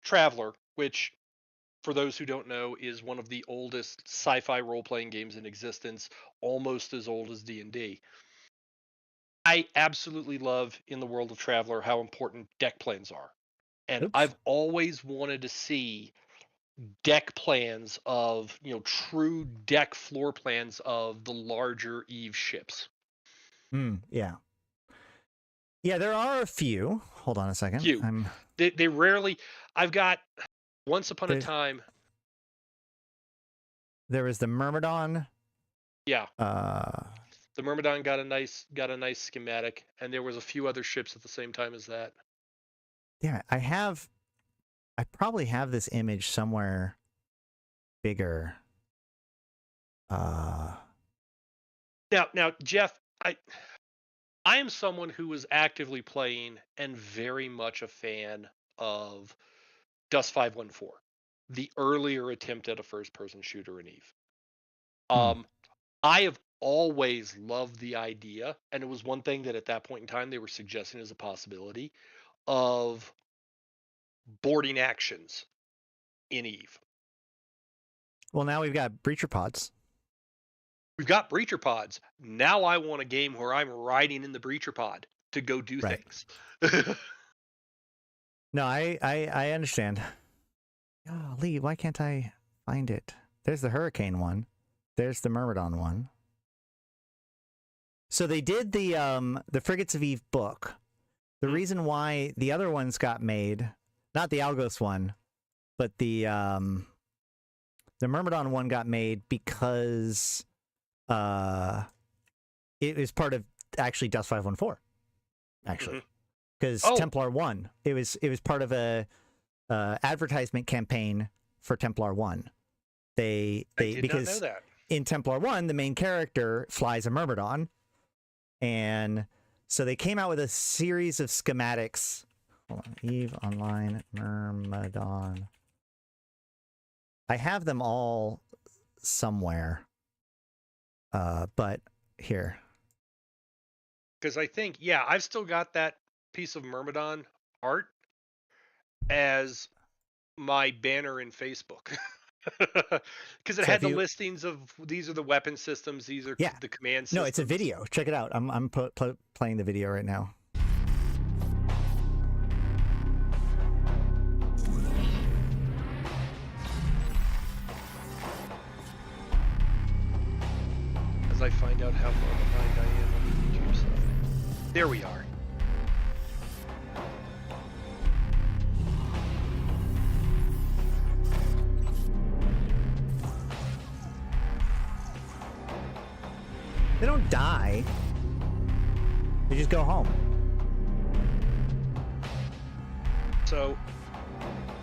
Traveler, which for those who don't know is one of the oldest sci-fi role-playing games in existence, almost as old as D&D. I absolutely love in the world of Traveler how important deck plans are. And I've always wanted to see deck plans of, true deck floor plans of the larger Eve ships. Yeah. Yeah, there are a few. Hold on a second. They rarely. I've got Once Upon a Time. There was the Myrmidon. Yeah. The Myrmidon got a nice schematic, and there was a few other ships at the same time as that. Yeah, I probably have this image somewhere bigger. Now, Jeff, I am someone who was actively playing and very much a fan of Dust 514, the earlier attempt at a first-person shooter in Eve. I have always loved the idea, and it was one thing that at that point in time they were suggesting as a possibility of boarding actions in Eve. Well, now we've got breacher pods. We've got breacher pods. Now I want a game where I'm riding in the breacher pod to go do things. No, I understand. Oh, Lee, why can't I find it? There's the Hurricane one. There's the Myrmidon one. So they did the Frigates of Eve book. The reason why the other ones got made, not the Algos one, but the Myrmidon one got made because it was part of actually Dust 514. Actually, because Templar 1, it was part of a advertisement campaign for Templar 1. They because not know that. In Templar 1, the main character flies a Myrmidon, and so they came out with a series of schematics. Hold on, Eve Online Myrmidon. I have them all somewhere, but here. Because I think, I've still got that piece of Myrmidon art as my banner in Facebook. Because it had the listings of these are the weapon systems, these are the command systems. No, it's a video. Check it out. I'm playing the video right now. As I find out how far behind I am on the YouTube side. There we are. They don't die. They just go home. So,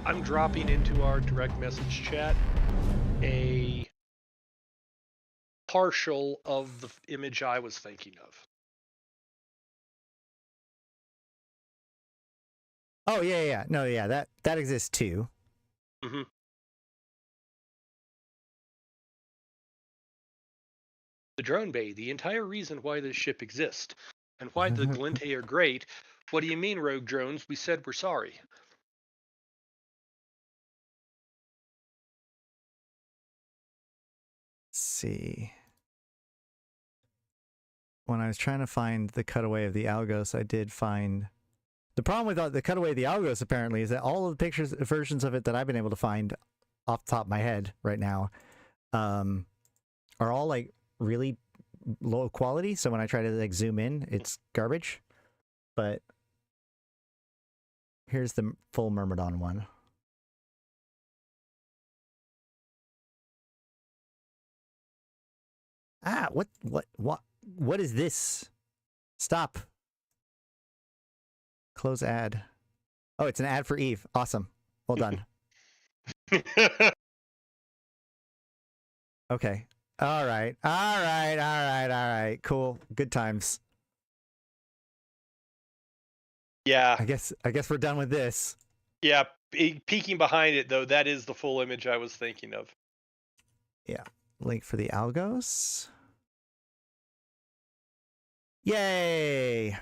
I'm dropping into our direct message chat a partial of the image I was thinking of. Oh, yeah. No, yeah, that exists too. Mm-hmm. The drone bay, the entire reason why this ship exists, and why the Glintay are great. What do you mean, rogue drones? We said we're sorry. Let's see. When I was trying to find the cutaway of the Algos, I did find... The problem with the cutaway of the Algos, apparently, is that all of the versions of it that I've been able to find off the top of my head right now are all, like, really low quality. So when I try to, like, zoom in, it's garbage. But here's the full Myrmidon one. Ah, what is this? Stop. Close ad. Oh, it's an ad for Eve. Awesome. Well done. Okay. All right. Cool. Good times. Yeah. I guess we're done with this. Yeah, peeking behind it though, that is the full image I was thinking of. Yeah. Link for the Algos. Yay!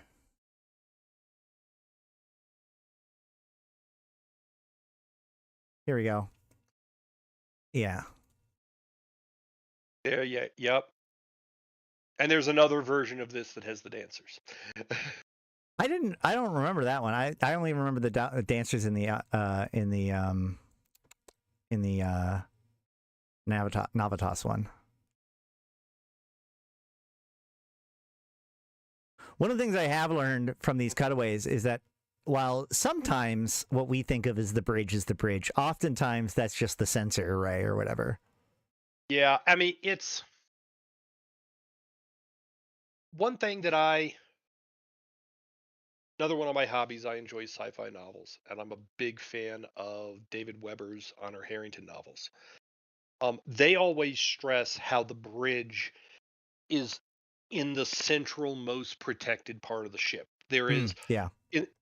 Here we go. Yeah. Yeah, yep. And there's another version of this that has the dancers. I don't remember that one. I only remember the dancers in the Navitas one. One of the things I have learned from these cutaways is that while sometimes what we think of as the bridge is the bridge, oftentimes that's just the sensor array or whatever. Yeah, I mean, it's one thing that another one of my hobbies, I enjoy sci-fi novels, and I'm a big fan of David Weber's Honor Harrington novels. They always stress how the bridge is in the central most protected part of the ship. There is Yeah.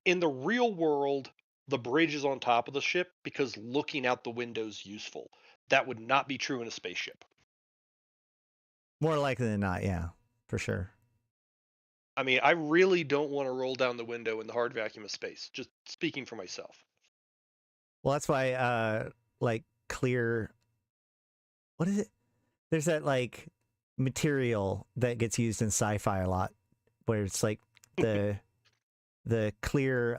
in the real world, the bridge is on top of the ship because looking out the window is useful. That would not be true in a spaceship. More likely than not, yeah, for sure. I mean, I really don't want to roll down the window in the hard vacuum of space. Just speaking for myself. Well, that's why, like, clear. What is it? There's that, like, material that gets used in sci-fi a lot, where it's like the clear.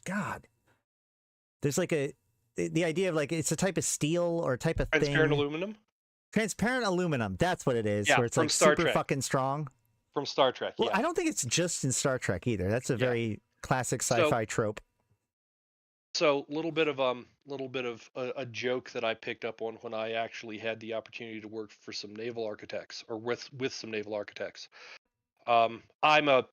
God, there's like the idea of like it's a type of steel or a type of Transparent thing. aluminum? Transparent aluminum. That's what it is. Yeah, where it's from like Star super Trek. fucking strong. From Star Trek, Well, yeah. I don't think it's just in Star Trek either. That's a very classic sci-fi trope. So, little bit of a joke that I picked up on when I actually had the opportunity to work for some naval architects, or with some naval architects. I'm a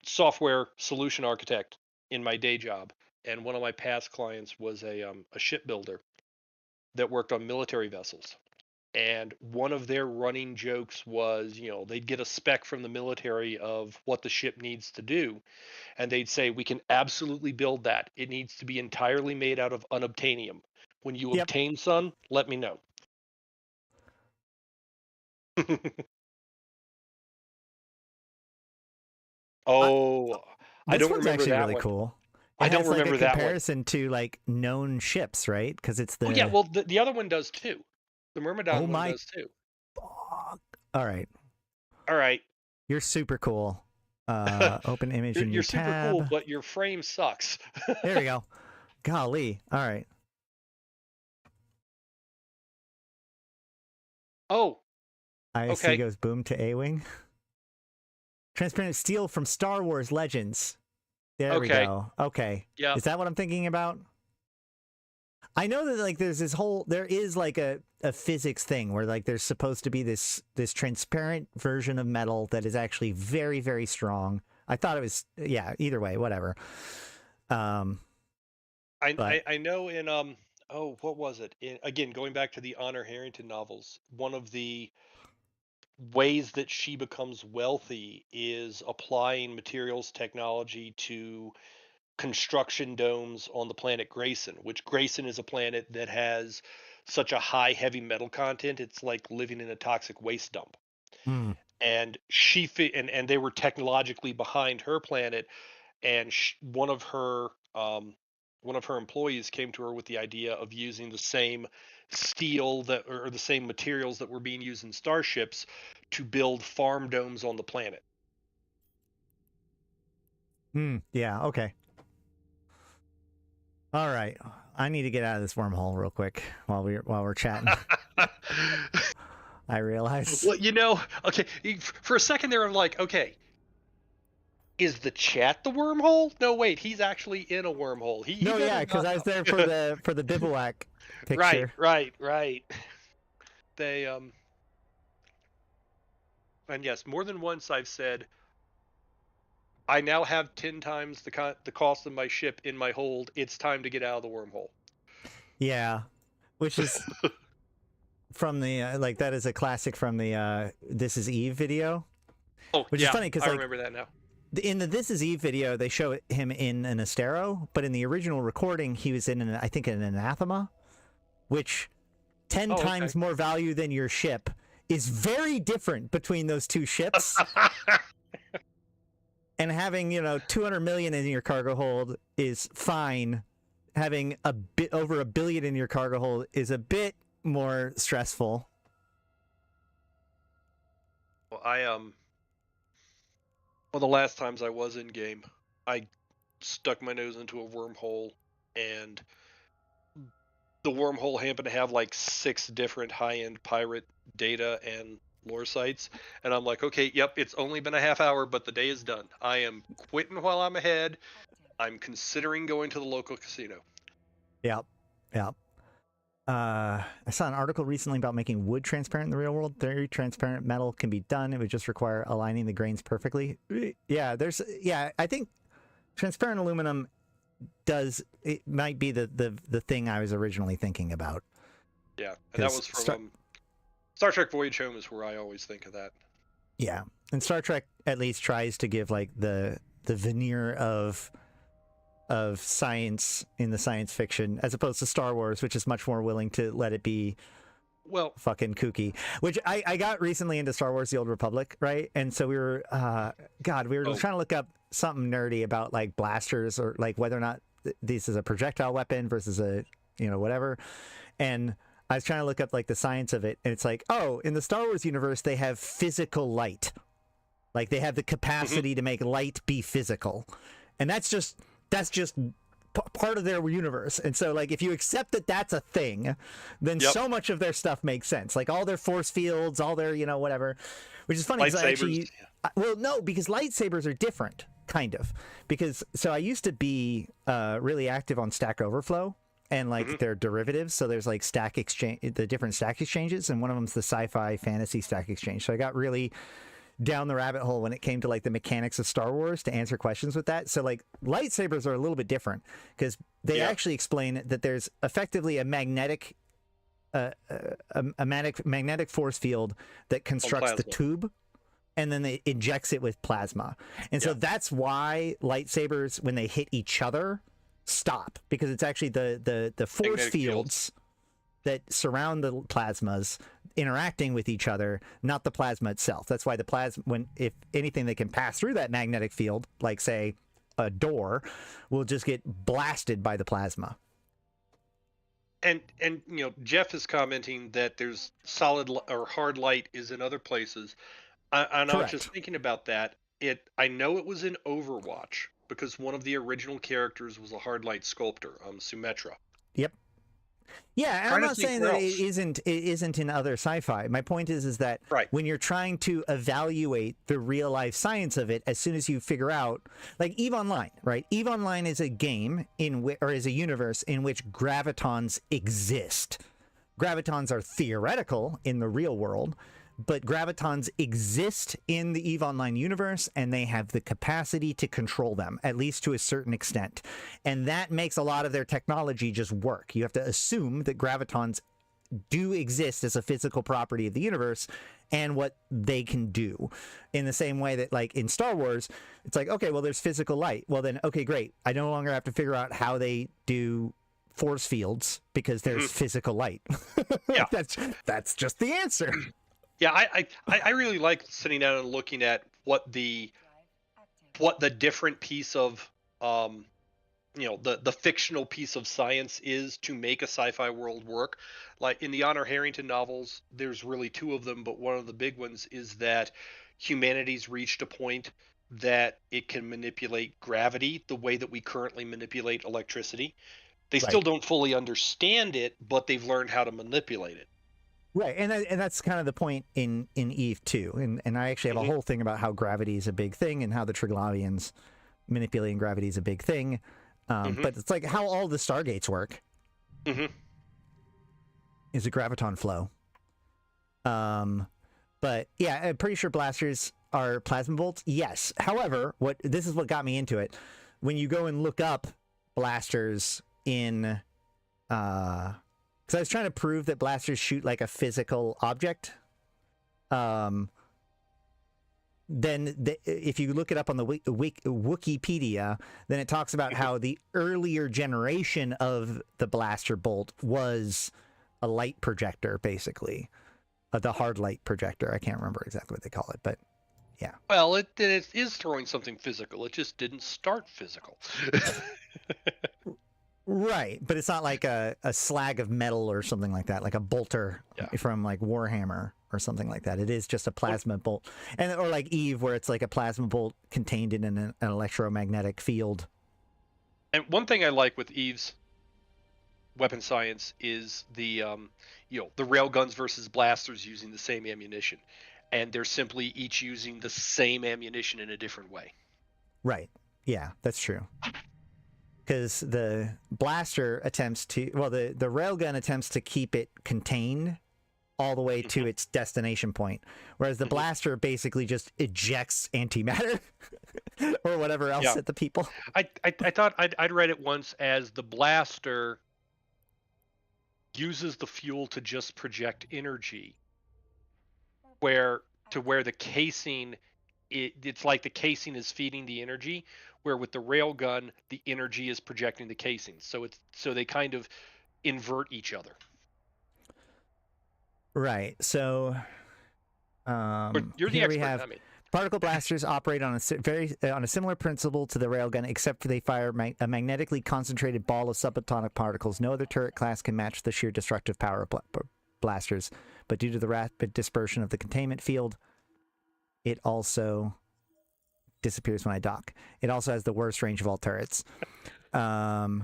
software solution architect in my day job, and one of my past clients was a shipbuilder that worked on military vessels. And one of their running jokes was, they'd get a spec from the military of what the ship needs to do, and they'd say, we can absolutely build that. It needs to be entirely made out of unobtainium. When you obtain some, let me know. Oh, I don't remember actually that really one. cool. I don't remember like a that one. comparison to like known ships, right? Because it's the. Oh, yeah, well, the other one does too. The Myrmidon one does too. All right. All right. You're super cool. Open image in your tab. You're super cool, but your frame sucks. There we go. Golly. All right. Oh. ISC goes boom to A-Wing. Transparent steel from Star Wars Legends. There we go. Okay. Yeah. Is that what I'm thinking about? I know that like there is like a physics thing where like there's supposed to be this transparent version of metal that is actually very, very strong. I thought it was, either way, whatever. I know in what was it? Again, going back to the Honor Harrington novels, one of the ways that she becomes wealthy is applying materials technology to construction domes on the planet Grayson, which Grayson is a planet that has such a high heavy metal content, it's like living in a toxic waste dump. And and they were technologically behind her planet, and one of her employees came to her with the idea of using the same steel or the same materials that were being used in starships to build farm domes on the planet. Yeah, okay. All right. I need to get out of this wormhole real quick while we're chatting. I realize. Well, okay, for a second there I'm like, okay, is the chat the wormhole? No, wait, he's actually in a wormhole. Because I was there for the bivouac picture. Right. They and yes, more than once I've said, I now have 10 times the cost of my ship in my hold. It's time to get out of the wormhole. Yeah, which is from the that is a classic from the This Is Eve video. Oh, which is funny because I remember that now. In the This Is Eve video, they show him in an Astero, but in the original recording, he was in an Anathema, which 10 times more value than your ship is very different between those two ships. And having, 200 million in your cargo hold is fine. Having a bit over $1 billion in your cargo hold is a bit more stressful. Well, one of the last times I was in game, I stuck my nose into a wormhole, and the wormhole happened to have like 6 different high-end pirate data and lore sites, and I'm like, okay, yep, it's only been a half hour, but the day is done. I am quitting while I'm ahead. I'm considering going to the local casino. Yep. I saw an article recently about making wood transparent in the real world. Very transparent metal can be done. It would just require aligning the grains perfectly. Yeah, I think transparent aluminum it might be the thing I was originally thinking about. Yeah, and that was from Star Trek Voyage Home is where I always think of that. Yeah, and Star Trek at least tries to give like the veneer of science in the science fiction, as opposed to Star Wars, which is much more willing to let it be fucking kooky. Which I got recently into Star Wars: The Old Republic, right? And so we were trying to look up something nerdy about like blasters, or like whether or not this is a projectile weapon versus a whatever. And I was trying to look up like the science of it, and it's like, oh, in the Star Wars universe they have physical light, like they have the capacity to make light be physical, and that's just part of their universe. And so like if you accept that that's a thing, then so much of their stuff makes sense, like all their force fields, all their whatever, which is funny. Lightsabers. Well, no, because lightsabers are different, kind of, because so I used to be really active on Stack Overflow and like their derivatives. So there's like stack exchange, the different stack exchanges, and one of them's the sci-fi fantasy stack exchange. So I got really down the rabbit hole when it came to like the mechanics of Star Wars to answer questions with that. So like lightsabers are a little bit different because they actually explain that there's effectively a magnetic force field that constructs the tube, and then it injects it with plasma. And so that's why lightsabers, when they hit each other, stop, because it's actually the force magnetic fields that surround the plasmas interacting with each other, not the plasma itself. That's why the plasma, if anything, they can pass through that magnetic field, like say a door, will just get blasted by the plasma. And Jeff is commenting that there's solid or hard light is in other places. And I was just thinking about that. I know it was in Overwatch because one of the original characters was a hard light sculptor, Symmetra. Yep. Yeah, and I'm not saying that it isn't in other sci-fi. My point is that when you're trying to evaluate the real life science of it, as soon as you figure out, like EVE Online, right? EVE Online is a game or is a universe in which gravitons exist. Gravitons are theoretical in the real world, but gravitons exist in the EVE Online universe, and they have the capacity to control them, at least to a certain extent. And that makes a lot of their technology just work. You have to assume that gravitons do exist as a physical property of the universe and what they can do. In the same way that, like, in Star Wars, it's like, okay, well, there's physical light. Well, then, okay, great. I no longer have to figure out how they do force fields because there's physical light. That's just the answer. Yeah, I really like sitting down and looking at what the different piece of the fictional piece of science is to make a sci-fi world work. Like in the Honor Harrington novels, there's really two of them, but one of the big ones is that humanity's reached a point that it can manipulate gravity the way that we currently manipulate electricity. They still don't fully understand it, but they've learned how to manipulate it. Right, and that's kind of the point in EVE too, and I actually have a whole thing about how gravity is a big thing and how the Triglavians manipulating gravity is a big thing, but it's like how all the Stargates work is a graviton flow. But yeah, I'm pretty sure blasters are plasma bolts. Yes, however, this is what got me into it. When you go and look up blasters in because I was trying to prove that blasters shoot like a physical object. Then if you look it up on the Wikipedia, then it talks about how the earlier generation of the blaster bolt was a light projector, basically. The hard light projector. I can't remember exactly what they call it, but yeah. Well, it is throwing something physical. It just didn't start physical. Right, but it's not like a slag of metal or something like that, like a bolter from like Warhammer or something like that. It is just a plasma bolt, or like EVE, where it's like a plasma bolt contained in an electromagnetic field. And one thing I like with EVE's weapon science is the the railguns versus blasters using the same ammunition, and they're simply each using the same ammunition in a different way. Right. Yeah, that's true. Because the blaster attempts to, the railgun attempts to keep it contained all the way to its destination point, whereas the blaster basically just ejects antimatter or whatever else at the people. I thought I'd read it once as the blaster uses the fuel to just project energy, where the casing, it's like the casing is feeding the energy, where with the railgun the energy is projecting the casing. So they kind of invert each other. Right. So But you're the here we expert, have not me. particle blasters operate on a similar principle to the railgun, except for they fire a magnetically concentrated ball of subatomic particles. No other turret class can match the sheer destructive power of blasters, but due to the rapid dispersion of the containment field, it also disappears when I dock. It also has the worst range of all turrets. You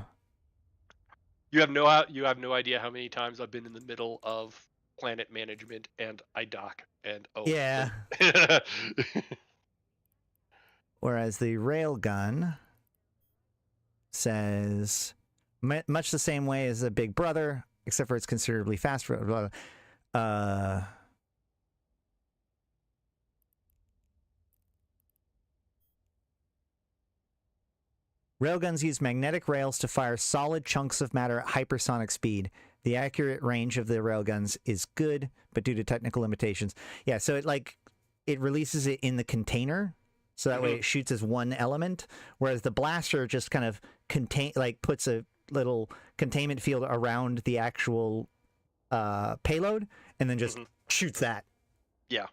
have no idea how many times I've been in the middle of planet management and I dock and Yeah. Whereas the railgun says much the same way as a Big Brother, except for it's considerably faster. Railguns use magnetic rails to fire solid chunks of matter at hypersonic speed. The accurate range of the railguns is good, but due to technical limitations. Yeah, so it releases it in the container, so that way it shoots as one element, whereas the blaster just kind of puts a little containment field around the actual payload, and then just shoots that. Yeah.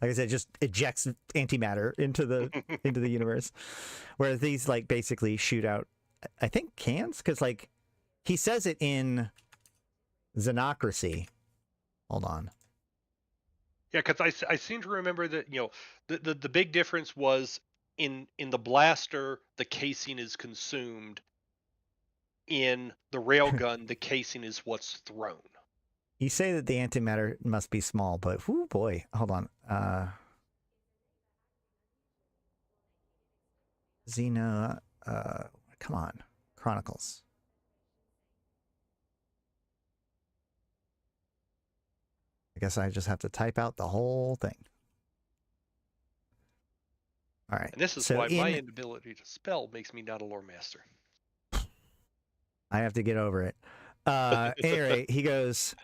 Like I said, just ejects antimatter into the universe. Whereas these basically shoot out, I think, cans, because he says it in Xenocracy. Hold on. Yeah, because I seem to remember that the big difference was in the blaster the casing is consumed. In the railgun the casing is what's thrown. You say that the antimatter must be small, but whoo boy, hold on. Xena, come on, Chronicles. I guess I just have to type out the whole thing. All right. And this is why my inability to spell makes me not a lore master. I have to get over it. Anyway, he goes,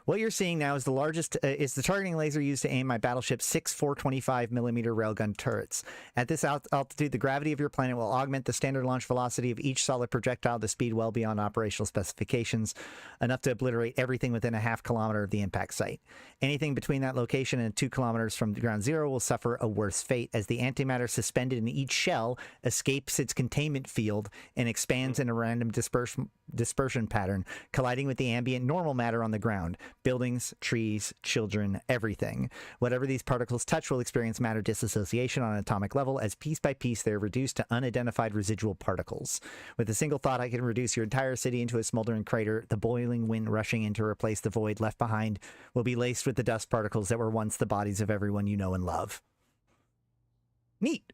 what you're seeing now is the largest, is the targeting laser used to aim my battleship's 6 425mm railgun turrets. At this altitude, the gravity of your planet will augment the standard launch velocity of each solid projectile to speed well beyond operational specifications, enough to obliterate everything within a half kilometer of the impact site. Anything between that location and 2 kilometers from ground zero will suffer a worse fate, as the antimatter suspended in each shell escapes its containment field and expands in a random dispersion pattern, colliding with the ambient normal matter on the ground. Buildings, trees, children, everything. Whatever these particles touch will experience matter dissociation on an atomic level, as piece by piece they are reduced to unidentified residual particles. With a single thought, I can reduce your entire city into a smoldering crater. The boiling wind rushing in to replace the void left behind will be laced with the dust particles that were once the bodies of everyone you know and love. Neat.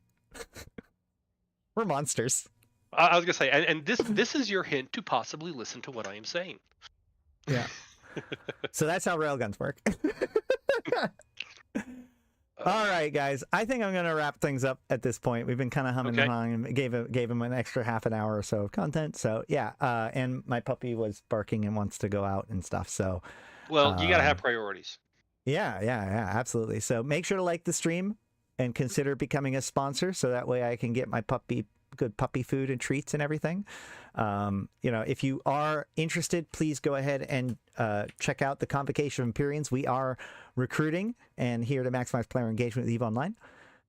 We're monsters. I was gonna say, and this is your hint to possibly listen to what I am saying. Yeah. So that's how railguns work. All right, guys. I think I'm going to wrap things up at this point. We've been kind of humming and hawing, and gave him an extra half an hour or so of content. So yeah, and my puppy was barking and wants to go out and stuff. So, well, you got to have priorities. Yeah, absolutely. So make sure to like the stream and consider becoming a sponsor, so that way I can get my puppy good puppy food and treats and everything. If you are interested, please go ahead and check out the Convocation of Empyreans. We are recruiting and here to maximize player engagement with EVE Online.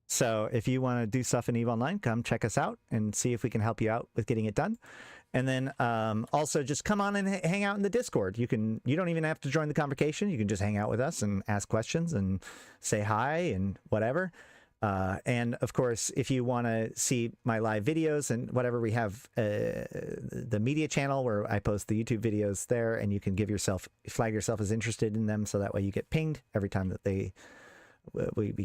So if you want to do stuff in EVE Online, come check us out and see if we can help you out with getting it done. And then also just come on and hang out in the Discord. You don't even have to join the Convocation. You can just hang out with us and ask questions and say hi and whatever. And of course, if you want to see my live videos and whatever, we have the media channel where I post the YouTube videos there, and you can flag yourself as interested in them, so that way you get pinged every time that we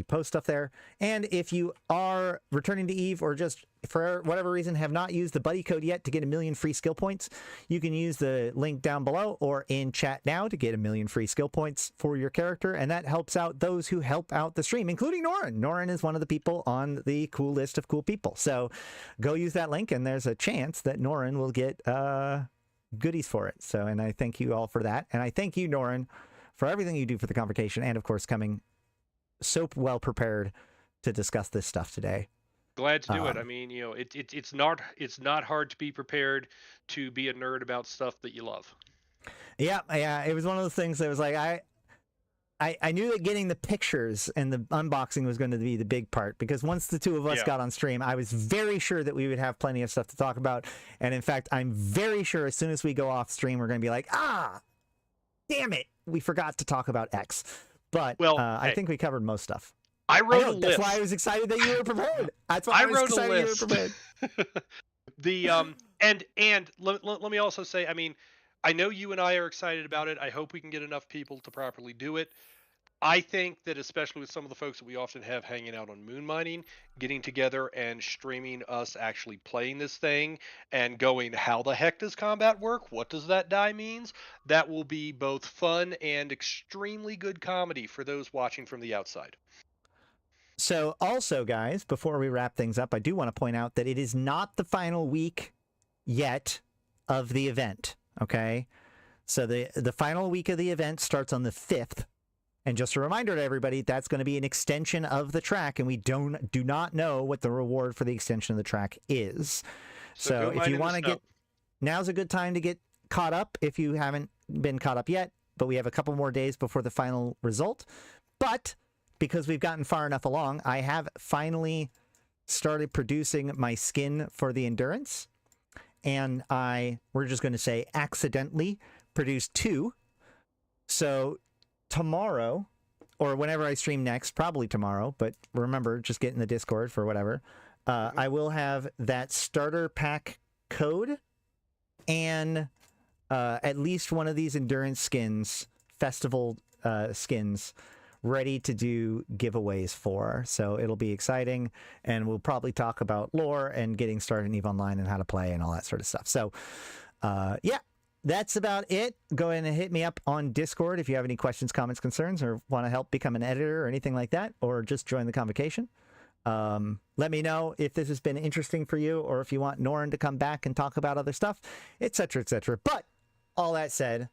post stuff there. And if you are returning to EVE, or just for whatever reason have not used the buddy code yet to get 1,000,000 free skill points, you can use the link down below or in chat now to get 1,000,000 free skill points for your character, and that helps out those who help out the stream, including Norin. Norin is one of the people on the cool list of cool people, so go use that link, and there's a chance that Norin will get goodies for it. So, and I thank you all for that. And I thank you, Norin, for everything you do for the convocation, and of course, coming so well prepared to discuss this stuff today. Glad to do it. I mean, you know, it's not hard to be prepared to be a nerd about stuff that you love. Yeah. It was one of those things that was like, I knew that getting the pictures and the unboxing was going to be the big part, because once the two of us got on stream, I was very sure that we would have plenty of stuff to talk about. And in fact, I'm very sure as soon as we go off stream, we're going to be like, damn it, we forgot to talk about X. But I think we covered most stuff. I wrote a list. That's why I was excited that you were prepared. That's why I was excited you were prepared. And let me also say, I mean, I know you and I are excited about it. I hope we can get enough people to properly do it. I think that especially with some of the folks that we often have hanging out on moon mining, getting together and streaming us actually playing this thing and going, how the heck does combat work? What does that die means? That will be both fun and extremely good comedy for those watching from the outside. So also, guys, before we wrap things up, I do want to point out that it is not the final week yet of the event, okay? So the final week of the event starts on the 5th. And just a reminder to everybody, that's going to be an extension of the track, and we do not know what the reward for the extension of the track is. So if you want to get, now's a good time to get caught up if you haven't been caught up yet, but we have a couple more days before the final result. But because we've gotten far enough along, I have finally started producing my skin for the Endurance, and we're just going to say accidentally produced 2. So tomorrow, or whenever I stream next, probably tomorrow, but remember, just get in the Discord for whatever, I will have that starter pack code and at least one of these Endurance skins, festival skins, ready to do giveaways for. So it'll be exciting, and we'll probably talk about lore and getting started in EVE Online and how to play and all that sort of stuff. So yeah, that's about it. Go ahead and hit me up on Discord if you have any questions, comments, concerns, or want to help become an editor or anything like that, or just join the convocation. Let me know if this has been interesting for you, or if you want Norin to come back and talk about other stuff, etc., etc. But all that said,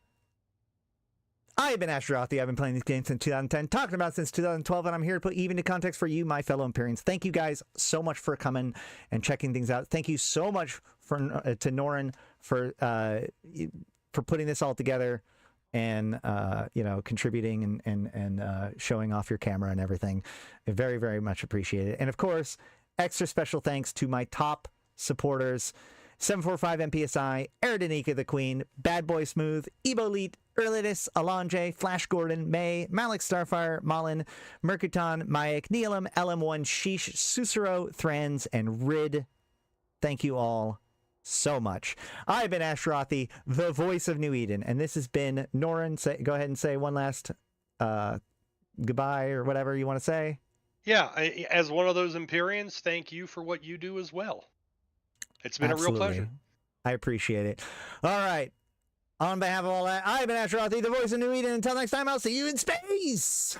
I've been Arydanika. I've been playing these games since 2010, talking about it since 2012, and I'm here to put even into context for you, my fellow Empyreans. Thank you guys so much for coming and checking things out. Thank you so much to Norin for putting this all together and contributing and showing off your camera and everything. Very, very much appreciated. And of course, extra special thanks to my top supporters: 745 MPSI, Arydanika the Queen, Bad Boy Smooth, Eboleet, Erladis, Elange, Flash Gordon, May, Malak, Starfire, Malin, Mercuton, Mayak, Neelam, LM1, Sheesh, Susuro, Thrans, and Rid. Thank you all so much. I've been Arydanika, the voice of New Eden, and this has been Norin. Go ahead and say one last goodbye or whatever you want to say. Yeah, as one of those Empyreans, thank you for what you do as well. It's been a real pleasure. I appreciate it. All right. On behalf of all that, I've been Arydanika, the voice of New Eden. Until next time, I'll see you in space.